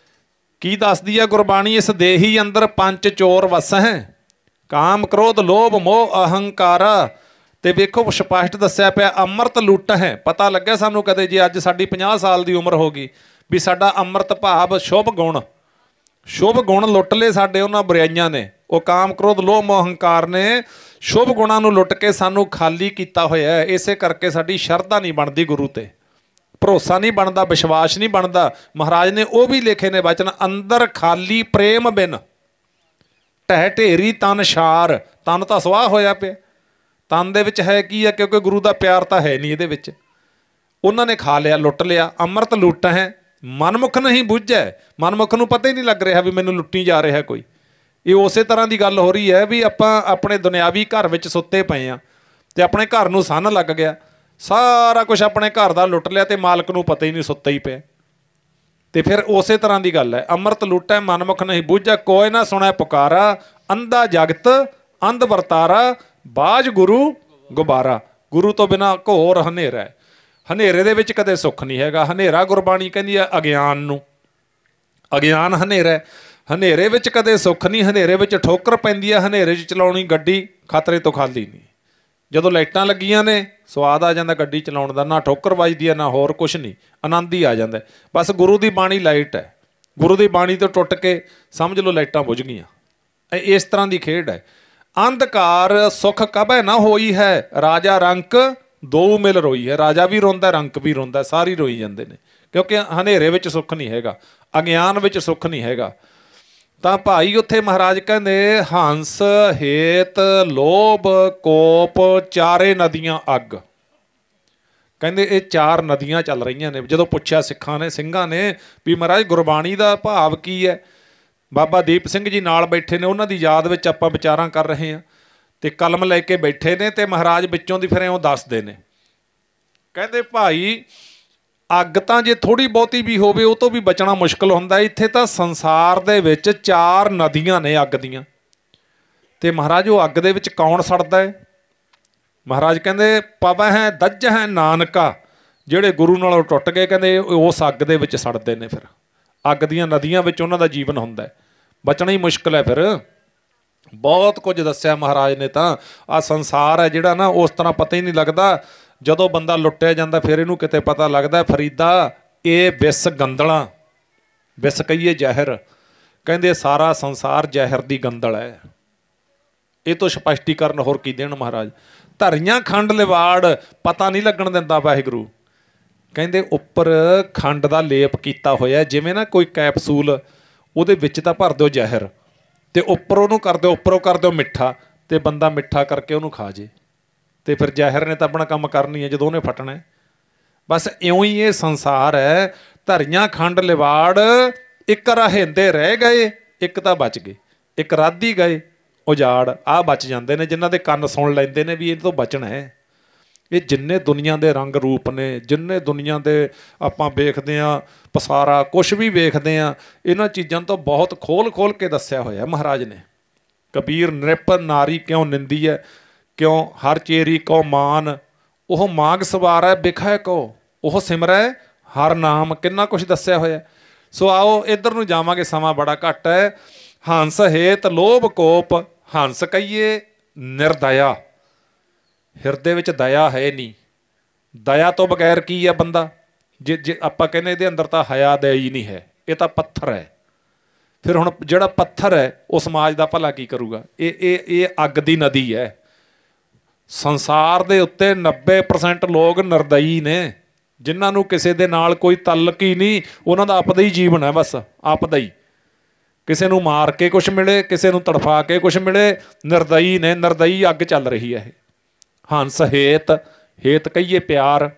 ਕੀ ਦੱਸਦੀ ਹੈ ਗੁਰਬਾਣੀ? ਇਸ ਦੇਹੀ ਅੰਦਰ ਪੰਜ ਚੋਰ ਵਸੈ, ਕਾਮ ਕ੍ਰੋਧ ਲੋਭ ਮੋਹ ਅਹੰਕਾਰਾ। ਤੇ ਵੇਖੋ ਸਪਸ਼ਟ ਦੱਸਿਆ ਪਿਆ ਅੰਮ੍ਰਿਤ ਲੁੱਟ ਹੈ। ਪਤਾ ਲੱਗਿਆ ਸਾਨੂੰ ਕਦੇ ਜੇ ਅੱਜ ਸਾਡੀ 50 ਸਾਲ ਦੀ ਉਮਰ ਹੋ ਗਈ ਵੀ ਸਾਡਾ ਅੰਮ੍ਰਿਤ ਭਾਵ ਸ਼ੁਭ ਗੁਣ ਲੁੱਟ ਲਏ ਸਾਡੇ ਉਹਨਾਂ ਬੁਰਾਈਆਂ ਨੇ। ਉਹ ਕਾਮ ਕ੍ਰੋਧ ਲੋਭ ਮੋਹ ਅਹੰਕਾਰ ਨੇ ਸ਼ੁਭ ਗੁਣਾਂ ਨੂੰ ਲੁੱਟ ਕੇ ਸਾਨੂੰ ਖਾਲੀ ਕੀਤਾ ਹੋਇਆ ਹੈ। ਇਸੇ ਕਰਕੇ ਸਾਡੀ ਸ਼ਰਧਾ ਨਹੀਂ ਬਣਦੀ, ਗੁਰੂ ਤੇ ਭਰੋਸਾ ਨਹੀਂ ਬਣਦਾ, ਵਿਸ਼ਵਾਸ ਨਹੀਂ ਬਣਦਾ। ਮਹਾਰਾਜ ਨੇ ਉਹ ਵੀ ਲਿਖੇ ਨੇ ਵਚਨ, ਅੰਦਰ ਖਾਲੀ ਪ੍ਰੇਮ ਬਿਨ ਢਹਿ ਢੇਰੀ ਤਨ ਸ਼ਾਰ। ਤਨ ਤਾਂ ਸਵਾਹ ਹੋਇਆ ਪਿਆ, ਤਨ ਦੇ ਵਿੱਚ ਹੈ ਕੀ ਹੈ? ਕਿਉਂਕਿ ਗੁਰੂ ਦਾ ਪਿਆਰ ਤਾਂ ਹੈ ਨਹੀਂ ਇਹਦੇ ਵਿੱਚ। ਉਹਨਾਂ ਨੇ ਖਾ ਲਿਆ, ਲੁੱਟ ਲਿਆ। ਅੰਮ੍ਰਿਤ ਲੁੱਟ ਹੈ, ਮਨਮੁਖ ਨਹੀਂ ਬੁੱਝੈ। ਮਨਮੁਖ ਨੂੰ ਪਤਾ ਹੀ ਨਹੀਂ ਲੱਗ ਰਿਹਾ ਵੀ ਮੈਨੂੰ ਲੁੱਟੀ ਜਾ ਰਿਹਾ ਕੋਈ। ਇਹ ਉਸੇ ਤਰ੍ਹਾਂ ਦੀ ਗੱਲ ਹੋ ਰਹੀ ਹੈ ਵੀ ਆਪਾਂ ਆਪਣੇ ਦੁਨਿਆਵੀ ਘਰ ਵਿੱਚ ਸੁੱਤੇ ਪਏ ਹਾਂ ਤੇ ਆਪਣੇ ਘਰ ਨੂੰ ਸੰਨ ਲੱਗ ਗਿਆ, ਸਾਰਾ ਕੁਝ ਆਪਣੇ ਘਰ ਦਾ ਲੁੱਟ ਲਿਆ ਤੇ ਮਾਲਕ ਨੂੰ ਪਤਾ ਹੀ ਨਹੀਂ, ਸੁੱਤਾ ਹੀ ਪਿਆ। ਤੇ ਫਿਰ ਉਸੇ ਤਰ੍ਹਾਂ ਦੀ ਗੱਲ ਹੈ, ਅੰਮ੍ਰਿਤ ਲੁੱਟੈ ਮਨਮੁਖ ਨਹੀਂ ਬੁੱਝੈ, ਕੋਇ ਨਾ ਸੁਣੈ ਪੁਕਾਰਾ, ਅੰਧਾ ਜਗਤ ਅੰਧ ਵਰਤਾਰਾ, ਬਾਝ ਗੁਰੂ ਗੁਬਾਰਾ। ਗੁਰੂ ਤੋਂ ਬਿਨਾਂ ਘੋਰ ਹਨੇਰਾ ਹੈ, ਹਨੇਰੇ ਦੇ ਵਿੱਚ ਕਦੇ ਸੁੱਖ ਨਹੀਂ ਹੈਗਾ। ਹਨੇਰਾ ਗੁਰਬਾਣੀ ਕਹਿੰਦੀ ਹੈ ਅਗਿਆਨ ਨੂੰ, ਅਗਿਆਨ ਹਨੇਰਾ ਹੈ। ਹਨੇਰੇ ਵਿੱਚ ਕਦੇ ਸੁੱਖ ਨਹੀਂ, ਹਨੇਰੇ ਵਿੱਚ ਠੋਕਰ ਪੈਂਦੀ ਹੈ। ਹਨੇਰੇ 'ਚ ਚਲਾਉਣੀ ਗੱਡੀ ਖਤਰੇ ਤੋਂ ਖਾਲੀ ਨਹੀਂ। ਜਦੋਂ ਲਾਈਟਾਂ ਲੱਗੀਆਂ ਨੇ ਸਵਾਦ ਆ ਜਾਂਦਾ ਗੱਡੀ ਚਲਾਉਣ ਦਾ, ਨਾ ਠੋਕਰ ਵੱਜਦੀ ਹੈ ਨਾ ਹੋਰ ਕੁਛ ਨਹੀਂ, ਆਨੰਦ ਹੀ ਆ ਜਾਂਦਾ। ਬਸ ਗੁਰੂ ਦੀ ਬਾਣੀ ਲਾਈਟ ਹੈ, ਗੁਰੂ ਦੀ ਬਾਣੀ ਤੋਂ ਟੁੱਟ ਕੇ ਸਮਝ ਲਓ ਲਾਈਟਾਂ ਬੁਝ ਗਈਆਂ। ਇਸ ਤਰ੍ਹਾਂ ਦੀ ਖੇਡ ਹੈ। ਅੰਧਕਾਰ ਸੁੱਖ ਕਭੈ ਨਾ ਹੋਈ ਹੈ, ਰਾਜਾ ਰੰਕ ਦੋ ਮਿਲ ਰੋਈ ਹੈ। ਰਾਜਾ ਵੀ ਰੋਂਦਾ, ਰੰਕ ਵੀ ਰੋਂਦਾ, ਸਾਰੇ ਰੋਈ ਜਾਂਦੇ ਨੇ, ਕਿਉਂਕਿ ਹਨੇਰੇ ਵਿੱਚ ਸੁੱਖ ਨਹੀਂ ਹੈਗਾ, ਅਗਿਆਨ ਵਿੱਚ ਸੁੱਖ ਨਹੀਂ ਹੈਗਾ। ਤਾਂ ਭਾਈ ਉੱਥੇ ਮਹਾਰਾਜ ਕਹਿੰਦੇ ਹੰਸ ਹੇਤ ਲੋਭ ਕੋਪ ਚਾਰੇ ਨਦੀਆਂ ਅੱਗ। ਕਹਿੰਦੇ ਇਹ ਚਾਰ ਨਦੀਆਂ ਚੱਲ ਰਹੀਆਂ ਨੇ। ਜਦੋਂ ਪੁੱਛਿਆ ਸਿੰਘਾਂ ਨੇ ਵੀ ਮਹਾਰਾਜ ਗੁਰਬਾਣੀ ਦਾ ਭਾਵ ਕੀ ਹੈ, ਬਾਬਾ ਦੀਪ ਸਿੰਘ ਜੀ ਨਾਲ ਬੈਠੇ ਨੇ, ਉਹਨਾਂ ਦੀ ਯਾਦ ਵਿੱਚ ਆਪਾਂ ਵਿਚਾਰਾਂ ਕਰ ਰਹੇ ਹਾਂ ਤੇ ਕਲਮ ਲੈ ਕੇ ਬੈਠੇ ਨੇ ਤੇ ਮਹਾਰਾਜ ਵਿੱਚੋਂ ਦੀ ਫਿਰ ਇਉਂ ਦੱਸਦੇ ਨੇ। ਕਹਿੰਦੇ ਭਾਈ ਅੱਗ ਤਾਂ ਜੇ ਥੋੜ੍ਹੀ ਬਹੁਤੀ ਵੀ ਹੋਵੇ ਉਹ ਤੋਂ ਵੀ ਬਚਣਾ ਮੁਸ਼ਕਿਲ ਹੁੰਦਾ। ਇੱਥੇ ਤਾਂ ਸੰਸਾਰ ਦੇ ਵਿੱਚ ਚਾਰ ਨਦੀਆਂ ਨੇ ਅੱਗ ਦੀਆਂ, ਤੇ ਮਹਾਰਾਜ ਉਹ ਅੱਗ ਦੇ ਵਿੱਚ ਕੌਣ ਸੜਦਾ ਹੈ? ਮਹਾਰਾਜ ਕਹਿੰਦੇ ਪਵੈ ਹੈ ਦੱਜ ਹੈ ਨਾਨਕਾ, ਜਿਹੜੇ ਗੁਰੂ ਨਾਲੋਂ ਟੁੱਟ ਗਏ ਕਹਿੰਦੇ ਉਸ ਅੱਗ ਦੇ ਵਿੱਚ ਸੜਦੇ ਨੇ। ਫਿਰ ਅੱਗ ਦੀਆਂ ਨਦੀਆਂ ਵਿੱਚ ਉਹਨਾਂ ਦਾ ਜੀਵਨ ਹੁੰਦਾ, ਬਚਣਾ ਹੀ ਮੁਸ਼ਕਿਲ ਹੈ। ਫਿਰ ਬਹੁਤ ਕੁਝ ਦੱਸਿਆ ਮਹਾਰਾਜ ਨੇ। ਤਾਂ ਆਹ ਸੰਸਾਰ ਹੈ ਜਿਹੜਾ ਨਾ, ਉਸ ਤਰ੍ਹਾਂ ਪਤਾ ਹੀ ਨਹੀਂ ਲੱਗਦਾ। ਜਦੋਂ ਬੰਦਾ ਲੁੱਟਿਆ ਜਾਂਦਾ ਫਿਰ ਇਹਨੂੰ ਕਿਤੇ ਪਤਾ ਲੱਗਦਾ। ਫਰੀਦਾ ਇਹ ਵਿਸ ਗੰਦਲਾਂ, ਵਿਸ ਕਹੀਏ ਜ਼ਹਿਰ, ਕਹਿੰਦੇ ਸਾਰਾ ਸੰਸਾਰ ਜ਼ਹਿਰ ਦੀ ਗੰਦਲ ਹੈ। ਇਹ ਤੋਂ ਸਪਸ਼ਟੀਕਰਨ ਹੋਰ ਕੀ ਦੇਣ ਮਹਾਰਾਜ? ਧਰੀਆਂ ਖੰਡ ਲਿਵਾੜ, ਪਤਾ ਨਹੀਂ ਲੱਗਣ ਦਿੰਦਾ ਵਾਹਿਗੁਰੂ। ਕਹਿੰਦੇ ਉੱਪਰ ਖੰਡ ਦਾ ਲੇਪ ਕੀਤਾ ਹੋਇਆ, ਜਿਵੇਂ ਨਾ ਕੋਈ ਕੈਪਸੂਲ, ਉਹਦੇ ਵਿੱਚ ਤਾਂ ਭਰ ਦਿਓ ਜ਼ਹਿਰ ਤੇ ਉੱਪਰ ਉਹਨੂੰ ਕਰ ਦਿਓ, ਉੱਪਰੋਂ ਕਰ ਦਿਓ ਮਿੱਠਾ, ਤੇ ਬੰਦਾ ਮਿੱਠਾ ਕਰਕੇ ਉਹਨੂੰ ਖਾ ਜੇ ਤੇ ਫਿਰ ਜ਼ਹਿਰ ਨੇ ਤਾਂ ਆਪਣਾ ਕੰਮ ਕਰਨੀ ਹੈ ਜਦੋਂ ਉਹਨੇ ਫਟਣਾ। ਬਸ ਇਉਂ ਹੀ ਇਹ ਸੰਸਾਰ ਹੈ। ਧਰੀਆਂ ਖੰਡ ਲਿਵਾੜ, ਇੱਕ ਰਹਿੰਦੇ ਰਹਿ ਗਏ, ਇੱਕ ਤਾਂ ਬਚ ਗਏ, ਇੱਕ ਰਾਧੀ ਗਏ ਉਜਾੜ ਆਹ ਬਚ ਜਾਂਦੇ ਨੇ, ਜਿਨ੍ਹਾਂ ਦੇ ਕੰਨ ਸੁਣ ਲੈਂਦੇ ਨੇ ਵੀ ਇਹ ਤੋਂ ਬਚਣਾ ਹੈ। ਇਹ ਜਿੰਨੇ ਦੁਨੀਆ ਦੇ ਰੰਗ ਰੂਪ ਨੇ, ਜਿੰਨੇ ਦੁਨੀਆ ਦੇ ਆਪਾਂ ਵੇਖਦੇ ਹਾਂ ਪਸਾਰਾ, ਕੁਛ ਵੀ ਵੇਖਦੇ ਹਾਂ, ਇਹਨਾਂ ਚੀਜ਼ਾਂ ਤੋਂ ਬਹੁਤ ਖੋਲ ਕੇ ਦੱਸਿਆ ਹੋਇਆ ਮਹਾਰਾਜ ਨੇ। ਕਬੀਰ ਨ੍ਰਿਪ ਨਾਰੀ ਕਿਉਂ ਨਿੰਦੀ ਹੈ, ਕਿਉਂ ਹਰ ਚੇਰੀ ਕਉ ਮਾਨ, ਉਹ ਮਾਗ ਸਵਾਰੈ ਬਿਖੈ ਕੋ, ਉਹ ਸਿਮਰੈ ਹਰ ਨਾਮ, ਕਿੰਨਾ ਕੁਛ ਦੱਸਿਆ ਹੋਇਆ। ਸੋ ਆਓ ਇੱਧਰ ਨੂੰ ਜਾਵਾਂਗੇ, ਸਮਾਂ ਬੜਾ ਘੱਟ ਹੈ। ਹੰਸ ਹੇਤ ਲੋਭ ਕੋਪ, ਹੰਸ ਕਹੀਏ ਨਿਰਦਇਆ, ਹਿਰਦੇ ਵਿੱਚ ਦਇਆ ਹੈ ਨਹੀਂ। ਦਇਆ ਤੋਂ ਬਗੈਰ ਕੀ ਹੈ ਬੰਦਾ? ਜੇ ਆਪਾਂ ਕਹਿੰਦੇ ਇਹਦੇ ਅੰਦਰ ਤਾਂ ਹਯਾ ਦਇਆ ਹੀ ਨਹੀਂ ਹੈ, ਇਹ ਤਾਂ ਪੱਥਰ ਹੈ। ਫਿਰ ਹੁਣ ਜਿਹੜਾ ਪੱਥਰ ਹੈ ਉਹ ਸਮਾਜ ਦਾ ਭਲਾ ਕੀ ਕਰੂਗਾ? ਇਹ ਅੱਗ ਦੀ ਨਦੀ ਹੈ। ਸੰਸਾਰ ਦੇ ਉੱਤੇ 90% ਲੋਕ ਨਿਰਦਈ ਨੇ, ਜਿਨ੍ਹਾਂ ਨੂੰ ਕਿਸੇ ਦੇ ਨਾਲ ਕੋਈ ਤਾਲੁਕ ਹੀ ਨਹੀਂ, ਉਹਨਾਂ ਦਾ ਆਪਦਾ ਹੀ ਜੀਵਨ ਹੈ, ਬਸ ਆਪਦਾ ਹੀ। ਕਿਸੇ ਨੂੰ ਮਾਰ ਕੇ ਕੁਛ ਮਿਲੇ, ਕਿਸੇ ਨੂੰ ਤੜਫਾ ਕੇ ਕੁਛ ਮਿਲੇ, ਨਿਰਦਈ ਨੇ। ਨਿਰਦਈ ਅੱਗ ਚੱਲ ਰਹੀ ਹੈ ਇਹ। ਹੰਸ ਹੇਤ, ਹੇਤ ਕਹੀਏ ਪਿਆਰ,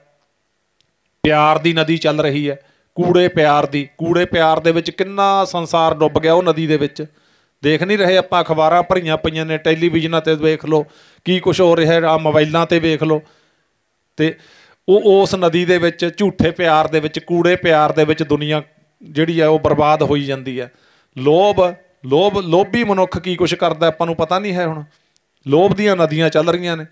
ਪਿਆਰ ਦੀ ਨਦੀ ਚੱਲ ਰਹੀ ਹੈ। ਕੂੜੇ ਪਿਆਰ ਦੀ, ਕੂੜੇ ਪਿਆਰ ਦੇ ਵਿੱਚ ਕਿੰਨਾ ਸੰਸਾਰ ਡੁੱਬ ਗਿਆ ਉਹ ਨਦੀ ਦੇ ਵਿੱਚ। ਦੇਖ ਨਹੀਂ ਰਹੇ ਆਪਾਂ, ਅਖਬਾਰਾਂ ਭਰੀਆਂ ਪਈਆਂ ਨੇ, ਟੈਲੀਵਿਜ਼ਨਾਂ 'ਤੇ ਵੇਖ ਲਓ ਕੀ ਕੁਛ ਹੋ ਰਿਹਾ, ਆਹ ਮੋਬਾਈਲਾਂ 'ਤੇ ਵੇਖ ਲਓ। ਅਤੇ ਉਹ ਉਸ ਨਦੀ ਦੇ ਵਿੱਚ, ਝੂਠੇ ਪਿਆਰ ਦੇ ਵਿੱਚ, ਕੂੜੇ ਪਿਆਰ ਦੇ ਵਿੱਚ ਦੁਨੀਆ ਜਿਹੜੀ ਹੈ ਉਹ ਬਰਬਾਦ ਹੋਈ ਜਾਂਦੀ ਹੈ। ਲੋਭੀ ਮਨੁੱਖ ਕੀ ਕੁਛ ਕਰਦਾ ਆਪਾਂ ਨੂੰ ਪਤਾ ਨਹੀਂ ਹੈ। ਹੁਣ ਲੋਭ ਦੀਆਂ ਨਦੀਆਂ ਚੱਲ ਰਹੀਆਂ ਨੇ।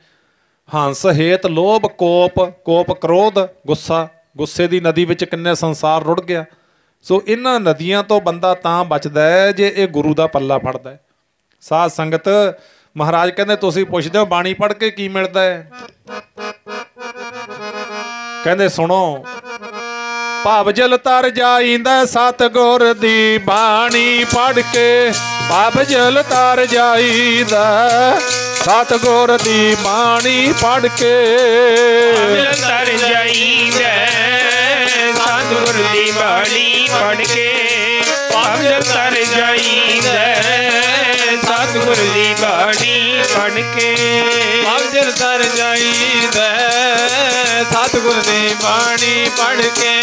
ਹੰਸ ਹੇਤ ਲੋਭ ਕੋਪ, ਕੋਪ ਕ੍ਰੋਧ, ਗੁੱਸਾ, ਗੁੱਸੇ ਦੀ ਨਦੀ ਵਿੱਚ ਕਿੰਨੇ ਸੰਸਾਰ ਰੁੜ ਗਿਆ। ਸੋ ਇਹਨਾਂ ਨਦੀਆਂ ਤੋਂ ਬੰਦਾ ਤਾਂ ਬਚਦਾ ਹੈ ਜੇ ਇਹ ਗੁਰੂ ਦਾ ਪੱਲਾ ਫੜਦਾ ਹੈ। ਸਾਧ ਸੰਗਤ, ਮਹਾਰਾਜ ਕਹਿੰਦੇ ਤੁਸੀਂ ਪੁੱਛਦੇ ਹੋ ਬਾਣੀ ਪੜ੍ਹ ਕੇ ਕੀ ਮਿਲਦਾ ਹੈ? ਕਹਿੰਦੇ ਸੁਣੋ, ਭਵ ਜਲ ਤਰ ਜਾਈਂਦਾ ਸਤਿਗੁਰ ਦੀ ਬਾਣੀ ਪੜ੍ਹ ਕੇ, ਭਵ ਜਲ ਤਰ ਜਾਈਦਾ ਸਤਿਗੁਰ ਦੀ ਬਾਣੀ ਪੜ੍ਹ ਕੇ, ਤਰ ਜਾਈਦਾ ਸਤਿਗੁਰ ਦੀ ਬਾਣੀ ਪੜ੍ਹ ਕੇ, ਭਵ ਜਲ ਤਰ ਜਾਈਦਾ ਸਤਿਗੁਰ ਦੀ ਬਾਣੀ ਪੜ੍ਹ ਕੇ, ਭਵ ਜਲ ਤਰ ਜਾਈਦਾ ਸਤਿਗੁਰ ਦੀ ਬਾਣੀ ਪੜ੍ਹ ਕੇ,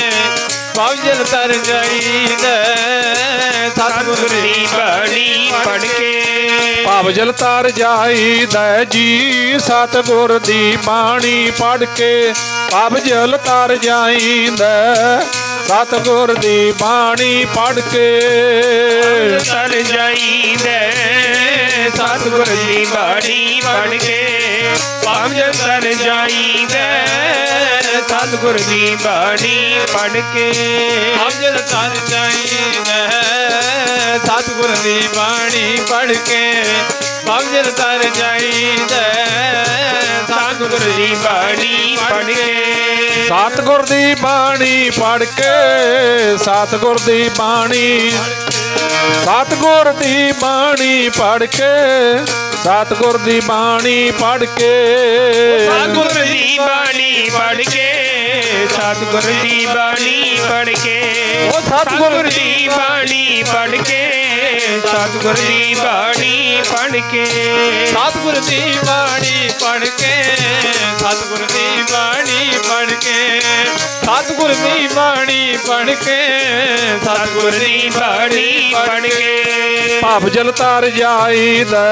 ਭਵ ਜਲ ਤਰ ਜਾਈਦਾ ਸਤਿਗੁਰ ਦੀ ਬਾਣੀ ਪੜ੍ਹ ਕੇ, ਭਵ ਜਲ ਤਰ ਜਾਈਦਾ ਜੀ ਸਤਿਗੁਰ ਦੀ ਬਾਣੀ ਪੜ੍ਹ ਕੇ, ਭਵ ਜਲ ਤਰ ਜਾਈਦਾ ਸਤਿਗੁਰ ਦੀ ਬਾਣੀ ਪੜ੍ਹ ਕੇ, ਤਰ ਜਾਈਦਾ ਸਤਿਗੁਰ ਦੀ ਬਾਣੀ ਪੜ੍ਹ ਕੇ, ਭਵ ਜਲ ਤਰ ਜਾਈਦਾ ਸਤਿਗੁਰ ਦੀ ਬਾਣੀ ਪੜ੍ਹ ਕੇ, ਭਵ ਜਲ ਤਰ ਜਾਈਦਾ ਸਤਿਗੁਰ ਦੀ ਬਾਣੀ ਪੜ੍ਹ ਕੇ, ਭਵ ਜਲ ਤਰ ਜਾਈਦਾ ਸਤਿਗੁਰ ਦੀ ਬਾਣੀ ਪੜ੍ਹ ਕੇ, ਸਤਿਗੁਰ ਦੀ ਬਾਣੀ ਪੜ੍ਹ ਕੇ, ਸਤਿਗੁਰ ਦੀ ਬਾਣੀ, ਸਤਿਗੁਰ ਦੀ ਬਾਣੀ ਪੜ੍ਹ ਕੇ, ਸਤਿਗੁਰ ਦੀ ਬਾਣੀ ਪੜ੍ਹ ਕੇ, ਸਤਿਗੁਰ ਦੀ ਬਾਣੀ ਪੜ੍ਹ ਕੇ, ਸਤਿਗੁਰ ਦੀ ਬਾਣੀ ਪੜ੍ਹ ਕੇ, ਸਤਿਗੁਰ ਦੀ ਬਾਣੀ ਪੜ੍ਹ ਕੇ, ਸਤਿਗੁਰ ਦੀ ਬਾਣੀ ਪੜ੍ਹ ਕੇ, ਸਤਿਗੁਰ ਦੀ ਬਾਣੀ ਪੜ੍ਹ ਕੇ, ਸਤਿਗੁਰ ਦੀ ਬਾਣੀ ਪੜ੍ਹ ਕੇ, ਸਤਿਗੁਰ ਦੀ ਬਾਣੀ ਪੜ੍ਹ ਕੇ, ਸਤਿਗੁਰ ਦੀ ਬਾਣੀ ਪੜ੍ਹ ਕੇ, ਭਵ ਜਲ ਤਰ ਜਾਈਦਾ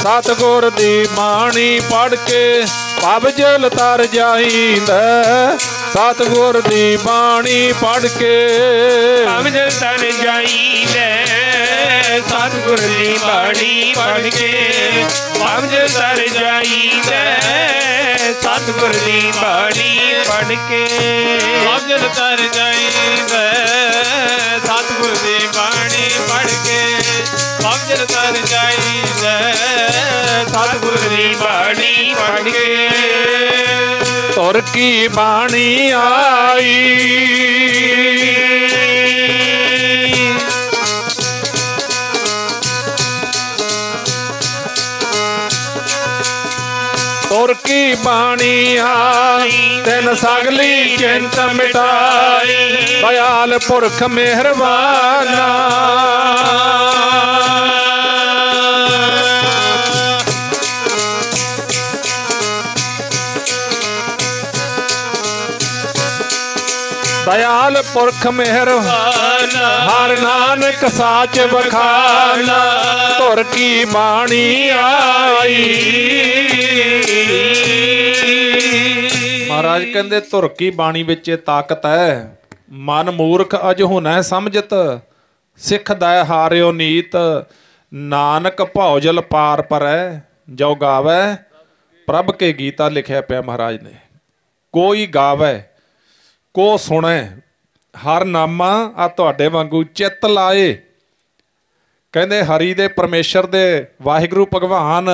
ਸਤਿਗੁਰ ਦੀ ਬਾਣੀ ਪੜ੍ਹ ਕੇ, ਭਵ ਜਲ ਤਰ ਜਾਈਦਾ ਸਤਿਗੁਰ ਦੀ ਬਾਣੀ ਪੜ੍ਹ ਕੇ, ਭਵ ਜਲ ਤਰ ਜਾਈਦਾ ਸਤਿਗੁਰ ਦੀ ਬਾਣੀ ਪੜ੍ਹ ਕੇ, ਭਵ ਜਲ ਤਰ ਜਾਈਦਾ ਸਤਿਗੁਰ ਦੀ ਬਾਣੀ ਪੜ੍ਹ ਕੇ, ਭਵ ਜਲ ਤਰ ਜਾਈਦਾ ਸਤਿਗੁਰ ਦੀ ਬਾਣੀ ਪੜ੍ਹ ਕੇ, ਭਵ ਜਲ ਤਰ ਜਾਈਦਾ ਸਤਿਗੁਰ ਦੀ ਬਾਣੀ ਪੜ੍ਹ ਕੇ, ਤੁਰ ਕੀ ਬਾਣੀ ਆਈ, ਤੁਰ ਕੀ ਬਾਣੀ ਆਈ, ਤਿਨ ਸਗਲੀ ਚਿੰਤ ਮਿਟਾਈ, ਦਇਆਲ ਪੁਰਖ ਮਿਹਰਬਾਨਾ, दयाल पुरख मेहरबान हर नानक साच बखाना तुर की बाणी आई। महाराज कहते तुर की बाणी विच ताकत है, मन मूर्ख अज हुनै समझत, सिख दै हारियो नीत, नानक भौजल पार परै, जो गावै प्रभ के गीता। लिखिया पिया महाराज ने, कोई गावै को सुणे हर नामा आ तुहाडे वांगू चित्त लाए। कहते हरि दे परमेश्वर दे वाहिगुरू भगवान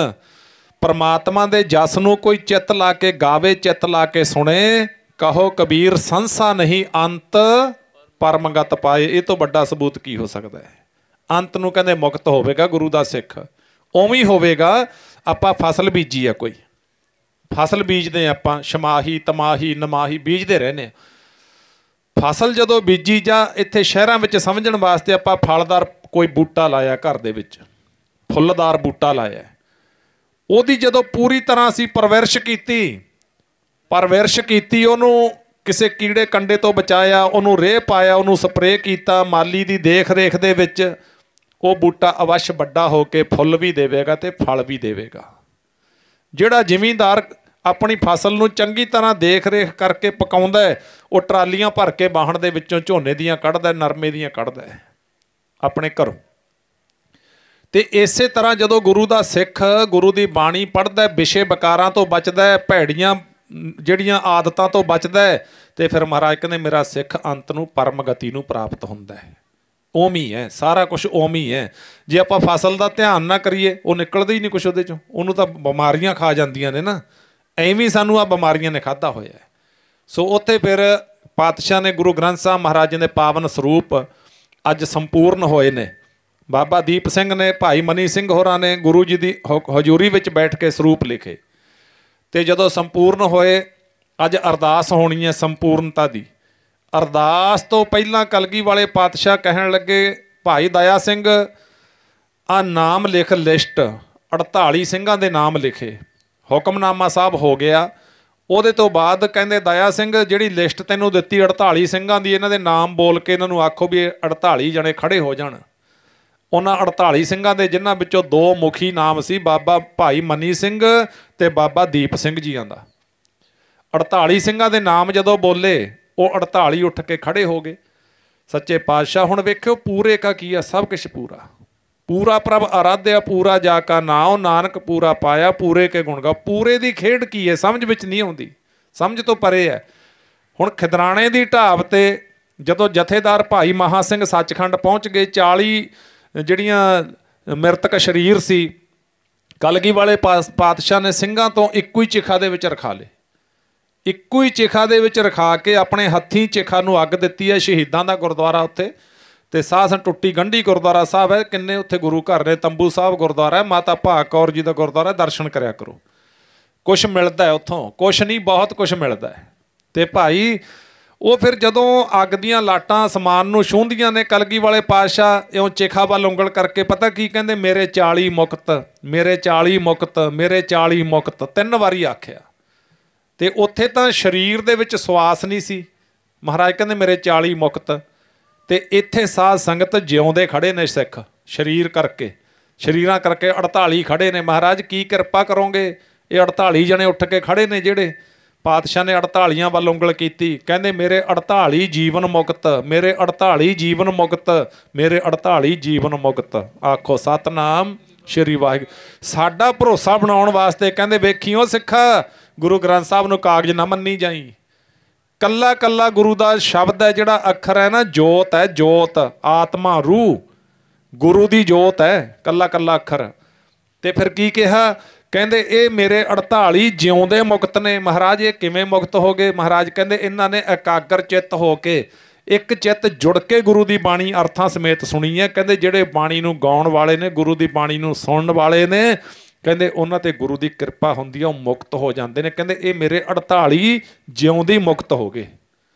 परमात्मा दे जस नूं कोई चित्त ला के गावे, चित्त ला के सुने, कहो कबीर संसा नहीं अंत परमगत पाए। ये तो बड़ा सबूत की हो सकता है? अंत नूं कहते मुक्त होवेगा गुरु दा सिख, उवें ही होवेगा। आपां फसल बीजी है, कोई फसल बीजते आपां छमाही तमाही नमाही बीजते रहने। फसल जदों बीजी जां इत्थे शहरां विच समझण वास्ते आपां फलदार कोई बूटा लाया, घर दे विच फुੱਲਦਾਰ बूटा लाया, ਉਹਦੀ ਜਦੋਂ पूरी तरह असीं परवरिश कीती ਉਹਨੂੰ ਕਿਸੇ ਕੀੜੇ ਕੰਡੇ ਤੋਂ ਬਚਾਇਆ, ਉਹਨੂੰ ਰੇਹ ਪਾਇਆ, ਉਹਨੂੰ ਸਪਰੇਅ ਕੀਤਾ, ਮਾਲੀ ਦੀ ਦੇਖ ਰੇਖ ਦੇ ਵਿੱਚ ਉਹ ਬੂਟਾ ਅਵਸ਼ ਵੱਡਾ ਹੋ ਕੇ ਫੁੱਲ ਵੀ ਦੇਵੇਗਾ ਤੇ ਫਲ ਵੀ ਦੇਵੇਗਾ। ਜਿਹੜਾ ਜ਼ਿਮੀਂਦਾਰ ਆਪਣੀ ਫਸਲ ਨੂੰ ਚੰਗੀ ਤਰ੍ਹਾਂ ਦੇਖ ਰੇਖ ਕਰਕੇ ਪਕਾਉਂਦਾ ਹੈ, ਉਹ ਟਰਾਲੀਆਂ ਭਰ ਕੇ ਵਾਹਣ ਦੇ ਵਿੱਚੋਂ ਝੋਨੇ ਦੀਆਂ ਕੱਢਦਾ, ਨਰਮੇ ਦੀਆਂ ਕੱਢਦਾ ਹੈ ਆਪਣੇ ਘਰੋਂ। ਤੇ ਇਸੇ ਤਰ੍ਹਾਂ ਜਦੋਂ ਗੁਰੂ ਦਾ ਸਿੱਖ ਗੁਰੂ ਦੀ ਬਾਣੀ ਪੜ੍ਹਦਾ, ਵਿਸ਼ੇ ਵਿਕਾਰਾਂ ਤੋਂ ਬਚਦਾ, ਭੈੜੀਆਂ ਜਿਹੜੀਆਂ ਆਦਤਾਂ ਤੋਂ ਬਚਦਾ ਹੈ, ਤੇ ਫਿਰ ਮਹਾਰਾਜ ਕਹਿੰਦੇ ਮੇਰਾ ਸਿੱਖ ਅੰਤ ਨੂੰ ਪਰਮ ਗਤੀ ਨੂੰ ਪ੍ਰਾਪਤ ਹੁੰਦਾ ਹੈ। ਉਵੇਂ ਹੀ ਹੈ ਸਾਰਾ ਕੁਛ, ਉਵੇਂ ਹੀ ਹੈ। ਜੇ ਆਪਾਂ ਫਸਲ ਦਾ ਧਿਆਨ ਨਾ ਕਰੀਏ, ਉਹ ਨਿਕਲਦਾ ਹੀ ਨਹੀਂ ਕੁਛ ਉਹਦੇ 'ਚੋਂ, ਉਹਨੂੰ ਤਾਂ ਬਿਮਾਰੀਆਂ ਖਾ ਜਾਂਦੀਆਂ ਨੇ ਨਾ। ਐਵੇਂ ਸਾਨੂੰ ਆ ਬਿਮਾਰੀਆਂ ਨੇ ਖਾਧਾ ਹੋਇਆ। ਸੋ ਉੱਥੇ ਫਿਰ ਪਾਤਸ਼ਾਹ ਨੇ ਗੁਰੂ ਗ੍ਰੰਥ ਸਾਹਿਬ ਮਹਾਰਾਜ ਜੀ ਦੇ ਪਾਵਨ ਸਰੂਪ ਅੱਜ ਸੰਪੂਰਨ ਹੋਏ ਨੇ। ਬਾਬਾ ਦੀਪ ਸਿੰਘ ਨੇ, ਭਾਈ ਮਨੀ ਸਿੰਘ ਹੋਰਾਂ ਨੇ ਗੁਰੂ ਜੀ ਦੀ ਹਜ਼ੂਰੀ ਵਿੱਚ ਬੈਠ ਕੇ ਸਰੂਪ ਲਿਖੇ। ਤੇ ਜਦੋਂ ਸੰਪੂਰਨ ਹੋਏ, ਅੱਜ ਅਰਦਾਸ ਹੋਣੀ ਹੈ ਸੰਪੂਰਨਤਾ ਦੀ। ਅਰਦਾਸ ਤੋਂ ਪਹਿਲਾਂ ਕਲਗੀ ਵਾਲੇ ਪਾਤਸ਼ਾਹ ਕਹਿਣ ਲੱਗੇ, ਭਾਈ ਦਇਆ ਸਿੰਘ ਆ ਨਾਮ ਲਿਖ, ਲਿਸਟ 48 ਸਿੰਘਾਂ ਦੇ ਨਾਮ ਲਿਖੇ। ਹੁਕਮਨਾਮਾ ਸਾਹਿਬ ਹੋ ਗਿਆ। ਉਹਦੇ ਤੋਂ ਬਾਅਦ ਕਹਿੰਦੇ ਦਇਆ ਸਿੰਘ ਜਿਹੜੀ ਲਿਸਟ ਤੈਨੂੰ ਦਿੱਤੀ 48 ਸਿੰਘਾਂ ਦੀ, ਇਹਨਾਂ ਦੇ ਨਾਮ ਬੋਲ ਕੇ ਇਹਨਾਂ ਨੂੰ ਆਖੋ ਵੀ 48 ਜਣੇ ਖੜੇ ਹੋ ਜਾਣ। ਉਹਨਾਂ 48 ਸਿੰਘਾਂ ਦੇ ਜਿਨ੍ਹਾਂ ਵਿੱਚੋਂ 2 ਮੁਖੀ ਨਾਮ ਸੀ, ਬਾਬਾ ਭਾਈ ਮਨੀ ਸਿੰਘ ਤੇ ਬਾਬਾ ਦੀਪ ਸਿੰਘ ਜੀਆਂ ਦਾ। 48 ਸਿੰਘਾਂ ਦੇ ਨਾਮ ਜਦੋਂ ਬੋਲੇ, ਉਹ 48 ਉੱਠ ਕੇ ਖੜੇ ਹੋ ਗਏ। ਸੱਚੇ ਪਾਤਸ਼ਾਹ ਹੁਣ ਵੇਖਿਓ ਪੂਰੇ ਕਾ ਕੀ ਆ, ਸਭ ਕੁਛ ਪੂਰਾ। ਪੂਰਾ ਪ੍ਰਭ ਆਰਾਧਿਆ ਪੂਰਾ ਜਾ ਕਾ ਨਾਉ, ਨਾਨਕ ਪੂਰਾ ਪਾਇਆ ਪੂਰੇ ਕੇ ਗੁਣ ਗਾ। ਪੂਰੇ ਦੀ ਖੇਡ ਕੀ ਹੈ ਸਮਝ ਵਿੱਚ ਨਹੀਂ ਆਉਂਦੀ, ਸਮਝ ਤੋਂ ਪਰੇ ਹੈ। ਹੁਣ ਖਿਦਰਾਣੇ ਦੀ ਢਾਬ ਤੇ ਜਦੋਂ ਜਥੇਦਾਰ ਭਾਈ ਮਹਾ ਸਿੰਘ ਸੱਚਖੰਡ ਪਹੁੰਚ ਗਏ, 40 ਜਿਹੜੀਆਂ ਮਿਰਤਕ ਸਰੀਰ ਸੀ, ਕਲਗੀ ਵਾਲੇ ਪਾਤਸ਼ਾਹ ਨੇ ਸਿੰਘਾਂ ਤੋਂ ਇੱਕੋ ਹੀ ਚਿਖਾ ਦੇ ਵਿੱਚ ਰਖਾ ਲਏ। ਇੱਕੋ ਹੀ ਚਿਖਾ ਦੇ ਵਿੱਚ ਰਖਾ ਕੇ ਆਪਣੇ ਹੱਥੀਂ ਚਿਖਾ ਨੂੰ ਅੱਗ ਦਿੱਤੀ ਹੈ। ਸ਼ਹੀਦਾਂ ਦਾ ਗੁਰਦੁਆਰਾ ਉੱਥੇ, ਤੇ ਸਾਸਨ ਟੁੱਟੀ ਗੰਢੀ ਗੁਰਦੁਆਰਾ ਸਾਹਿਬ ਹੈ, ਕਿੰਨੇ ਉੱਥੇ ਗੁਰੂ ਘਰ ਨੇ, ਤੰਬੂ ਸਾਹਿਬ ਗੁਰਦੁਆਰਾ ਹੈ, ਮਾਤਾ ਭਾਗ ਕੌਰ ਜੀ ਦਾ ਗੁਰਦੁਆਰਾ, ਦਰਸ਼ਨ ਕਰਿਆ ਕਰੋ। ਕੁਛ ਮਿਲਦਾ ਹੈ ਉੱਥੋਂ, ਕੁਛ ਨਹੀਂ ਬਹੁਤ ਕੁਛ ਮਿਲਦਾ ਹੈ। ਤੇ ਭਾਈ ਉਹ ਫਿਰ ਜਦੋਂ ਅੱਗ ਦੀਆਂ ਲਾਟਾਂ ਅਸਮਾਨ ਨੂੰ ਛੂੰਹਦੀਆਂ ਨੇ, ਕਲਗੀ ਵਾਲੇ ਪਾਤਸ਼ਾਹ ਇਉਂ ਚਿਖਾ ਵੱਲ ਉਂਗਲ ਕਰਕੇ ਪਤਾ ਕੀ ਕਹਿੰਦੇ, ਮੇਰੇ 40 ਮੁਕਤ, ਮੇਰੇ 40 ਮੁਕਤ, ਮੇਰੇ 40 ਮੁਕਤ 3 ਵਾਰੀ ਆਖਿਆ। ਤੇ ਉੱਥੇ ਤਾਂ ਸਰੀਰ ਦੇ ਵਿੱਚ ਸਵਾਸ ਨਹੀਂ ਸੀ। ਮਹਾਰਾਜ ਕਹਿੰਦੇ ਮੇਰੇ 40 ਮੁਕਤ। ਤੇ ਇੱਥੇ ਸਾਧ ਸੰਗਤ ਜਿਉਂਦੇ ਖੜੇ ਨੇ ਸਿੱਖ, ਸਰੀਰ ਕਰਕੇ, ਸਰੀਰਾਂ ਕਰਕੇ 48 ਖੜੇ ਨੇ। ਮਹਾਰਾਜ ਕੀ ਕਿਰਪਾ ਕਰੋਗੇ, ਇਹ 48 ਜਣੇ ਉੱਠ ਕੇ ਖੜੇ ਨੇ ਜਿਹੜੇ ਪਾਤਸ਼ਾਹ ਨੇ 48 ਵੱਲ ਉਂਗਲ ਕੀਤੀ। ਕਹਿੰਦੇ ਮੇਰੇ 48 ਜੀਵਨ ਮੁਕਤ, ਮੇਰੇ 48 ਜੀਵਨ ਮੁਕਤ, ਮੇਰੇ 48 ਜੀਵਨ ਮੁਕਤ। ਆਖੋ ਸਤਨਾਮ ਸ਼੍ਰੀ ਵਾਹਿਗੁਰੂ। ਸਾਡਾ ਭਰੋਸਾ ਬਣਾਉਣ ਵਾਸਤੇ ਕਹਿੰਦੇ ਵੇਖੀਓ ਸਿੱਖਾ, ਗੁਰੂ ਗ੍ਰੰਥ ਸਾਹਿਬ ਨੂੰ ਕਾਗਜ਼ ਨਾ ਮੰਨੀ ਜਾਈ। ਕੱਲਾ ਕੱਲਾ ਗੁਰੂ ਦਾ ਸ਼ਬਦ ਹੈ, ਜਿਹੜਾ ਅੱਖਰ ਹੈ ਨਾ, ਜੋਤ ਹੈ, ਜੋਤ, ਆਤਮਾ, ਰੂਹ, ਗੁਰੂ ਦੀ ਜੋਤ ਹੈ, ਕੱਲਾ ਕੱਲਾ ਅੱਖਰ। ਤੇ ਫਿਰ ਕੀ ਕਿਹਾ, ਕਹਿੰਦੇ ਇਹ ਮੇਰੇ 48 ਜਿਉਂਦੇ ਮੁਕਤ ਨੇ। ਮਹਾਰਾਜ ਇਹ ਕਿਵੇਂ ਮੁਕਤ ਹੋ ਗਏ? ਮਹਾਰਾਜ ਕਹਿੰਦੇ ਇਹਨਾਂ ਨੇ ਇਕਾਗਰ ਚਿੱਤ ਹੋ ਕੇ, ਇੱਕ ਚਿੱਤ ਜੁੜ ਕੇ ਗੁਰੂ ਦੀ ਬਾਣੀ ਅਰਥਾਂ ਸਮੇਤ ਸੁਣੀ ਹੈ। ਕਹਿੰਦੇ ਜਿਹੜੇ ਬਾਣੀ ਨੂੰ ਗਾਉਣ ਵਾਲੇ ਨੇ, ਗੁਰੂ ਦੀ ਬਾਣੀ ਨੂੰ ਸੁਣਨ ਵਾਲੇ ਨੇ, ਕਹਿੰਦੇ ਉਹਨਾਂ ਤੇ ਗੁਰੂ ਦੀ ਕਿਰਪਾ ਹੁੰਦੀ ਆ, ਉਹ ਮੁਕਤ ਹੋ ਜਾਂਦੇ ਨੇ। ਕਹਿੰਦੇ ਇਹ ਮੇਰੇ 48 ਜਿਉਂਦੀ ਮੁਕਤ ਹੋ ਗਏ।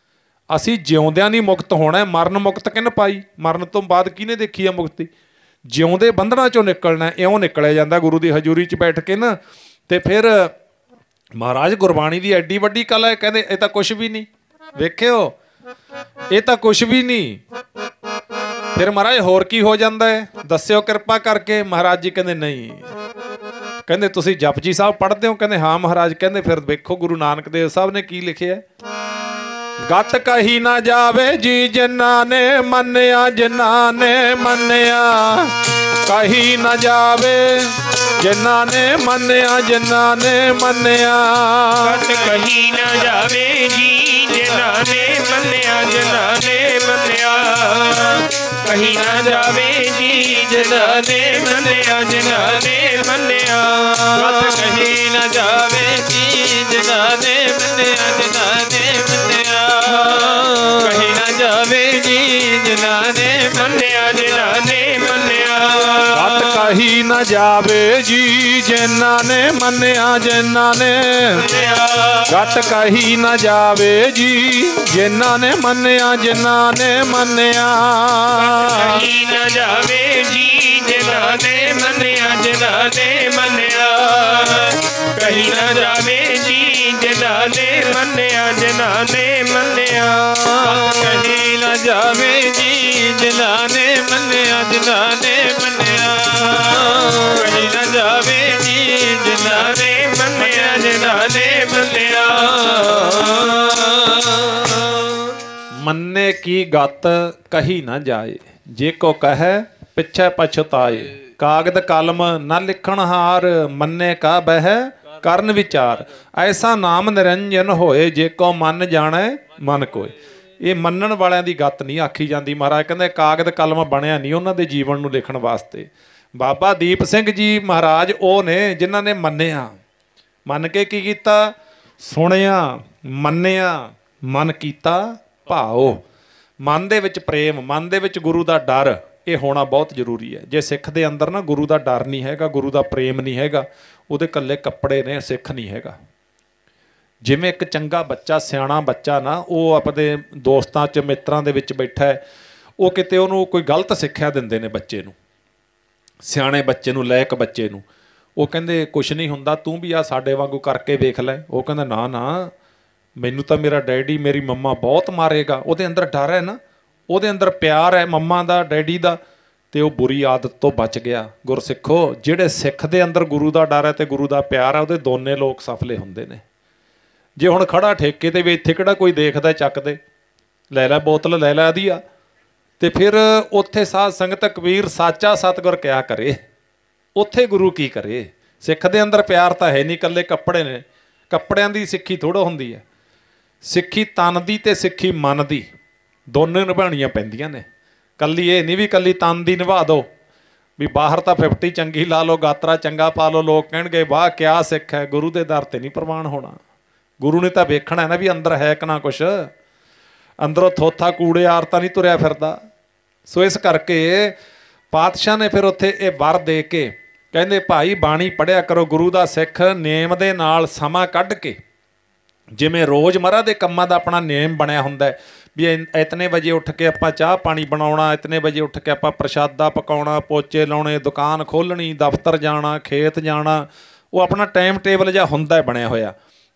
ਅਸੀਂ ਜਿਉਂਦਿਆਂ ਨਹੀਂ ਮੁਕਤ ਹੋਣਾ, ਮਰਨ ਮੁਕਤ ਕਿਹਨ ਪਾਈ? ਮਰਨ ਤੋਂ ਬਾਅਦ ਕਿਹਨੇ ਦੇਖੀ ਆ ਮੁਕਤੀ? ਜਿਉਂਦੇ ਬੰਧਨਾਂ ਚੋਂ ਨਿਕਲਣਾ, ਇਉਂ ਨਿਕਲਿਆ ਜਾਂਦਾ ਗੁਰੂ ਦੀ ਹਜ਼ੂਰੀ 'ਚ ਬੈਠ ਕੇ ਨਾ। ਤੇ ਫਿਰ ਮਹਾਰਾਜ ਗੁਰਬਾਣੀ ਦੀ ਐਡੀ ਵੱਡੀ ਕਲਾ ਹੈ, ਕਹਿੰਦੇ ਇਹ ਤਾਂ ਕੁਛ ਵੀ ਨਹੀਂ। ਵੇਖਿਓ ਇਹ ਤਾਂ ਕੁਛ ਵੀ ਨਹੀਂ। ਫਿਰ ਮਹਾਰਾਜ ਹੋਰ ਕੀ ਹੋ ਜਾਂਦਾ ਹੈ, ਦੱਸਿਓ ਕਿਰਪਾ ਕਰਕੇ। ਮਹਾਰਾਜ ਜੀ ਕਹਿੰਦੇ ਨਹੀਂ। ਕਹਿੰਦੇ ਤੁਸੀਂ ਜਪਜੀ ਸਾਹਿਬ ਪੜ੍ਹਦੇ ਹੋ? ਕਹਿੰਦੇ ਹਾਂ ਮਹਾਰਾਜ। ਕਹਿੰਦੇ ਫਿਰ ਵੇਖੋ ਗੁਰੂ ਨਾਨਕ ਦੇਵ ਸਾਹਿਬ ਨੇ ਕੀ ਲਿਖਿਆ, ਗਤ ਕਹੀ ਨਾ ਜਾਵੇ ਜੀ ਜਿਨ੍ਹਾਂ ਨੇ ਮੰਨਿਆ, ਜਿਨ੍ਹਾਂ ਨੇ ਮੰਨਿਆ ਕਹੀ ਨਾ ਜਾਵੇ, ਜਿਨ੍ਹਾਂ ਨੇ ਮੰਨਿਆ, ਜਿਨ੍ਹਾਂ ਨੇ ਮੰਨਿਆ। ਗਤ ਕਹੀ ਨਾ ਜਾਵੇ ਜੀ ਜਿਨ੍ਹਾਂ ਨੇ ਮੰਨਿਆ, ਜਿਨ੍ਹਾਂ ਨੇ ਮੰਨਿਆ ਕਹੀ ਨਾ ਜਾਵੇ ਜੀ ਜਿਨ੍ਹਾਂ ਨੇ ਮੰਨਿਆ, ਜਿਨ੍ਹਾਂ ਨੇ ਮੰਨਿਆ। ਗਤ ਕਹੀ ਨਾ ਜਾਵੇ ਜੀ ਜਿਨ੍ਹਾਂ ਨੇ ਮੰਨਿਆ, ਜਿਨ੍ਹਾਂ ਨੇ ਮੰਨਿਆ ਕਹੀ ਨਾ ਜਾਵੇ ਜੀ ਜਿਨ੍ਹਾਂ ਨੇ ਮੰਨਿਆ, ਜਿਨ੍ਹਾਂ ਨੇ ਮੰਨਿਆ। ਗਤ ਕਹੀ ਨਾ ਜਾਵੇ ਜੀ ਜਿਨ੍ਹਾਂ ਨੇ ਮੰਨਿਆ, ਜਿਨ੍ਹਾਂ ਨੇ ਗਤ ਕਹੀ ਨਾ ਜਾਵੇ ਜੀ ਜਿਨ੍ਹਾਂ ਨੇ ਮੰਨਿਆ, ਜਿਨ੍ਹਾਂ ਨੇ ਮੰਨਿਆ। ਕਹੀ ਨਾ ਜਾਵੇ ਜੀ ਜਿਨ੍ਹਾਂ ਨੇ ਮੰਨਿਆ, ਜਿਨ੍ਹਾਂ ਨੇ ਮੰਨਿਆ ਕਹੀ ਨਾ ਜਾਵੇ ਜੀ ਜਿਨ੍ਹਾਂ ਨੇ ਮੰਨਿਆ, ਜਿਨ੍ਹਾਂ ਨੇ ਮੰਨਿਆ ਕਹੀ ਨਾ ਜਾਵੇ ਜੀ ਜਿਨ੍ਹਾਂ ਨੇ ਮੰਨਿਆ, ਜਿਨ੍ਹਾਂ ਨੇ ਮੰਨਿਆ ਕਹੀ ਨਾ ਜਾਵੇ ਜੀ ਜਿਨ੍ਹਾਂ ਨੇ ਮੰਨਿਆ, ਜਿਨ੍ਹਾਂ ਨੇ ਮੰਨਿਆ। ਮੰਨੇ ਕੀ ਗਤ ਕਹੀ ਨਾ ਜਾਏ, ਜੇ ਕੋ ਕਹੈ ਪਿੱਛੇ ਪਛਤਾਏ। ਕਾਗਦ ਕਲਮ ਨਾ ਲਿਖਣ ਹਾਰ, ਮੰਨੇ ਕਾ ਬਹਿ ਕਰਨ ਵਿਚਾਰ। ਐਸਾ ਨਾਮ ਨਿਰੰਜਨ ਹੋਏ, ਜੇ ਕੋ ਮਨ ਜਾਣੈ ਮਨ ਕੋਏ। ਇਹ ਮੰਨਣ ਵਾਲਿਆਂ ਦੀ ਗੱਤ ਨਹੀਂ ਆਖੀ ਜਾਂਦੀ। ਮਹਾਰਾਜ ਕਹਿੰਦੇ ਕਾਗਦ ਕਲਮ ਬਣਿਆ ਨਹੀਂ ਉਹਨਾਂ ਦੇ ਜੀਵਨ ਨੂੰ ਲਿਖਣ ਵਾਸਤੇ। ਬਾਬਾ ਦੀਪ ਸਿੰਘ ਜੀ ਮਹਾਰਾਜ ਉਹ ਨੇ ਜਿਨ੍ਹਾਂ ਨੇ ਮੰਨਿਆ। ਮੰਨ ਕੇ ਕੀ ਕੀਤਾ? ਸੁਣਿਆ, ਮੰਨਿਆ, ਮਨ ਕੀਤਾ ਭਾਓ। ਮਨ ਦੇ ਵਿੱਚ ਪ੍ਰੇਮ, ਮਨ ਦੇ ਵਿੱਚ ਗੁਰੂ ਦਾ ਡਰ, ਇਹ ਹੋਣਾ ਬਹੁਤ ਜ਼ਰੂਰੀ ਹੈ। ਜੇ ਸਿੱਖ ਦੇ ਅੰਦਰ ਨਾ ਗੁਰੂ ਦਾ ਡਰ ਨਹੀਂ ਹੈਗਾ, ਗੁਰੂ ਦਾ ਪ੍ਰੇਮ ਨਹੀਂ ਹੈਗਾ, ਉਹਦੇ ਇਕੱਲੇ ਕੱਪੜੇ ਨੇ, ਸਿੱਖ ਨਹੀਂ ਹੈਗਾ। ਜਿਵੇਂ ਇੱਕ ਚੰਗਾ ਬੱਚਾ, ਸਿਆਣਾ ਬੱਚਾ ਨਾ, ਉਹ ਆਪਣੇ ਦੋਸਤਾਂ 'ਚ ਮਿੱਤਰਾਂ ਦੇ ਵਿੱਚ ਬੈਠਾ ਹੈ, ਉਹ ਕਿਤੇ ਉਹਨੂੰ ਕੋਈ ਗਲਤ ਸਿੱਖਿਆ ਦਿੰਦੇ ਨੇ ਬੱਚੇ ਨੂੰ, ਸਿਆਣੇ ਬੱਚੇ ਨੂੰ, ਲਾਇਕ ਬੱਚੇ ਨੂੰ। ਉਹ ਕਹਿੰਦੇ ਕੁਛ ਨਹੀਂ ਹੁੰਦਾ, ਤੂੰ ਵੀ ਆ ਸਾਡੇ ਵਾਂਗੂ ਕਰਕੇ ਵੇਖ ਲੈ। ਉਹ ਕਹਿੰਦਾ ਨਾ ਨਾ, ਮੈਨੂੰ ਤਾਂ ਮੇਰਾ ਡੈਡੀ ਮੇਰੀ ਮੰਮਾ ਬਹੁਤ ਮਾਰੇਗਾ। ਉਹਦੇ ਅੰਦਰ ਡਰ ਹੈ ਨਾ, ਉਹਦੇ ਅੰਦਰ ਪਿਆਰ ਹੈ ਮੰਮਾ ਦਾ, ਡੈਡੀ ਦਾ, ਤੇ ਉਹ ਬੁਰੀ ਆਦਤ ਤੋਂ ਬਚ ਗਿਆ। ਗੁਰਸਿੱਖੋ, ਜਿਹੜੇ ਸਿੱਖ ਦੇ ਅੰਦਰ ਗੁਰੂ ਦਾ ਡਰ ਹੈ ਤੇ ਗੁਰੂ ਦਾ ਪਿਆਰ ਹੈ, ਉਹਦੇ ਦੋਨੇ ਲੋਕ ਸਫਲੇ ਹੁੰਦੇ ਨੇ। ਜੇ ਹੁਣ ਖੜਾ ਠੇਕੇ ਤੇ ਵੀ ਇੱਥੇ ਕਿਹੜਾ ਕੋਈ ਦੇਖਦਾ, ਚੱਕਦੇ ਲੈ ਲੈ ਬੋਤਲ, ਲੈ ਲੈ ਆਦੀ ਆ, ਤੇ ਫਿਰ ਉੱਥੇ ਸਾਧ ਸੰਗਤ ਕਬੀਰ ਸਾਚਾ ਸਤਿਗੁਰ ਕਿਆ ਕਰੇ, ਉੱਥੇ ਗੁਰੂ ਕੀ ਕਰੇ। ਸਿੱਖ ਦੇ ਅੰਦਰ ਪਿਆਰ ਤਾਂ ਹੈ ਨਹੀਂ, ਇਕੱਲੇ ਕੱਪੜੇ ਨੇ। ਕੱਪੜਿਆਂ ਦੀ ਸਿੱਖੀ ਥੋੜ੍ਹਾ ਹੁੰਦੀ ਹੈ। ਸਿੱਖੀ ਤਨ ਦੀ ਤੇ ਸਿੱਖੀ ਮਨ ਦੀ, ਦੋਨੇ ਨਿਭਾਉਣੀਆਂ ਪੈਂਦੀਆਂ ਨੇ। ਕੱਲੀ ਇਹ ਨਹੀਂ ਵੀ ਕੱਲੀ ਤਨ ਦੀ ਨਿਭਾ ਦਿਓ, ਵੀ ਬਾਹਰ ਤਾਂ 50 ਚੰਗੀ ਲਾ ਲਓ, ਗਾਤਰਾ ਚੰਗਾ ਪਾ ਲਓ, ਲੋਕ ਕਹਿਣਗੇ ਵਾਹ ਕਿਆ ਸਿੱਖ ਹੈ। ਗੁਰੂ ਦੇ ਦਰ ਤੇ ਨਹੀਂ ਪ੍ਰਵਾਨ ਹੋਣਾ। ਗੁਰੂ ਨੇ ਤਾਂ ਵੇਖਣਾ ਨਾ ਵੀ ਅੰਦਰ ਹੈ ਕਿ ਨਾ ਕੁਛ, ਅੰਦਰੋਂ ਥੋਥਾ ਕੂੜੇਆਰ ਤਾਂ ਨਹੀਂ ਤੁਰਿਆ ਫਿਰਦਾ। ਸੋ ਇਸ ਕਰਕੇ ਪਾਤਸ਼ਾਹ ਨੇ ਫਿਰ ਉੱਥੇ ਇਹ ਵਰ ਦੇ ਕੇ ਕਹਿੰਦੇ ਭਾਈ ਬਾਣੀ ਪੜ੍ਹਿਆ ਕਰੋ। ਗੁਰੂ ਦਾ ਸਿੱਖ ਨੇਮ ਦੇ ਨਾਲ ਸਮਾਂ ਕੱਢ ਕੇ, ਜਿਵੇਂ ਰੋਜ਼ਮਰ੍ਹਾ ਦੇ ਕੰਮਾਂ ਦਾ ਆਪਣਾ ਨੇਮ ਬਣਿਆ ਹੁੰਦਾ ਵੀ ਇਤਨੇ ਵਜੇ ਉੱਠ ਕੇ ਆਪਾਂ ਚਾਹ ਪਾਣੀ ਬਣਾਉਣਾ, ਇਤਨੇ ਵਜੇ ਉੱਠ ਕੇ ਆਪਾਂ ਪ੍ਰਸ਼ਾਦਾ ਪਕਾਉਣਾ, ਪੋਚੇ ਲਾਉਣੇ, ਦੁਕਾਨ ਖੋਲ੍ਹਣੀ, ਦਫ਼ਤਰ ਜਾਣਾ, ਖੇਤ ਜਾਣਾ, ਉਹ ਆਪਣਾ ਟਾਈਮ ਟੇਬਲ ਜਿਹਾ ਹੁੰਦਾ ਬਣਿਆ ਹੋਇਆ।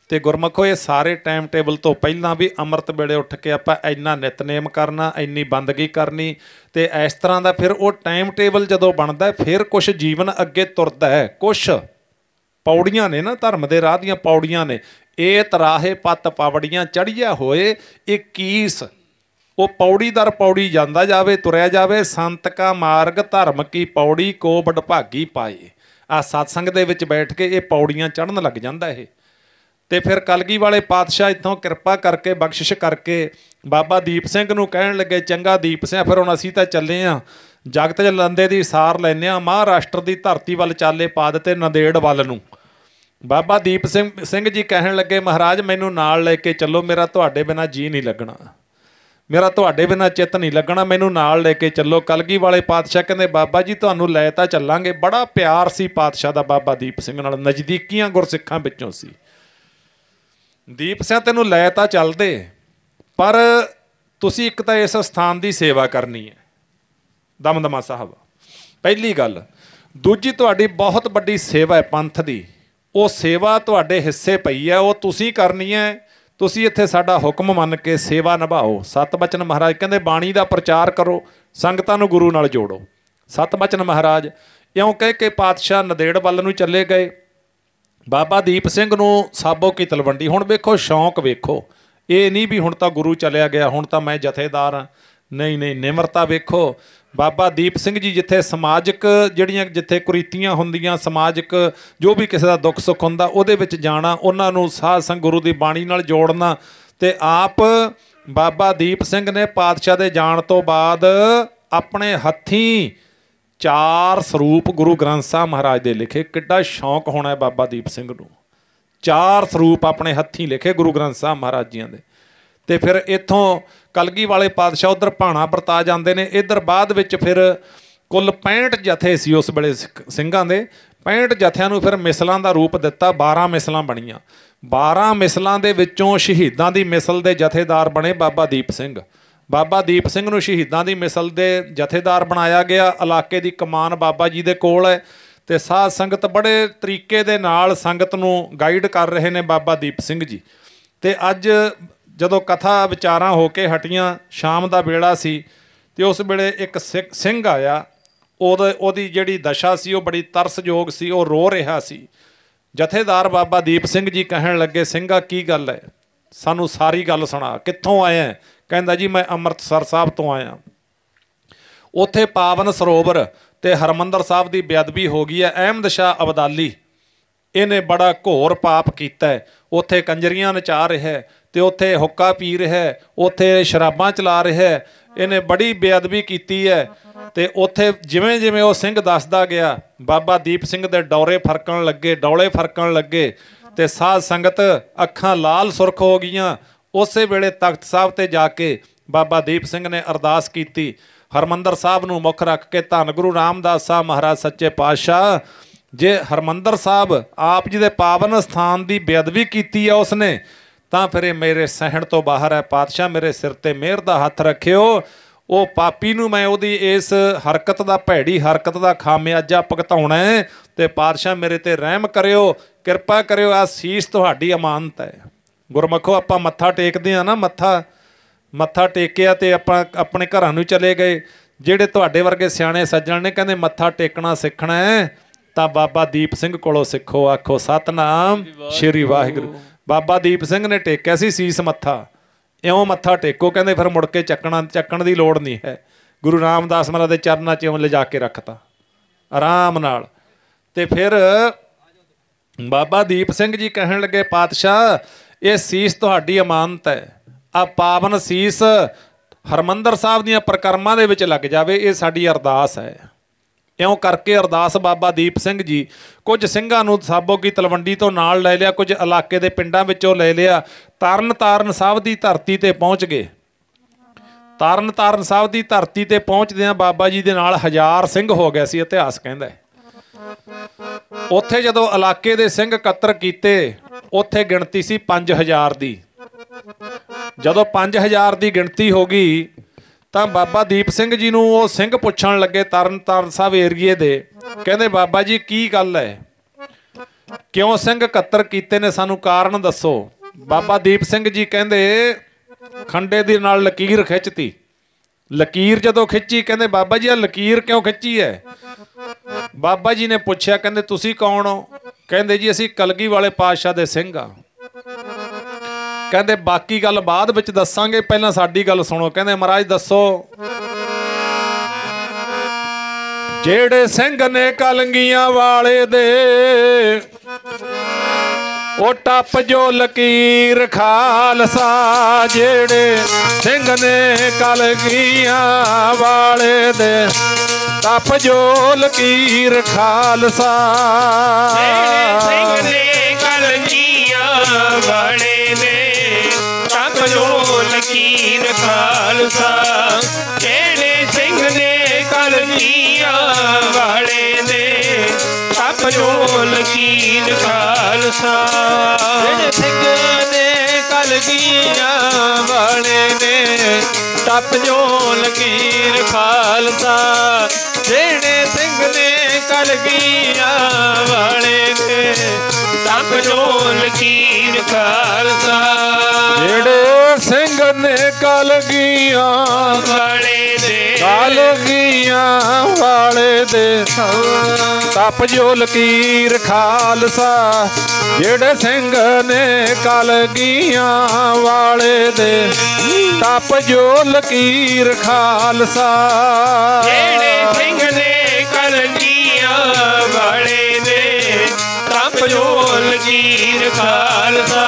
ਤੇ ਗੁਰਮੁਖੋ ਇਹ ਸਾਰੇ ਟਾਈਮ ਟੇਬਲ ਤੋਂ ਪਹਿਲਾਂ ਵੀ ਅੰਮ੍ਰਿਤ ਵੇਲੇ ਉੱਠ ਕੇ ਆਪਾਂ ਇੰਨਾ ਨਿਤਨੇਮ ਕਰਨਾ, ਇੰਨੀ ਬੰਦਗੀ ਕਰਨੀ, ਤੇ ਇਸ ਤਰ੍ਹਾਂ ਦਾ ਫਿਰ ਉਹ ਟਾਈਮ ਟੇਬਲ ਜਦੋਂ ਬਣਦਾ ਫਿਰ ਕੁਛ ਜੀਵਨ ਅੱਗੇ ਤੁਰਦਾ ਹੈ। ਕੁਛ ਪੌੜੀਆਂ ਨੇ ਨਾ, ਧਰਮ ਦੇ ਰਾਹ ਦੀਆਂ ਪੌੜੀਆਂ ਨੇ। ਇਹ ਤਰਾਹੇ ਪੱਤ ਪਾਵੜੀਆਂ ਚੜ੍ਹਿਆ ਹੋਏ 21, ਉਹ ਪੌੜੀ ਦਰ ਪੌੜੀ ਜਾਂਦਾ ਜਾਵੇ, ਤੁਰਿਆ ਜਾਵੇ। ਸੰਤ ਕਾ ਮਾਰਗ ਧਰਮ ਕੀ ਪੌੜੀ ਕੋ ਵਡਭਾਗੀ ਪਾਏ। ਆਹ ਸਤਸੰਗ ਦੇ ਵਿੱਚ ਬੈਠ ਕੇ ਇਹ ਪੌੜੀਆਂ ਚੜ੍ਹਨ ਲੱਗ ਜਾਂਦਾ ਇਹ। ਤੇ ਫਿਰ ਕਲਗੀ ਵਾਲੇ ਪਾਤਸ਼ਾਹ ਇੱਥੋਂ ਕਿਰਪਾ ਕਰਕੇ, ਬਖਸ਼ਿਸ਼ ਕਰਕੇ ਬਾਬਾ ਦੀਪ ਸਿੰਘ ਨੂੰ ਕਹਿਣ ਲੱਗੇ ਚੰਗਾ ਦੀਪ ਸਿੰਘ, ਫਿਰ ਹੁਣ ਅਸੀਂ ਤਾਂ ਚੱਲੇ ਹਾਂ ਜਗਤ ਜਲੰਦੇ ਦੀ ਸਾਰ ਲੈਂਦੇ ਹਾਂ, ਮਹਾਰਾਸ਼ਟਰ ਦੀ ਧਰਤੀ ਵੱਲ ਚਾਲੇ ਪਾ ਦਿੱਤੇ, ਨੰਦੇੜ ਵੱਲ ਨੂੰ। ਬਾਬਾ ਦੀਪ ਸਿੰਘ ਜੀ ਕਹਿਣ ਲੱਗੇ ਮਹਾਰਾਜ ਮੈਨੂੰ ਨਾਲ ਲੈ ਕੇ ਚੱਲੋ, ਮੇਰਾ ਤੁਹਾਡੇ ਬਿਨਾਂ ਜੀ ਨਹੀਂ ਲੱਗਣਾ, ਮੇਰਾ ਤੁਹਾਡੇ ਬਿਨਾਂ ਚਿੱਤ ਨਹੀਂ ਲੱਗਣਾ, ਮੈਨੂੰ ਨਾਲ ਲੈ ਕੇ ਚੱਲੋ। ਕਲਗੀ ਵਾਲੇ ਪਾਤਸ਼ਾਹ ਕਹਿੰਦੇ ਬਾਬਾ ਜੀ ਤੁਹਾਨੂੰ ਲੈ ਤਾਂ ਚੱਲਾਂਗੇ। ਬੜਾ ਪਿਆਰ ਸੀ ਪਾਤਸ਼ਾਹ ਦਾ ਬਾਬਾ ਦੀਪ ਸਿੰਘ ਨਾਲ, ਨਜ਼ਦੀਕੀਆਂ ਗੁਰਸਿੱਖਾਂ ਵਿੱਚੋਂ ਸੀ। ਦੀਪ ਸਿੰਘ ਤੈਨੂੰ ਲੈ ਤਾਂ ਚੱਲਦੇ, ਪਰ ਤੁਸੀਂ ਇੱਕ ਤਾਂ ਇਸ ਸਥਾਨ ਦੀ ਸੇਵਾ ਕਰਨੀ ਹੈ, ਦਮਦਮਾ ਸਾਹਿਬ, ਪਹਿਲੀ ਗੱਲ। ਦੂਜੀ ਤੁਹਾਡੀ ਬਹੁਤ ਵੱਡੀ ਸੇਵਾ ਹੈ ਪੰਥ ਦੀ, ਉਹ ਸੇਵਾ ਤੁਹਾਡੇ ਹਿੱਸੇ ਪਈ ਹੈ, ਉਹ ਤੁਸੀਂ ਕਰਨੀ ਹੈ। ਤੁਸੀਂ ਇੱਥੇ ਸਾਡਾ ਹੁਕਮ ਮੰਨ ਕੇ ਸੇਵਾ ਨਿਭਾਓ। ਸਤ ਬਚਨ ਮਹਾਰਾਜ ਕਹਿੰਦੇ ਬਾਣੀ ਦਾ ਪ੍ਰਚਾਰ ਕਰੋ, ਸੰਗਤਾਂ ਨੂੰ ਗੁਰੂ ਨਾਲ ਜੋੜੋ। ਸਤ ਬਚਨ ਮਹਾਰਾਜ ਇਉਂ ਕਹਿ ਕੇ ਪਾਤਸ਼ਾਹ ਨੰਦੇੜ ਵੱਲ ਨੂੰ ਚੱਲੇ ਗਏ। ਬਾਬਾ ਦੀਪ ਸਿੰਘ ਨੂੰ ਸਾਬੋ ਕੀ ਤਲਵੰਡੀ, ਹੁਣ ਵੇਖੋ ਸ਼ੌਂਕ ਵੇਖੋ, ਇਹ ਨਹੀਂ ਵੀ ਹੁਣ ਤਾਂ ਗੁਰੂ ਚਲਿਆ ਗਿਆ ਹੁਣ ਤਾਂ ਮੈਂ ਜਥੇਦਾਰ ਹਾਂ, ਨਹੀਂ ਨਹੀਂ, ਨਿਮਰਤਾ ਵੇਖੋ। ਬਾਬਾ ਦੀਪ ਸਿੰਘ ਜੀ ਜਿੱਥੇ ਸਮਾਜਿਕ ਜਿਹੜੀਆਂ ਜਿੱਥੇ ਕੁਰੀਤੀਆਂ ਹੁੰਦੀਆਂ, ਸਮਾਜਿਕ ਜੋ ਵੀ ਕਿਸੇ ਦਾ ਦੁੱਖ ਸੁੱਖ ਹੁੰਦਾ ਉਹਦੇ ਵਿੱਚ ਜਾਣਾ, ਉਹਨਾਂ ਨੂੰ ਸਾਧ ਸੰਗ ਗੁਰੂ ਦੀ ਬਾਣੀ ਨਾਲ ਜੋੜਨਾ। ਤੇ ਆਪ ਬਾਬਾ ਦੀਪ ਸਿੰਘ ਨੇ ਪਾਤਸ਼ਾਹ ਦੇ ਜਾਣ ਤੋਂ ਬਾਅਦ ਆਪਣੇ ਹੱਥੀਂ 4 ਸਰੂਪ ਗੁਰੂ ਗ੍ਰੰਥ ਸਾਹਿਬ ਮਹਾਰਾਜ ਦੇ ਲਿਖੇ। ਕਿੱਡਾ ਸ਼ੌਂਕ ਹੋਣਾ ਹੈ ਬਾਬਾ ਦੀਪ ਸਿੰਘ ਨੂੰ, 4 ਸਰੂਪ ਆਪਣੇ ਹੱਥੀਂ ਲਿਖੇ ਗੁਰੂ ਗ੍ਰੰਥ ਸਾਹਿਬ ਮਹਾਰਾਜ ਜੀਆਂ ਦੇ। ਤੇ ਫਿਰ ਇੱਥੋਂ ਕਲਗੀ ਵਾਲੇ ਪਾਤਸ਼ਾਹ ਉੱਧਰ ਭਾਣਾ ਵਰਤਾ ਜਾਂਦੇ ਨੇ। ਇੱਧਰ ਬਾਅਦ ਵਿੱਚ ਫਿਰ ਕੁੱਲ 65 ਜਥੇ ਸੀ ਉਸ ਵੇਲੇ ਸਿੰਘਾਂ ਦੇ। 65 ਜਥਿਆਂ ਨੂੰ ਫਿਰ ਮਿਸਲਾਂ ਦਾ ਰੂਪ ਦਿੱਤਾ, 12 ਮਿਸਲਾਂ ਬਣੀਆਂ। 12 ਮਿਸਲਾਂ ਦੇ ਵਿੱਚੋਂ ਸ਼ਹੀਦਾਂ ਦੀ ਮਿਸਲ ਦੇ ਜਥੇਦਾਰ ਬਣੇ ਬਾਬਾ ਦੀਪ ਸਿੰਘ। ਬਾਬਾ ਦੀਪ ਸਿੰਘ ਨੂੰ ਸ਼ਹੀਦਾਂ ਦੀ ਮਿਸਲ ਦੇ ਜਥੇਦਾਰ ਬਣਾਇਆ ਗਿਆ। ਇਲਾਕੇ ਦੀ ਕਮਾਨ ਬਾਬਾ ਜੀ ਦੇ ਕੋਲ ਹੈ ਤੇ ਸਾਧ ਸੰਗਤ ਬੜੇ ਤਰੀਕੇ ਦੇ ਨਾਲ ਸੰਗਤ ਨੂੰ ਗਾਈਡ ਕਰ ਰਹੇ ਨੇ ਬਾਬਾ ਦੀਪ ਸਿੰਘ ਜੀ। ਤੇ ਅੱਜ ਜਦੋਂ ਕਥਾ ਵਿਚਾਰਾਂ ਹੋ ਕੇ ਹਟੀਆਂ, ਸ਼ਾਮ ਦਾ ਵੇਲਾ ਸੀ ਤੇ ਉਸ ਵੇਲੇ ਇੱਕ ਸਿੰਘ ਆਇਆ। ਉਹਦੀ ਜਿਹੜੀ ਦਸ਼ਾ ਸੀ ਉਹ ਬੜੀ ਤਰਸਯੋਗ ਸੀ, ਉਹ ਰੋ ਰਿਹਾ ਸੀ। ਜਥੇਦਾਰ ਬਾਬਾ ਦੀਪ ਸਿੰਘ ਜੀ ਕਹਿਣ ਲੱਗੇ, ਸਿੰਘਾ ਕੀ ਗੱਲ ਹੈ, ਸਾਨੂੰ ਸਾਰੀ ਗੱਲ ਸੁਣਾ, ਕਿੱਥੋਂ ਆਇਆ? ਕਹਿੰਦਾ ਜੀ ਮੈਂ ਅੰਮ੍ਰਿਤਸਰ ਸਾਹਿਬ ਤੋਂ ਆਇਆ। ਉੱਥੇ ਪਾਵਨ ਸਰੋਵਰ ਤੇ ਹਰਮੰਦਰ ਸਾਹਿਬ ਦੀ ਬੇਅਦਬੀ ਹੋ ਗਈ ਹੈ। ਅਹਿਮਦ ਸ਼ਾਹ ਅਬਦਾਲੀ ਇਹਨੇ ਬੜਾ ਘੋਰ ਪਾਪ ਕੀਤਾ ਹੈ। ਉੱਥੇ ਕੰਜਰੀਆਂ ਨਚਾ ਰਿਹਾ ਤੇ ਉੱਥੇ ਹੁੱਕਾ ਪੀ ਰਿਹਾ, ਉੱਥੇ ਸ਼ਰਾਬਾਂ ਚਲਾ ਰਿਹਾ, ਇਹਨੇ ਬੜੀ ਬੇਅਦਬੀ ਕੀਤੀ ਹੈ। ਤੇ ਉੱਥੇ ਜਿਵੇਂ ਜਿਵੇਂ ਉਹ ਸਿੰਘ ਦੱਸਦਾ ਗਿਆ, ਬਾਬਾ ਦੀਪ ਸਿੰਘ ਦੇ ਡੌਲੇ ਫਰਕਣ ਲੱਗੇ ਤੇ ਸਾਧ ਸੰਗਤ ਅੱਖਾਂ ਲਾਲ ਸੁਰਖ ਹੋ ਗਈਆਂ। ਉਸੇ ਵੇਲੇ ਤਖਤ ਸਾਹਿਬ ਤੇ ਜਾ ਕੇ ਬਾਬਾ ਦੀਪ ਸਿੰਘ ਨੇ ਅਰਦਾਸ ਕੀਤੀ, ਹਰਮੰਦਰ ਸਾਹਿਬ ਨੂੰ ਮੁੱਖ ਰੱਖ ਕੇ, ਧੰਨ ਗੁਰੂ ਰਾਮਦਾਸ ਸਾਹਿਬ ਮਹਾਰਾਜ ਸੱਚੇ ਪਾਤਸ਼ਾਹ, ਜੇ ਹਰਮੰਦਰ ਸਾਹਿਬ ਆਪ ਜੀ ਦੇ ਪਾਵਨ ਸਥਾਨ ਦੀ ਬੇਅਦਬੀ ਕੀਤੀ ਹੈ ਉਸਨੇ, ਤਾਂ ਫਿਰ ਇਹ ਮੇਰੇ ਸਹਿਣ ਤੋਂ ਬਾਹਰ ਹੈ। ਪਾਤਸ਼ਾਹ ਮੇਰੇ ਸਿਰ ਤੇ ਮਿਹਰ ਦਾ ਹੱਥ ਰੱਖਿਓ, ਉਹ ਪਾਪੀ ਨੂੰ ਮੈਂ ਉਹਦੀ ਇਸ ਹਰਕਤ ਦਾ, ਭੈੜੀ ਹਰਕਤ ਦਾ ਖਾਮਿਆਜਾ ਭੁਗਤਾਉਣਾ ਹੈ। ਤੇ ਪਾਤਸ਼ਾਹ ਮੇਰੇ ਤੇ ਰਹਿਮ ਕਰਿਓ, ਕਿਰਪਾ ਕਰਿਓ, ਆਹ ਸੀਸ ਤੁਹਾਡੀ ਅਮਾਨਤ ਹੈ। ਗੁਰਮੁਖੋ ਆਪਾਂ ਮੱਥਾ ਟੇਕਦੇ ਹਾਂ ਨਾ, ਮੱਥਾ ਟੇਕਿਆ ਤੇ ਆਪਾਂ ਆਪਣੇ ਘਰਾਂ ਨੂੰ ਚਲੇ ਗਏ। ਜਿਹੜੇ ਤੁਹਾਡੇ ਵਰਗੇ ਸਿਆਣੇ ਸੱਜਣ ਨੇ ਕਹਿੰਦੇ ਮੱਥਾ ਟੇਕਣਾ ਸਿੱਖਣਾ ਹੈ ਤਾਂ ਬਾਬਾ ਦੀਪ ਸਿੰਘ ਕੋਲੋਂ ਸਿੱਖੋ। ਆਖੋ ਸਤਨਾਮ ਸ਼੍ਰੀ ਵਾਹਿਗੁਰੂ। ਬਾਬਾ ਦੀਪ ਸਿੰਘ ਨੇ ਟੇਕਿਆ ਸੀ ਸੀਸ ਮੱਥਾ, ਇਉਂ ਮੱਥਾ ਟੇਕੋ, ਕਹਿੰਦੇ ਫਿਰ ਮੁੜ ਕੇ ਚੱਕਣ ਦੀ ਲੋੜ ਨਹੀਂ ਹੈ। ਗੁਰੂ ਰਾਮਦਾਸ ਮਹਾਰਾਜ ਦੇ ਚਰਨਾਂ 'ਚ ਇਉਂ ਲਿਜਾ ਕੇ ਰੱਖਤਾ ਆਰਾਮ ਨਾਲ। ਤੇ ਫਿਰ ਬਾਬਾ ਦੀਪ ਸਿੰਘ ਜੀ ਕਹਿਣ ਲੱਗੇ, ਪਾਤਸ਼ਾਹ ਇਹ ਸੀਸ ਤੁਹਾਡੀ ਅਮਾਨਤ ਹੈ, ਆ ਪਾਵਨ ਸੀਸ ਹਰਮੰਦਰ ਸਾਹਿਬ ਦੀਆਂ ਪ੍ਰਕਰਮਾਂ ਦੇ ਵਿੱਚ ਲੱਗ ਜਾਵੇ, ਇਹ ਸਾਡੀ ਅਰਦਾਸ ਹੈ। ਇਉਂ ਕਰਕੇ ਅਰਦਾਸ ਬਾਬਾ ਦੀਪ ਸਿੰਘ ਜੀ ਕੁਝ ਸਿੰਘਾਂ ਨੂੰ ਸਾਬੋ ਕੀ ਤਲਵੰਡੀ ਤੋਂ ਨਾਲ ਲੈ ਲਿਆ, ਕੁਝ ਇਲਾਕੇ ਦੇ ਪਿੰਡਾਂ ਵਿੱਚੋਂ ਲੈ ਲਿਆ। ਤਾਰਨ ਸਾਹਿਬ ਦੀ ਧਰਤੀ ਤੇ ਪਹੁੰਚ ਗਏ। ਤਾਰਨ ਸਾਹਿਬ ਦੀ ਧਰਤੀ ਤੇ ਪਹੁੰਚਦਿਆਂ ਬਾਬਾ ਜੀ ਦੇ ਨਾਲ 1000 ਸਿੰਘ ਹੋ ਗਏ ਸੀ, ਇਤਿਹਾਸ ਕਹਿੰਦਾ। ਉੱਥੇ ਜਦੋਂ ਇਲਾਕੇ ਦੇ ਸਿੰਘ ਇਕੱਤਰ ਕੀਤੇ, ਉੱਥੇ ਗਿਣਤੀ ਸੀ 5000 ਦੀ। ਜਦੋਂ 5000 ਦੀ ਗਿਣਤੀ ਹੋ ਗਈ ਤਾਂ ਬਾਬਾ ਦੀਪ ਸਿੰਘ ਜੀ ਨੂੰ ਉਹ ਸਿੰਘ ਪੁੱਛਣ ਲੱਗੇ ਤਾਰਨ ਸਾਹਿਬ ਏਰੀਏ ਦੇ, ਕਹਿੰਦੇ ਬਾਬਾ ਜੀ ਕੀ ਗੱਲ ਹੈ, ਕਿਉਂ ਸਿੰਘ ਇਕੱਤਰ ਕੀਤੇ ਨੇ, ਸਾਨੂੰ ਕਾਰਨ ਦੱਸੋ। ਬਾਬਾ ਦੀਪ ਸਿੰਘ ਜੀ ਕਹਿੰਦੇ ਖੰਡੇ ਦੇ ਨਾਲ ਲਕੀਰ ਖਿੱਚਤੀ। ਲਕੀਰ ਜਦੋਂ ਖਿੱਚੀ, ਕਹਿੰਦੇ ਬਾਬਾ ਜੀ ਆਹ ਲਕੀਰ ਕਿਉਂ ਖਿੱਚੀ ਹੈ? ਬਾਬਾ ਜੀ ਨੇ ਪੁੱਛਿਆ, ਕਹਿੰਦੇ ਤੁਸੀਂ ਕੌਣ ਹੋ? ਕਹਿੰਦੇ ਜੀ ਅਸੀਂ ਕਲਗੀ ਵਾਲੇ ਪਾਤਸ਼ਾਹ ਦੇ ਸਿੰਘ ਆ। ਕਹਿੰਦੇ ਬਾਕੀ ਗੱਲ ਬਾਅਦ ਵਿੱਚ ਦੱਸਾਂਗੇ, ਪਹਿਲਾਂ ਸਾਡੀ ਗੱਲ ਸੁਣੋ। ਕਹਿੰਦੇ ਮਹਾਰਾਜ ਦੱਸੋ। ਜਿਹੜੇ ਸਿੰਘ ਨੇ ਕਲਗੀਆਂ ਵਾਲੇ ਦੇ, ਉਹ ਟੱਪ ਜੋ ਲਕੀਰ ਖਾਲਸਾ। ਜਿਹੜੇ ਸਿੰਘ ਨੇ ਕਲਗੀਆਂ ਵਾਲੇ ਦੇ, ਟੱਪ ਜੋ ਲਕੀਰ ਖਾਲਸਾ। ਜਿਹੜੇ ਸਿੰਘ ਨੇ ਕਲਗੀਆਂ ਵਾਲੇ ਦੇ, ਟੱਪ ਜੋ ਲਕੀਰ ਖਾਲਸਾ। ਜਿਹੜੇ ਸਿੰਘ ਨੇ ਕਲਗੀਆਂ ਵਾਲੇ ਦੇ, ਟੱਪ ਜੋ ਲਕੀਰ ਖਾਲਸਾ। ਜਿਹੜੇ ਸਿੰਘ ਨੇ ਕਲਗੀਆਂ ਵਾਲੇ ਨੇ, ਟੱਪ ਜੋ ਲਕੀਰ ਖਾਲਸਾ। ਜਿਹੜੇ ਸਿੰਘ ਨੇ ਕਲਗੀਆਂ ਵਾਲੇ ਨੇ, ਟੱਪ ਜੋ ਲਕੀਰ ਖਾਲਸਾ। ਜਿਹੜੇ ਸਿੰਘ ਨੇ ਕਲਗੀਆਂ ਵਾਲੇ ਦੇ ਕਲਗੀਆਂ ਵਾਲੇ ਦੇ ਤਪ ਜੋ ਲਕੀਰ ਖਾਲਸਾ ਜਿਹੜੇ ਸਿੰਘ ਨੇ ਕਲਗੀਆਂ ਵਾਲੇ ਦੇ ਤਪ ਜੋ ਲਕੀਰ ਖਾਲਸਾ ਜਿਹੜੇ ਸਿੰਘ ਨੇ ਕਲਗੀਆਂ ਵਾਲੇ ਦੇ ਤਪ ਜੋ ਲਕੀਰ ਖਾਲਸਾ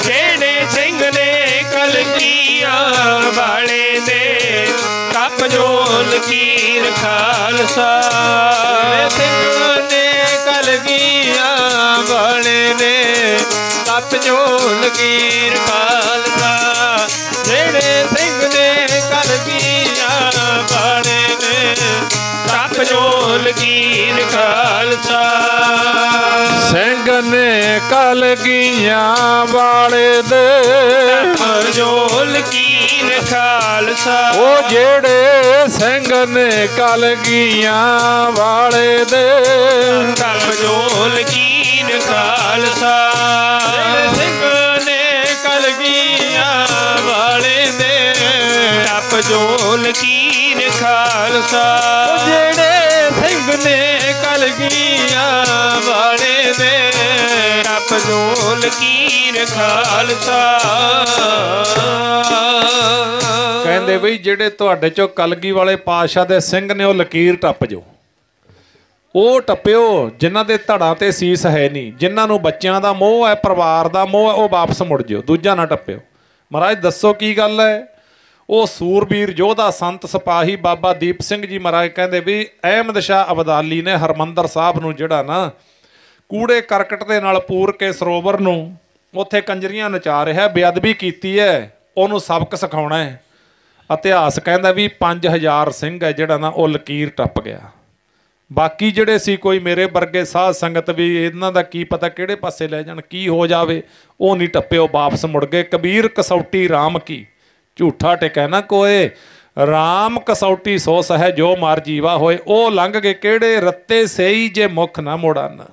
ਜਿਹੜੇ ਸਿੰਘ ਨੇ ਕਲਗੀਆਂ ਵਾਲੇ ਦੇ ਤਪ ਜੋ ਲਕੀਰ ਖਾਲਸਾ ਸਿੰਘ ਨੇ ਕਲਗੀਆਂ ਵਾਲੇ ਦੇ ਤਪ ਜੋ ਲਕੀਰ ਖਾਲਸਾ ਜਿਹੜੇ ਸਿੰਘ ਨੇ ਕਲਗੀਆਂ ਵਾਲੇ ਦੇ ਤਪ ਜੋ ਲਕੀਰ ਖਾਲਸਾ ਸਿੰਘ ਨੇ ਕਲਗੀਆਂ ਵਾਲੇ ਦੇ ਤਪ ਜੋ ਲਕੀਰ ਖਾਲਸਾ ਉਹ ਜਿਹੜੇ ਸਿੰਘ ਨੇ ਕਲਗੀਆਂ ਵਾਲੇ ਦੇ ਤਪ ਜੋ ਲਕੀਰ ਖਾਲਸਾ ਸਿੰਘ ਨੇ ਕਲਗੀਆਂ ਵਾਲੇ ਦੇ ਤਪ ਜੋ ਲਕੀਰ ਖਾਲਸਾ ਜਿਹੜੇ ਸਿੰਘ ਨੇ ਕਲਗੀਆਂ ਵਾਲੇ ਦੇ ਤਪ ਜੋ ਲਕੀਰ ਖਾਲਸਾ ਕਹਿੰਦੇ ਬਈ ਜਿਹੜੇ ਤੁਹਾਡੇ ਚੋਂ ਕਲਗੀ ਵਾਲੇ ਪਾਤਸ਼ਾਹ ਦੇ ਸਿੰਘ ਨੇ ਉਹ ਲਕੀਰ ਟੱਪ ਜੋ ਉਹ ਟੱਪਿਓ ਜਿਨ੍ਹਾਂ ਦੇ ਧੜਾਂ ਤੇ ਸੀਸ ਹੈ ਨਹੀਂ, ਜਿਨ੍ਹਾਂ ਨੂੰ ਬੱਚਿਆਂ ਦਾ ਮੋਹ ਹੈ, ਪਰਿਵਾਰ ਦਾ ਮੋਹ ਹੈ, ਉਹ ਵਾਪਸ ਮੁੜ ਜਿਓ, ਦੂਜਾ ਨਾ ਟੱਪਿਓ। ਮਹਾਰਾਜ ਦੱਸੋ ਕੀ ਗੱਲ ਹੈ? ਉਹ ਸੂਰਬੀਰ ਯੋਧਾ ਸੰਤ ਸਿਪਾਹੀ ਬਾਬਾ ਦੀਪ ਸਿੰਘ ਜੀ ਮਹਾਰਾਜ ਕਹਿੰਦੇ ਵੀ ਅਹਿਮਦ ਸ਼ਾਹ ਅਬਦਾਲੀ ਨੇ ਹਰਮੰਦਰ ਸਾਹਿਬ ਨੂੰ ਜਿਹੜਾ ਨਾ ਕੂੜੇ ਕਰਕਟ ਦੇ ਨਾਲ ਪੂਰ ਕੇ ਸਰੋਵਰ ਨੂੰ ਉੱਥੇ ਕੰਜਰੀਆਂ ਨਚਾ ਰਿਹਾ, ਬੇਅਦਬੀ ਕੀਤੀ ਹੈ, ਉਹਨੂੰ ਸਬਕ ਸਿਖਾਉਣਾ ਹੈ। ਇਤਿਹਾਸ ਕਹਿੰਦਾ ਵੀ 5000 ਸਿੰਘ ਹੈ ਜਿਹੜਾ ਨਾ ਉਹ ਲਕੀਰ ਟੱਪ ਗਿਆ। ਬਾਕੀ ਜਿਹੜੇ ਸੀ ਕੋਈ ਮੇਰੇ ਵਰਗੇ ਸਾਧ ਸੰਗਤ ਵੀ ਇਹਨਾਂ ਦਾ ਕੀ ਪਤਾ ਕਿਹੜੇ ਪਾਸੇ ਲੈ ਜਾਣ, ਕੀ ਹੋ ਜਾਵੇ, ਉਹ ਨਹੀਂ ਟੱਪੇ, ਉਹ ਵਾਪਸ ਮੁੜ ਗਏ। ਕਬੀਰ ਕਸੌਟੀ ਰਾਮ ਕੀ ਝੂਠਾ ਟਿਕੈ ਨਾ ਕੋਏ, ਰਾਮ ਕਸੌਟੀ ਸੋ ਸਹਿ ਜੋ ਮਾਰ ਜੀਵਾ ਹੋਏ। ਉਹ ਲੰਘ ਗਏ ਕਿਹੜੇ? ਰੱਤੇ ਸਹੀ ਜੇ ਮੁਖ ਨਾ ਮੋੜਨ,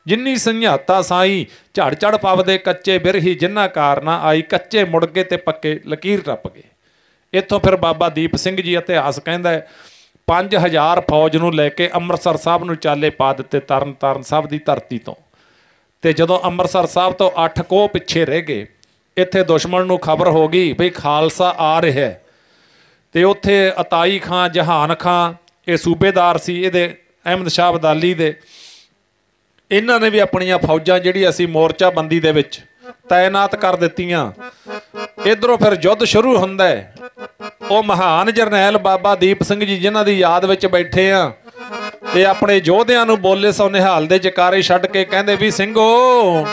ਜਿੰਨੀ ਸੰਝਾਤਾ ਸਾਈ ਝੜ ਝੜ ਪਵਦੇ ਕੱਚੇ ਬਿਰਹੀ ਜਿੰਨਾ ਕਾਰ ਨਾ ਆਈ। ਕੱਚੇ ਮੁੜ ਗਏ ਤੇ ਪੱਕੇ ਲਕੀਰ ਟੱਪ ਗਏ। ਇੱਥੋਂ ਫਿਰ ਬਾਬਾ ਦੀਪ ਸਿੰਘ ਜੀ ਇਤਿਹਾਸ ਕਹਿੰਦਾ 5000 ਫੌਜ ਨੂੰ ਲੈ ਕੇ ਅੰਮ੍ਰਿਤਸਰ ਸਾਹਿਬ ਨੂੰ ਚਾਲੇ ਪਾ ਦਿੱਤੇ ਤਰਨ ਤਾਰਨ ਸਾਹਿਬ ਦੀ ਧਰਤੀ ਤੋਂ। ਤੇ ਜਦੋਂ ਅੰਮ੍ਰਿਤਸਰ ਸਾਹਿਬ ਤੋਂ 8 ਕੋਹ ਪਿੱਛੇ ਰਹਿ ਗਏ, ਇੱਥੇ ਦੁਸ਼ਮਣ ਨੂੰ ਖਬਰ ਹੋ ਗਈ ਵੀ ਖਾਲਸਾ ਆ ਰਿਹਾ। ਤੇ ਉੱਥੇ ਅਤਾਈ ਖਾਂ ਜਹਾਨ ਖਾਂ ਇਹ ਸੂਬੇਦਾਰ ਸੀ ਇਹਦੇ ਅਹਿਮਦ ਸ਼ਾਹ ਅਬਦਾਲੀ ਦੇ, ਇਹਨਾਂ ਨੇ ਵੀ ਆਪਣੀਆਂ ਫੌਜਾਂ ਜਿਹੜੀ ਅਸੀਂ ਮੋਰਚਾਬੰਦੀ ਦੇ ਵਿੱਚ ਤਾਇਨਾਤ ਕਰ ਦਿੱਤੀਆਂ। ਇੱਧਰੋਂ ਫਿਰ ਯੁੱਧ ਸ਼ੁਰੂ ਹੁੰਦਾ ਹੈ। ਉਹ ਮਹਾਨ ਜਰਨੈਲ ਬਾਬਾ ਦੀਪ ਸਿੰਘ ਜੀ ਜਿਨ੍ਹਾਂ ਦੀ ਯਾਦ ਵਿੱਚ ਬੈਠੇ ਆ ਤੇ ਆਪਣੇ ਯੋਧਿਆਂ ਨੂੰ ਬੋਲੇ ਸੋ ਨਿਹਾਲ ਦੇ ਜਕਾਰੇ ਛੱਡ ਕੇ ਕਹਿੰਦੇ ਵੀ ਸਿੰਘੋ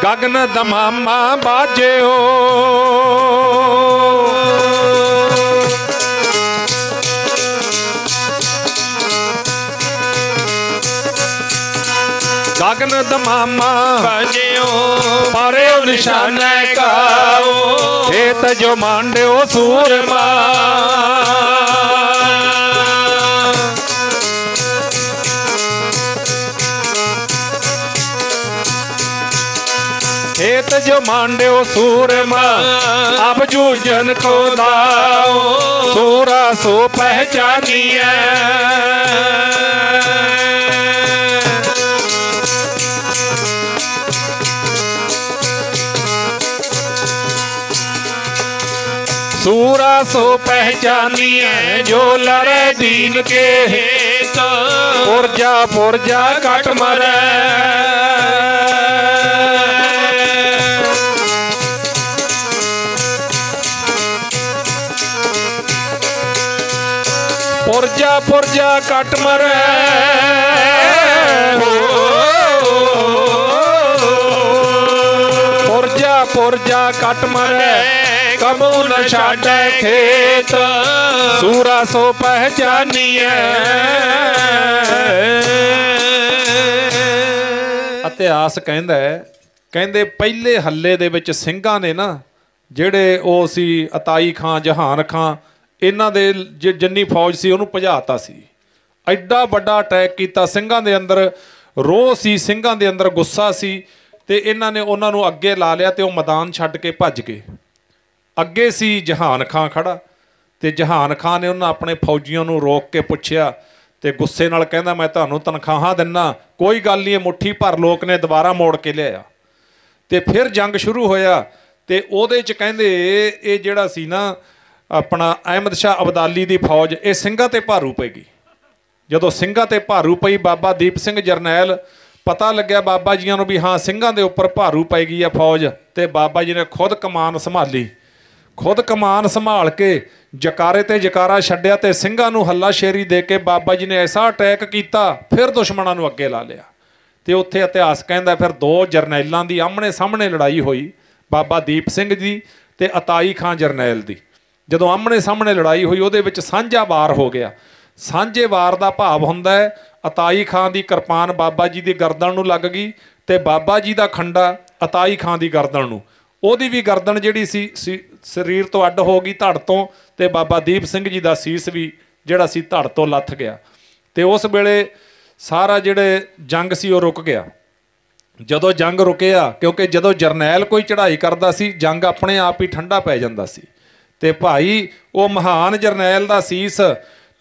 ਗਗਨ ਦਮਾਮਾ ਬਾਜਿਓ, ਗਗਨ ਦਮਾਮਾ ਬਾਜਿਓ ਪਾਰਿਓ ਨਿਸ਼ਾਨੇ ਕਾਓ, ਖੇਤ ਜੋ ਮਾਂਡਿਓ ਸੂਰਮਾ। खेत जो मांडियो सूरमा अब जूझन को दाओ, सूरा सो पहचानिए। सूरा सो पहचानिए जो लड़े दीन के हेत, पुरजा पुरजा कट मरे। पुरजा पुरजा कट मरे, पुरजा पुरजा कट मरे, कबू न छाड़े खेत, सूरा सो पहचानिए। इतिहास कहंदा है, कहंदे पहले हल्ले दे विच ਸਿੰਘਾਂ ने ना ਜਿਹੜੇ ਉਹ ਸੀ ਅਤਾਈ ਖਾਂ ਜਹਾਨ ਖਾਂ ਇਹਨਾਂ ਦੇ ਜਿੰਨੀ ਫੌਜ ਸੀ ਉਹਨੂੰ ਭਜਾਤਾ ਸੀ। ਐਡਾ ਵੱਡਾ ਅਟੈਕ ਕੀਤਾ, ਸਿੰਘਾਂ ਦੇ ਅੰਦਰ ਰੋਹ ਸੀ, ਸਿੰਘਾਂ ਦੇ ਅੰਦਰ ਗੁੱਸਾ ਸੀ ਤੇ ਇਹਨਾਂ ਨੇ ਉਹਨਾਂ ਨੂੰ ਅੱਗੇ ਲਾ ਲਿਆ ਤੇ ਉਹ ਮੈਦਾਨ ਛੱਡ ਕੇ ਭੱਜ ਗਏ। ਅੱਗੇ ਸੀ ਜਹਾਨ ਖਾਂ ਖੜਾ, ਤੇ ਜਹਾਨ ਖਾਂ ਨੇ ਉਹਨਾਂ ਆਪਣੇ ਫੌਜੀਆਂ ਨੂੰ ਰੋਕ ਕੇ ਪੁੱਛਿਆ ਤੇ ਗੁੱਸੇ ਨਾਲ ਕਹਿੰਦਾ ਮੈਂ ਤੁਹਾਨੂੰ ਤਨਖਾਹਾਂ ਦਿੰਦਾ, ਕੋਈ ਗੱਲ ਨਹੀਂ। ਇਹ ਮੁੱਠੀ ਭਰ ਲੋਕ ਨੇ ਦੁਬਾਰਾ ਮੋੜ ਕੇ ਲਿਆਇਆ ਤੇ ਫਿਰ ਜੰਗ ਸ਼ੁਰੂ ਹੋਇਆ। ਤੇ ਉਹਦੇ 'ਚ ਕਹਿੰਦੇ ਇਹ ਜਿਹੜਾ ਸੀ ਨਾ ਆਪਣਾ ਅਹਿਮਦ ਸ਼ਾਹ ਅਬਦਾਲੀ ਦੀ ਫੌਜ, ਇਹ ਸਿੰਘਾਂ ਤੇ ਭਾਰੂ ਪੈ ਗਈ। ਜਦੋਂ ਸਿੰਘਾਂ ਤੇ ਭਾਰੂ ਪਈ, ਬਾਬਾ ਦੀਪ ਸਿੰਘ ਜਰਨੈਲ, ਪਤਾ ਲੱਗਿਆ ਬਾਬਾ ਜੀਆਂ ਨੂੰ ਵੀ ਹਾਂ ਸਿੰਘਾਂ ਦੇ ਉੱਪਰ ਭਾਰੂ ਪੈ ਗਈ ਆ ਫੌਜ, ਤੇ ਬਾਬਾ ਜੀ ਨੇ ਖੁਦ ਕਮਾਨ ਸੰਭਾਲੀ। ਖੁਦ ਕਮਾਨ ਸੰਭਾਲ ਕੇ ਜਕਾਰੇ ਤੇ ਜਕਾਰਾ ਛੱਡਿਆ ਤੇ ਸਿੰਘਾਂ ਨੂੰ ਹੱਲਾਸ਼ੇਰੀ ਦੇ ਕੇ ਬਾਬਾ ਜੀ ਨੇ ਐਸਾ ਅਟੈਕ ਕੀਤਾ, ਫਿਰ ਦੁਸ਼ਮਣਾਂ ਨੂੰ ਅੱਗੇ ਲਾ ਲਿਆ। ਤੇ ਉੱਥੇ ਇਤਿਹਾਸ ਕਹਿੰਦਾ ਫਿਰ ਦੋ ਜਰਨੈਲਾਂ ਦੀ ਆਹਮਣੇ ਸਾਹਮਣੇ ਲੜਾਈ ਹੋਈ, ਬਾਬਾ ਦੀਪ ਸਿੰਘ ਜੀ ਤੇ ਅਤਾਈ ਖਾਂ ਜਰਨੈਲ ਦੀ। ਜਦੋਂ ਆਹਮਣੇ ਸਾਹਮਣੇ ਲੜਾਈ ਹੋਈ ਉਹਦੇ ਵਿੱਚ ਸਾਂਝਾ ਵਾਰ ਹੋ ਗਿਆ। ਸਾਂਝੇ ਵਾਰ ਦਾ ਭਾਵ ਹੁੰਦਾ ਹੈ ਅਤਾਈ ਖਾਂ ਦੀ ਕਿਰਪਾਨ ਬਾਬਾ ਜੀ ਦੀ ਗਰਦਨ ਨੂੰ ਲੱਗ ਗਈ ਤੇ ਬਾਬਾ ਜੀ ਦਾ ਖੰਡਾ ਅਤਾਈ ਖਾਂ ਦੀ ਗਰਦਨ ਨੂੰ, ਉਹਦੀ ਵੀ ਗਰਦਨ ਜਿਹੜੀ ਸੀ ਸਰੀਰ ਤੋਂ ਅੱਡ ਹੋ ਗਈ ਧੜ ਤੋਂ, ਤੇ ਬਾਬਾ ਦੀਪ ਸਿੰਘ ਜੀ ਦਾ ਸੀਸ ਵੀ ਜਿਹੜਾ ਸੀ ਧੜ ਤੋਂ ਲੱਥ ਗਿਆ। ਤੇ ਉਸ ਵੇਲੇ ਸਾਰਾ ਜਿਹੜੇ ਜੰਗ ਸੀ ਉਹ ਰੁਕ ਗਿਆ। ਜਦੋਂ ਜੰਗ ਰੁਕਿਆ, ਕਿਉਂਕਿ ਜਦੋਂ ਜਰਨੈਲ ਕੋਈ ਚੜ੍ਹਾਈ ਕਰਦਾ ਸੀ ਜੰਗ ਆਪਣੇ ਆਪ ਹੀ ਠੰਡਾ ਪੈ ਜਾਂਦਾ ਸੀ। ਤੇ ਭਾਈ ਉਹ ਮਹਾਨ ਜਰਨੈਲ ਦਾ ਸੀਸ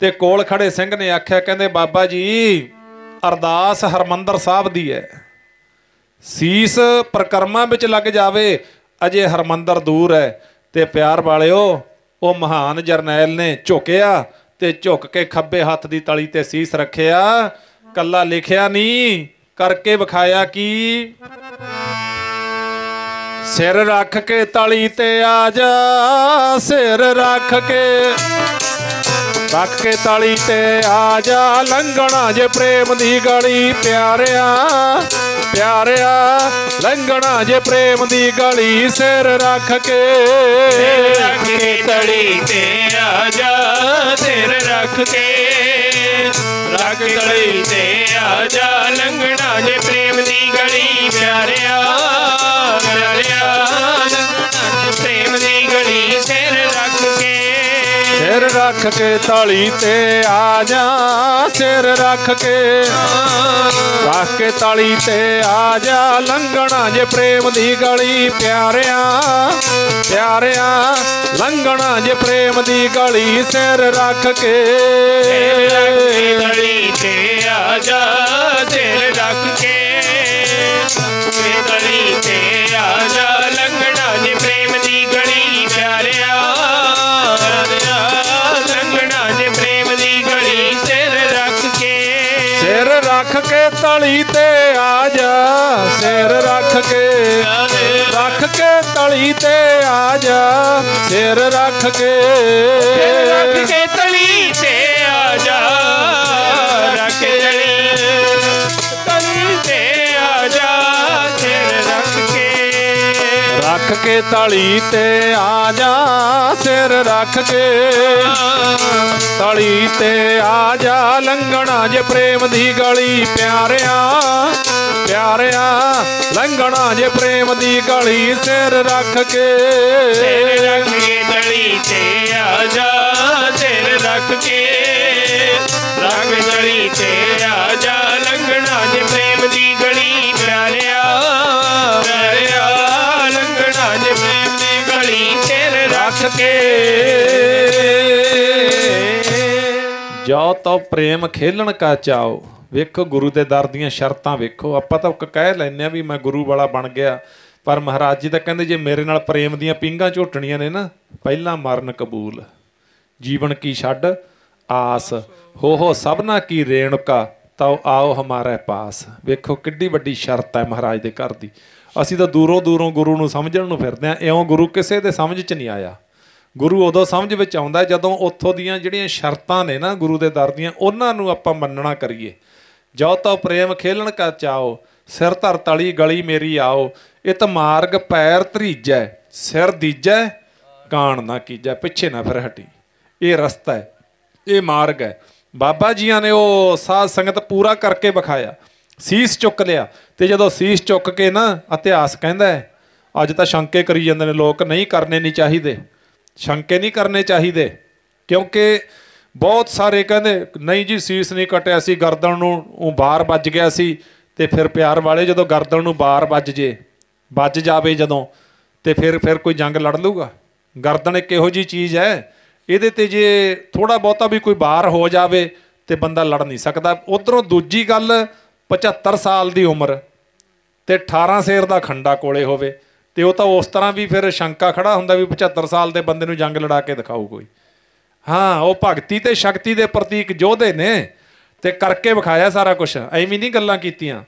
ਤੇ ਕੋਲ ਖੜੇ ਸਿੰਘ ਨੇ ਆਖਿਆ, ਕਹਿੰਦੇ ਬਾਬਾ ਜੀ ਅਰਦਾਸ ਹਰਮੰਦਰ ਸਾਹਿਬ ਦੀ ਹੈ, ਸੀਸ ਪ੍ਰਕਰਮਾਂ ਵਿੱਚ ਲੱਗ ਜਾਵੇ, ਅਜੇ ਹਰਮੰਦਰ ਦੂਰ ਹੈ। ਤੇ ਪਿਆਰ ਵਾਲਿਓ ਉਹ ਮਹਾਨ ਜਰਨੈਲ ਨੇ ਝੁਕਿਆ ਤੇ ਝੁਕ ਕੇ ਖੱਬੇ ਹੱਥ ਦੀ ਤਲੀ ਤੇ ਸੀਸ ਰੱਖਿਆ। ਕੱਲਾ ਲਿਖਿਆ ਨਹੀਂ, ਕਰਕੇ ਵਿਖਾਇਆ ਕੀ, ਸਿਰ ਰੱਖ ਕੇ ਤਲੀ ਤੇ ਆ ਜਾ, ਸਿਰ ਰੱਖ ਕੇ ਤਲੀ ਤੇ ਆ ਜਾ, ਲੰਘਣਾ ਜੇ ਪ੍ਰੇਮ ਦੀ ਗਲੀ ਪਿਆਰਿਆ, ਪਿਆਰਿਆ ਲੰਘਣਾ ਜੇ ਪ੍ਰੇਮ ਦੀ ਗਲੀ, ਸਿਰ ਰੱਖ ਕੇ ਤਲੀ ਤੇ ਆ ਜਾ, ਸਿਰ ਰੱਖ ਕੇ ਤਲੀ ਤੇ ਆ ਜਾ, ਲੰਘਣਾ ਜੇ ਪ੍ਰੇਮ ਦੀ ਗਲੀ ਪਿਆਰਿਆ, ਪਿਆਰਿਆ ਪ੍ਰੇਮ ਦੀ ਗਲੀ, ਸਿਰ ਰੱਖ ਕੇ ਤਲੀ ਤੇ ਆ ਜਾ, ਸਿਰ ਰੱਖ ਕੇ ਤਲੀ ਤੇ ਆ ਜਾ, ਲੰਘਣਾ ਜੇ ਪ੍ਰੇਮ ਦੀ ਗਲੀ ਪਿਆਰਿਆ, ਪਿਆਰਿਆ ਲੰਘਣਾ ਜੇ ਪ੍ਰੇਮ ਦੀ ਗਲੀ, ਸਿਰ ਰੱਖ ਕੇ ਤਲੀ ਤੇ ਆ ਜਾ, ਸਿਰ ਰੱਖ ਕੇ ਤਲੀ ਤੇ ਆ ਜਾ, ਲੰਘਣਾ ਜੇ ਪ੍ਰੇਮ ਦੀ ਗਲੀ ਪਿਆਰਿਆ, ਲੰਘਣਾ ਜੇ ਪ੍ਰੇਮ ਦੀ ਗਲੀ, ਸਿਰ ਰੱਖ ਕੇ ਤਲੀ ਤੇ ਆ ਜਾ, ਸਿਰ ਰੱਖ ਕੇ ਤਲੀ ਤੇ ਆ ਜਾ, ਸਿਰ ਰੱਖ ਕੇ ਤਲੀ ਤੇ ਆ ਜਾ, ਰੱਖ ਤਲੀ ਤੇ ਆ ਜਾ, ਸਿਰ ਰੱਖ ਕੇ ਤਲੀ ਤੇ ਆ ਜਾ, ਸਿਰ ਰੱਖ ਕੇ ਤਲੀ ਤੇ ਆ ਜਾ, ਲੰਘਣਾ ਜੇ ਪ੍ਰੇਮ ਦੀ ਗਲੀ ਪਿਆਰਿਆ, ਪਿਆਰਿਆ ਲੰਘਣਾ ਜੇ ਪ੍ਰੇਮ ਦੀ ਗਲੀ, ਸਿਰ ਰੱਖ ਕੇ ਤਲੀ ਤੇ ਆ ਜਾ, ਸਿਰ ਰੱਖ ਕੇ ਤਲੀ ਤੇ ਆ ਜਾ, ਲੰਘਣਾ ਜੇ ਪ੍ਰੇਮ ਦੀ ਗਲੀ ਪਿਆਰਿਆ, ਪਿਆਰਿਆ ਲੰਘਣਾ ਜੇ ਪ੍ਰੇਮ ਦੀ ਗਲੀ, ਸਿਰ ਰੱਖ ਕੇ ਜੋ ਤੋ ਪ੍ਰੇਮ ਖੇਲਣ ਕਾ ਚਾਓ। ਵੇਖੋ ਗੁਰੂ ਦੇ ਦਰ ਦੀਆਂ ਸ਼ਰਤਾਂ ਵੇਖੋ। ਆਪਾਂ ਤਾਂ ਕਹਿ ਲੈਂਦੇ ਹਾਂ ਵੀ ਮੈਂ ਗੁਰੂ ਵਾਲਾ ਬਣ ਗਿਆ, ਪਰ ਮਹਾਰਾਜ ਜੀ ਤਾਂ ਕਹਿੰਦੇ ਜੇ ਮੇਰੇ ਨਾਲ ਪ੍ਰੇਮ ਦੀਆਂ ਪੀਂਘਾਂ ਝੋਟਣੀਆਂ ਨੇ ਨਾ, ਪਹਿਲਾਂ ਮਰਨ ਕਬੂਲ, ਜੀਵਨ ਕੀ ਛੱਡ ਆਸ, ਹੋ ਸਭਨਾ ਕੀ ਰੇਣੁਕਾ, ਤਾਂ ਆਓ ਹਮਾਰੇ ਪਾਸ। ਵੇਖੋ ਕਿੱਡੀ ਵੱਡੀ ਸ਼ਰਤ ਹੈ ਮਹਾਰਾਜ ਦੇ ਘਰ ਦੀ। ਅਸੀਂ ਤਾਂ ਦੂਰੋਂ ਦੂਰੋਂ ਗੁਰੂ ਨੂੰ ਸਮਝਣ ਨੂੰ ਫਿਰਦੇ ਹਾਂ, ਇਉਂ ਗੁਰੂ ਕਿਸੇ ਦੇ ਸਮਝ 'ਚ ਨਹੀਂ ਆਇਆ। ਗੁਰੂ ਉਦੋਂ ਸਮਝ ਵਿੱਚ ਆਉਂਦਾ ਜਦੋਂ ਉੱਥੋਂ ਦੀਆਂ ਜਿਹੜੀਆਂ ਸ਼ਰਤਾਂ ਨੇ ਨਾ ਗੁਰੂ ਦੇ ਦਰ ਦੀਆਂ, ਉਹਨਾਂ ਨੂੰ ਆਪਾਂ ਮੰਨਣਾ ਕਰੀਏ। ਜੋ ਤੋ ਪ੍ਰੇਮ ਖੇਲਣ ਕਾ ਚਾਓ, ਸਿਰ ਧਰ ਤਲੀ ਗਲੀ ਮੇਰੀ ਆਓ, ਇਤ ਮਾਰਗ ਪੈਰ ਧਰੀਜੈ, ਸਿਰ ਦੀਜੈ ਕਾਣ ਨਾ ਕੀਜੈ। ਪਿੱਛੇ ਨਾ ਫਿਰ ਹਟੀ, ਇਹ ਰਸਤਾ ਹੈ, ਇਹ ਮਾਰਗ ਹੈ। ਬਾਬਾ ਜੀਆਂ ਨੇ ਉਹ ਸਾਧ ਸੰਗਤ ਪੂਰਾ ਕਰਕੇ ਵਿਖਾਇਆ। ਸੀਸ ਚੁੱਕ ਲਿਆ, ਤੇ ਜਦੋਂ ਸੀਸ ਚੁੱਕ ਕੇ ਨਾ, ਇਤਿਹਾਸ ਕਹਿੰਦਾ ਹੈ, ਅੱਜ ਤਾਂ ਸ਼ੰਕੇ ਕਰੀ ਜਾਂਦੇ ਨੇ ਲੋਕ, ਨਹੀਂ ਕਰਨੇ ਨਹੀਂ ਚਾਹੀਦੇ, ਸ਼ੰਕੇ ਨਹੀਂ ਕਰਨੇ ਚਾਹੀਦੇ, ਕਿਉਂਕਿ ਬਹੁਤ ਸਾਰੇ ਕਹਿੰਦੇ ਨਹੀਂ ਜੀ ਸੀਸ ਨਹੀਂ ਕੱਟਿਆ ਸੀ, ਗਰਦਨ ਨੂੰ ਬਾਹਰ ਵੱਜ ਗਿਆ ਸੀ, ਤੇ ਫਿਰ ਪਿਆਰ ਵਾਲੇ ਜਦੋਂ ਗਰਦਨ ਨੂੰ ਬਾਰ ਵੱਜ ਜਾਵੇ ਜਦੋਂ, ਤੇ ਫਿਰ ਕੋਈ ਜੰਗ ਲੜ ਲੂਗਾ। ਗਰਦਨ ਇੱਕ ਇਹੋ ਜਿਹੀ ਚੀਜ਼ ਹੈ, ਇਹਦੇ ਤੇ ਜੇ ਥੋੜ੍ਹਾ ਬਹੁਤਾ ਵੀ ਕੋਈ ਬਾਰ ਹੋ ਜਾਵੇ ਤੇ ਬੰਦਾ ਲੜ ਨਹੀਂ ਸਕਦਾ। ਉੱਧਰੋਂ ਦੂਜੀ ਗੱਲ 75 ਸਾਲ ਦੀ ਉਮਰ ਤੇ 18 ਸੇਰ ਦਾ ਖੰਡਾ ਕੋਲੇ ਹੋਵੇ, ਤੇ ਉਹ ਤਾਂ ਉਸ ਤਰ੍ਹਾਂ ਵੀ ਫਿਰ ਸ਼ੰਕਾ ਖੜਾ ਹੁੰਦਾ ਵੀ 75 ਸਾਲ ਦੇ ਬੰਦੇ ਨੂੰ ਜੰਗ ਲੜਾ ਕੇ ਦਿਖਾਊ ਕੋਈ। ਹਾਂ, ਉਹ ਭਗਤੀ ਤੇ ਸ਼ਕਤੀ ਦੇ ਪ੍ਰਤੀਕ ਯੋਧੇ ਨੇ ਤੇ ਕਰਕੇ ਵਿਖਾਇਆ ਸਾਰਾ ਕੁਛ, ਐਵੇਂ ਨਹੀਂ ਗੱਲਾਂ ਕੀਤੀਆਂ।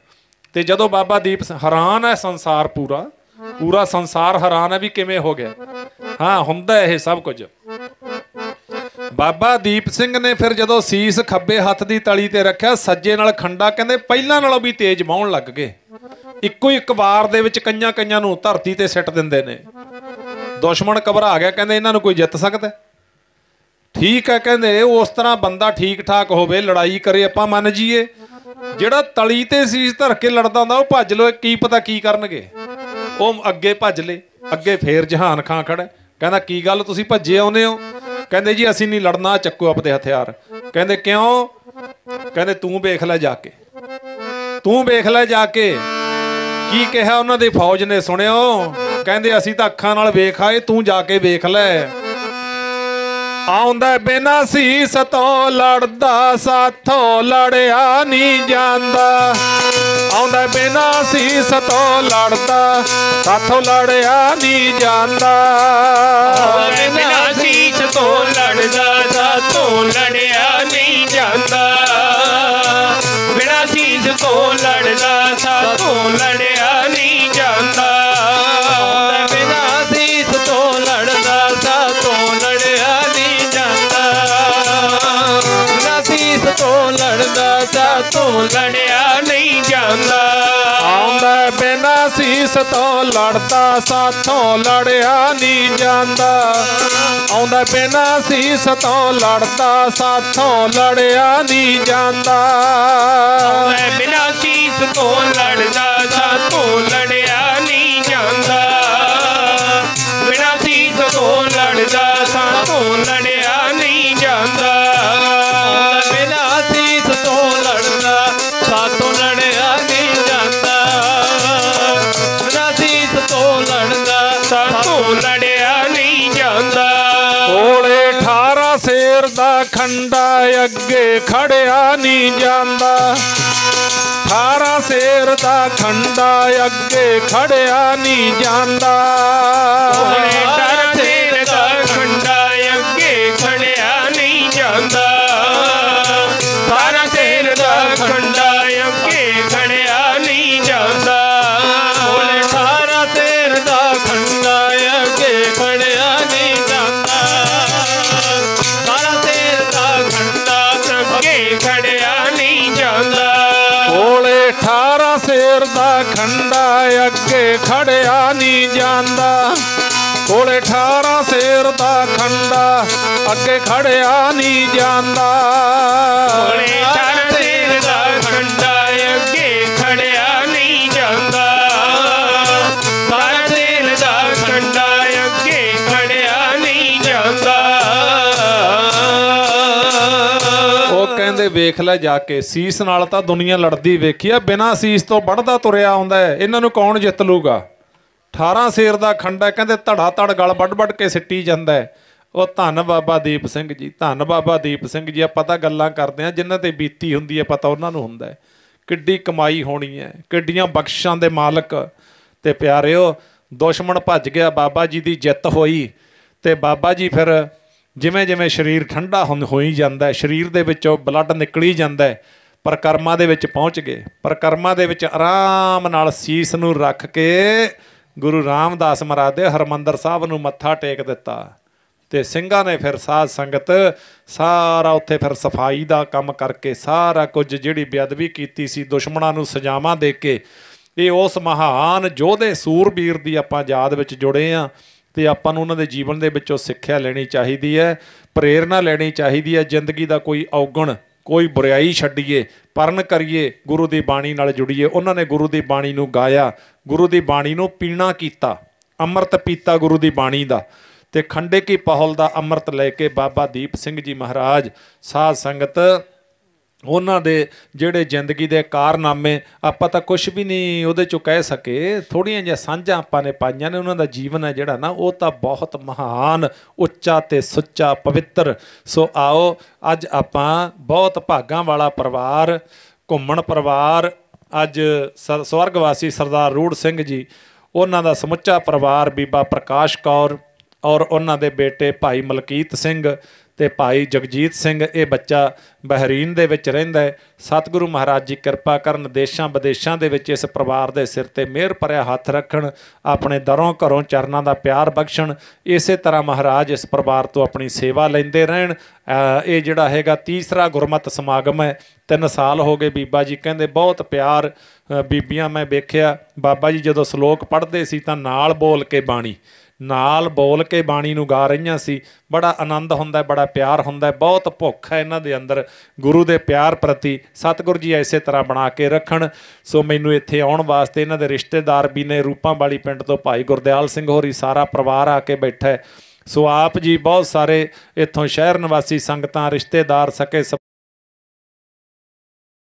ਤੇ ਜਦੋਂ ਬਾਬਾ ਦੀਪ ਹੈਰਾਨ ਹੈ ਸੰਸਾਰ, ਪੂਰਾ ਸੰਸਾਰ ਹੈਰਾਨ ਹੈ ਵੀ ਕਿਵੇਂ ਹੋ ਗਿਆ। ਹਾਂ, ਹੁੰਦਾ ਇਹ ਸਭ ਕੁਝ। ਬਾਬਾ ਦੀਪ ਸਿੰਘ ਨੇ ਫਿਰ ਜਦੋਂ ਸੀਸ ਖੱਬੇ ਹੱਥ ਦੀ ਤਲੀ ਤੇ ਰੱਖਿਆ, ਸੱਜੇ ਨਾਲ ਖੰਡਾ ਕਹਿੰਦੇ ਪਹਿਲਾਂ ਨਾਲੋਂ ਵੀ ਤੇਜ਼ ਵਾਹੁਣ ਲੱਗ ਗਏ। ਇੱਕੋ ਇੱਕ ਵਾਰ ਦੇ ਵਿੱਚ ਕਈਆਂ ਨੂੰ ਧਰਤੀ ਤੇ ਸਿੱਟ ਦਿੰਦੇ ਨੇ। ਦੁਸ਼ਮਣ ਘਬਰਾ ਗਿਆ, ਕਹਿੰਦੇ ਇਹਨਾਂ ਨੂੰ ਕੋਈ ਜਿੱਤ ਸਕਦਾ? ਠੀਕ ਹੈ, ਕਹਿੰਦੇ ਉਸ ਤਰ੍ਹਾਂ ਬੰਦਾ ਠੀਕ ਠਾਕ ਹੋਵੇ, ਲੜਾਈ ਕਰੇ, ਆਪਾਂ ਮੰਨ ਜੀਏ। ਜਿਹੜਾ ਤਲੀ ਤੇ ਸੀਸ ਧਰ ਕੇ ਲੜਦਾ ਹੁੰਦਾ ਉਹ ਭੱਜ ਲੋ, ਕੀ ਪਤਾ ਕੀ ਕਰਨਗੇ। ਉਹ ਅੱਗੇ ਭੱਜ ਲਏ। ਅੱਗੇ ਫੇਰ ਜਹਾਨ ਖਾਂ ਖੜਾ, ਕਹਿੰਦਾ ਕੀ ਗੱਲ ਤੁਸੀਂ ਭੱਜੇ ਆਉਂਦੇ ਹੋ? ਕਹਿੰਦੇ ਜੀ ਅਸੀਂ ਨਹੀਂ ਲੜਨਾ, ਚੱਕੋ ਆਪਦੇ ਹਥਿਆਰ। ਕਹਿੰਦੇ ਕਿਉਂ? ਕਹਿੰਦੇ ਤੂੰ ਵੇਖ ਲੈ ਜਾ ਕੇ, ਤੂੰ ਵੇਖ ਲੈ ਜਾ ਕੇ। ਕੀ ਕਿਹਾ ਉਹਨਾਂ ਦੀ ਫੌਜ ਨੇ, ਸੁਣਿਓ? ਕਹਿੰਦੇ ਅਸੀਂ ਤਾਂ ਅੱਖਾਂ ਨਾਲ ਵੇਖ ਆਏ, ਤੂੰ ਜਾ ਕੇ ਵੇਖ ਲੈ। ਆਉਂਦਾ ਬਿਨਾਂ ਸੀਸ ਤੋਂ ਲੜਦਾ, ਸਾਥੋਂ ਲੜਿਆ ਨਹੀਂ ਜਾਂਦਾ। ਆਉਂਦਾ ਬਿਨਾਂ ਸੀਸ ਤੋਂ ਲੜਦਾ, ਸਾਥੋਂ ਲੜਿਆ ਨਹੀਂ ਜਾਂਦਾ। ਬਿਨਾਂ ਸੀਸ ਤੋਂ ਲੜਦਾ, ਸਾਥੋਂ ਲੜਿਆ ਨਹੀਂ ਜਾਂਦਾ। ਬਿਨਾਂ ਸੀਸ ਤੋਂ ਲੜਦਾ, ਸਾਥੋਂ ਲੜਿਆ ਨਹੀਂ ਜਾਂਦਾ। ਬਿਨਾਂ ਸੀਸ ਤੋਂ ਲੜਦਾ, ਸਾਥੋਂ ਲੜਿਆ ਨਹੀਂ ਜਾਂਦਾ। ਬਿਨਾਂ ਸੀਸ ਤੋਂ ਲੜਦਾ, ਸਾਥੋਂ ਲੜਿਆ ਨਹੀਂ ਜਾਂਦਾ। ਆਉਂਦਾ ਬਿਨਾਂ ਸੀਸ ਤੋਂ ਲੜਦਾ, ਸਾਥੋਂ ਲੜਿਆ ਨਹੀਂ ਜਾਂਦਾ। ਆਉਂਦਾ ਬਿਨਾਂ ਸੀਸ ਤੋਂ ਲੜਦਾ, ਸਾਥੋਂ ਲੜਿਆ ਨਹੀਂ ਜਾਂਦਾ। ਬਿਨਾਂ ਸੀਸ ਤੋਂ ਲੜਦਾ, ਸਾਥੋਂ ਲੜਿਆ ਨਹੀਂ ਜਾਂਦਾ। ਬਿਨਾਂ ਸੀਸ ਤੋਂ ਲੜਦਾ, ਸਾਥੋਂ ਲੜਿਆ ਨਹੀਂ ਜਾਂਦਾ। ਬਿਨਾਂ ਸੀਸ ਤੋਂ ਲੜਦਾ, ਸਾਥੋਂ ਲੜਿਆ ਨਹੀਂ ਜਾਂਦਾ। ਬਿਨਾਂ ਸੀਸ ਤੋਂ ਲੜਦਾ, ਸਾਥੋਂ ਲੜਿਆ ਨਹੀਂ ਜਾਂਦਾ। ਕੋਲੇ 18 ਸੇਰ ਦਾ ਖੰਡਾ, ਅੱਗੇ ਖੜਿਆ ਨਹੀਂ ਜਾਂਦਾ। 18 ਸੇਰ ਦਾ ਖੰਡਾ, ਅੱਗੇ ਖੜਿਆ ਨਹੀਂ ਜਾਂਦਾ। ਕੋਲੇ 18 ਸੇਰ ਦਾ ਖੰਡਾ, ਅੱਗੇ ਖੜਿਆ ਨਹੀਂ ਜਾਂਦਾ। 18 ਸੇਰ ਦਾ ਖੰਡਾ, ਅੱਗੇ ਖੜਿਆ ਨਹੀਂ ਜਾਂਦਾ। ਕੋਲੇ 18 ਸੇਰ ਦਾ ਖੰਡਾ, ਅੱਗੇ ਖੜਿਆ ਨਹੀਂ ਜਾਂਦਾ। 18 ਸੇਰ ਦਾ ਖੰਡਾ, ਅੱਗੇ ਖੜਿਆ ਨਹੀਂ ਜਾਂਦਾ। ਕੋਲੇ 18 ਸੇਰ ਦਾ ਖੰਡਾ, ਅੱਗੇ ਖੜਿਆ ਨਹੀਂ ਜਾਂਦਾ। ਕੋਲੇ 18 ਸੇਰ ਦਾ ਖੰਡਾ, ਅੱਗੇ ਖੜਿਆ ਨਹੀਂ ਜਾਂਦਾ। ਕੋਲੇ 18 ਸੇਰ ਦਾ ਖੰਡਾ, ਅੱਗੇ ਖੜਿਆ ਨਹੀਂ ਜਾਂਦਾ। 18 ਸੇਰ ਦਾ ਖੰਡਾ, ਅੱਗੇ ਖੜਿਆ ਨਹੀਂ ਜਾਂਦਾ। ਉਹ ਕਹਿੰਦੇ ਵੇਖ ਲੈ ਜਾ ਕੇ, ਸੀਸ ਨਾਲ ਤਾਂ ਦੁਨੀਆ ਲੜਦੀ ਵੇਖੀ ਆ, ਬਿਨਾਂ ਸੀਸ ਤੋਂ ਵੱਢਦਾ ਤੁਰਿਆ ਆਉਂਦਾ। ਇਹਨਾਂ ਨੂੰ ਕੌਣ ਜਿੱਤ ਲੂਗਾ? 18 ਸੇਰ ਦਾ ਖੰਡਾ, ਕਹਿੰਦੇ ਧੜਾ ਧੜ ਗਲ ਵੱਢ ਕੇ ਸਿੱਟੀ ਜਾਂਦਾ। ਉਹ ਧੰਨ ਬਾਬਾ ਦੀਪ ਸਿੰਘ ਜੀ, ਧੰਨ ਬਾਬਾ ਦੀਪ ਸਿੰਘ ਜੀ। ਆਪਾਂ ਤਾਂ ਗੱਲਾਂ ਕਰਦੇ ਹਾਂ, ਜਿਨ੍ਹਾਂ ਤੇ ਬੀਤੀ ਹੁੰਦੀ ਹੈ ਪਤਾ ਉਹਨਾਂ ਨੂੰ ਹੁੰਦਾ ਕਿੱਡੀ ਕਮਾਈ ਹੋਣੀ ਹੈ, ਕਿੱਡੀਆਂ ਬਖਸ਼ਾਂ ਦੇ ਮਾਲਕ। ਤੇ ਪਿਆਰਿਓ, ਦੁਸ਼ਮਣ ਭੱਜ ਗਿਆ, ਬਾਬਾ ਜੀ ਦੀ ਜਿੱਤ ਹੋਈ। ਤੇ ਬਾਬਾ ਜੀ ਫਿਰ ਜਿਵੇਂ ਜਿਵੇਂ ਸਰੀਰ ਠੰਡਾ ਹੋਈ ਜਾਂਦਾ, ਸਰੀਰ ਦੇ ਵਿੱਚੋਂ ਬਲੱਡ ਨਿਕਲੀ ਜਾਂਦਾ, ਪਰਿਕਰਮਾ ਦੇ ਵਿੱਚ ਪਹੁੰਚ ਗਏ। ਪਰਿਕਰਮਾ ਦੇ ਵਿੱਚ ਆਰਾਮ ਨਾਲ ਸੀਸ ਨੂੰ ਰੱਖ ਕੇ ਗੁਰੂ ਰਾਮਦਾਸ ਮਹਾਰਾਜ ਦੇ ਹਰਿਮੰਦਰ ਸਾਹਿਬ ਨੂੰ ਮੱਥਾ ਟੇਕ ਦਿੱਤਾ। ਤੇ ਸਿੰਘਾਂ ਨੇ ਫਿਰ ਸਾਧ ਸੰਗਤ ਸਾਰਾ ਉੱਥੇ ਫਿਰ ਸਫਾਈ ਦਾ ਕੰਮ ਕਰਕੇ ਸਾਰਾ ਕੁਝ ਜਿਹੜੀ ਬੇਅਦਬੀ ਕੀਤੀ ਸੀ, ਦੁਸ਼ਮਣਾਂ ਨੂੰ ਸਜ਼ਾਵਾਂ ਦੇ ਕੇ, ਇਹ ਉਸ ਮਹਾਨ ਯੋਧੇ ਸੂਰਬੀਰ ਦੀ ਆਪਾਂ ਯਾਦ ਵਿੱਚ ਜੁੜੇ ਹਾਂ। ਤੇ ਆਪਾਂ ਨੂੰ ਉਹਨਾਂ ਦੇ ਜੀਵਨ ਦੇ ਵਿੱਚੋਂ ਸਿੱਖਿਆ ਲੈਣੀ ਚਾਹੀਦੀ ਹੈ, ਪ੍ਰੇਰਨਾ ਲੈਣੀ ਚਾਹੀਦੀ ਹੈ। ਜ਼ਿੰਦਗੀ ਦਾ ਕੋਈ ਔਗਣ, ਕੋਈ ਬੁਰਾਈ ਛੱਡੀਏ, ਪਰਨ ਕਰੀਏ, ਗੁਰੂ ਦੀ ਬਾਣੀ ਨਾਲ ਜੁੜੀਏ। ਉਹਨਾਂ ਨੇ ਗੁਰੂ ਦੀ ਬਾਣੀ ਨੂੰ ਗਾਇਆ, ਗੁਰੂ ਦੀ ਬਾਣੀ ਨੂੰ ਪੀਣਾ ਕੀਤਾ, ਅੰਮ੍ਰਿਤ ਪੀਤਾ ਗੁਰੂ ਦੀ ਬਾਣੀ ਦਾ। ਤੇ ਖੰਡੇ ਕੀ ਪਹਲ ਦਾ ਅੰਮ੍ਰਿਤ ਲੈ ਕੇ ਬਾਬਾ ਦੀਪ ਸਿੰਘ ਜੀ ਮਹਾਰਾਜ ਸਾਧ ਸੰਗਤ ਉਹਨਾਂ ਦੇ ਜਿਹੜੇ ਜ਼ਿੰਦਗੀ ਦੇ ਕਾਰਨਾਮੇ ਆਪਾਂ ਤਾਂ ਕੁਝ ਵੀ ਨਹੀਂ ਉਹਦੇ 'ਚੋਂ ਕਹਿ ਸਕੇ, ਥੋੜ੍ਹੀਆਂ ਜਿਹੀਆਂ ਸਾਂਝਾਂ ਆਪਾਂ ਨੇ ਪਾਈਆਂ ਨੇ। ਉਹਨਾਂ ਦਾ ਜੀਵਨ ਹੈ ਜਿਹੜਾ ਨਾ ਉਹ ਤਾਂ ਬਹੁਤ ਮਹਾਨ, ਉੱਚਾ ਤੇ ਸੁੱਚਾ, ਪਵਿੱਤਰ। ਸੋ ਆਓ ਅੱਜ ਆਪਾਂ ਬਹੁਤ ਭਾਗਾਂ ਵਾਲਾ ਪਰਿਵਾਰ, ਘੁੰਮਣ ਪਰਿਵਾਰ, ਅੱਜ ਸਵਰਗਵਾਸੀ ਸਰਦਾਰ ਰੂੜ ਸਿੰਘ ਜੀ, ਉਹਨਾਂ ਦਾ ਸਮੁੱਚਾ ਪਰਿਵਾਰ, ਬੀਬਾ ਪ੍ਰਕਾਸ਼ ਕੌਰ ਔਰ ਉਹਨਾਂ ਦੇ ਬੇਟੇ ਭਾਈ ਮਲਕੀਤ ਸਿੰਘ ਤੇ ਭਾਈ ਜਗਜੀਤ ਸਿੰਘ। ਇਹ ਬੱਚਾ ਬਹਿਰੀਨ ਦੇ ਵਿੱਚ ਰਹਿੰਦਾ ਹੈ। ਸਤਿਗੁਰੂ ਮਹਾਰਾਜ ਜੀ ਕਿਰਪਾ ਕਰਨ, ਦੇਸ਼ਾਂ ਵਿਦੇਸ਼ਾਂ ਦੇ ਵਿੱਚ ਇਸ ਪਰਿਵਾਰ ਦੇ ਸਿਰ ਤੇ ਮਿਹਰ ਭਰਿਆ ਹੱਥ ਰੱਖਣ, ਆਪਣੇ ਦਰੋਂ ਘਰੋਂ ਚਰਨਾਂ ਦਾ ਪਿਆਰ ਬਖਸ਼ਣ। ਇਸੇ ਤਰ੍ਹਾਂ ਮਹਾਰਾਜ ਇਸ ਪਰਿਵਾਰ ਤੋਂ ਆਪਣੀ ਸੇਵਾ ਲੈਂਦੇ ਰਹਿਣ। ਇਹ ਜਿਹੜਾ ਹੈਗਾ ਤੀਸਰਾ ਗੁਰਮਤਿ ਸਮਾਗਮ ਹੈ। 3 ਸਾਲ ਹੋ ਗਏ। ਬੀਬਾ ਜੀ ਕਹਿੰਦੇ ਬਹੁਤ ਪਿਆਰ, ਬੀਬੀਆਂ ਮੈਂ ਵੇਖਿਆ ਬਾਬਾ ਜੀ ਜਦੋਂ ਸ਼ਲੋਕ ਪੜ੍ਹਦੇ ਸੀ ਤਾਂ ਨਾਲ ਬੋਲ ਕੇ ਬਾਣੀ ਨੂੰ ਗਾ ਰਹੀਆਂ ਸੀ। ਬੜਾ ਆਨੰਦ ਹੁੰਦਾ, ਬੜਾ ਪਿਆਰ ਹੁੰਦਾ, ਬਹੁਤ ਭੁੱਖ ਹੈ ਇਹਨਾਂ ਦੇ ਅੰਦਰ ਗੁਰੂ ਦੇ ਪਿਆਰ ਪ੍ਰਤੀ। ਸਤਿਗੁਰੂ ਜੀ ਇਸੇ ਤਰ੍ਹਾਂ ਬਣਾ ਕੇ ਰੱਖਣ। ਸੋ ਮੈਨੂੰ ਇੱਥੇ ਆਉਣ ਵਾਸਤੇ ਇਹਨਾਂ ਦੇ ਰਿਸ਼ਤੇਦਾਰ ਵੀ ਨੇ, ਰੂਪਾਂ ਵਾਲੀ ਪਿੰਡ ਤੋਂ ਭਾਈ ਗੁਰਦਿਆਲ ਸਿੰਘ ਹੋਰੀ, ਸਾਰਾ ਪਰਿਵਾਰ ਆ ਕੇ ਬੈਠਾ ਹੈ। ਸੋ ਆਪ ਜੀ ਬਹੁਤ ਸਾਰੇ ਇੱਥੋਂ ਸ਼ਹਿਰ ਨਿਵਾਸੀ ਸੰਗਤਾਂ, ਰਿਸ਼ਤੇਦਾਰ, ਸਕੇ